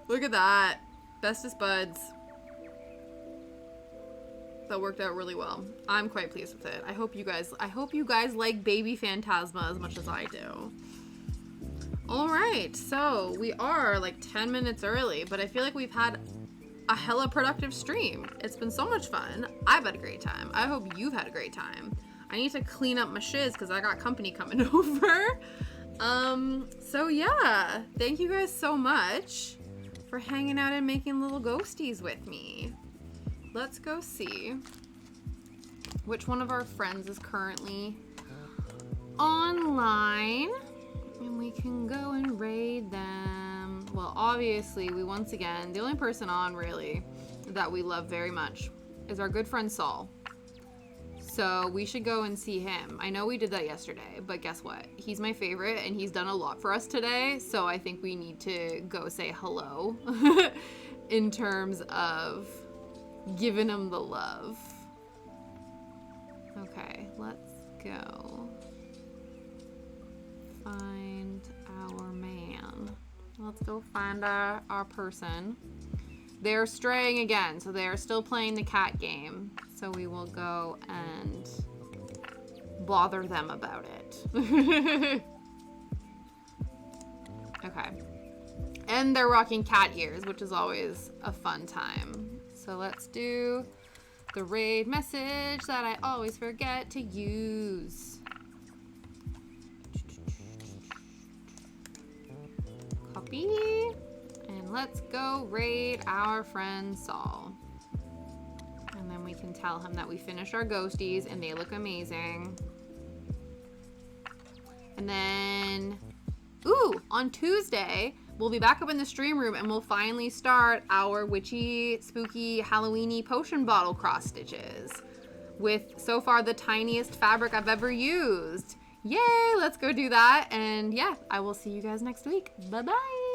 Look at that. Bestest buds. That worked out really well. I'm quite pleased with it. I hope you guys like baby Phantasma as much as I do. All right, so we are like 10 minutes early, but I feel like we've had a hella productive stream. It's been so much fun. I've had a great time. I hope you've had a great time. I need to clean up my shiz because I got company coming over. So yeah, thank you guys so much for hanging out and making little ghosties with me. Let's go see which one of our friends is currently online. And we can go and raid them. Well, obviously, the only person on, really, that we love very much is our good friend Saul. So we should go and see him. I know we did that yesterday, but guess what? He's my favorite, and he's done a lot for us today, so I think we need to go say hello in terms of giving him the love. Okay, let's go. Find our man. Let's go find our person. They're straying again, so they are still playing the cat game. So we will go and bother them about it. Okay. And they're rocking cat ears, which is always a fun time. So let's do the raid message that I always forget to use. Copy, and let's go raid our friend Saul. And then we can tell him that we finished our ghosties and they look amazing. And then, on Tuesday, we'll be back up in the stream room and we'll finally start our witchy, spooky, Halloweeny potion bottle cross stitches with so far the tiniest fabric I've ever used. Yay, let's go do that. And yeah, I will see you guys next week. Bye-bye.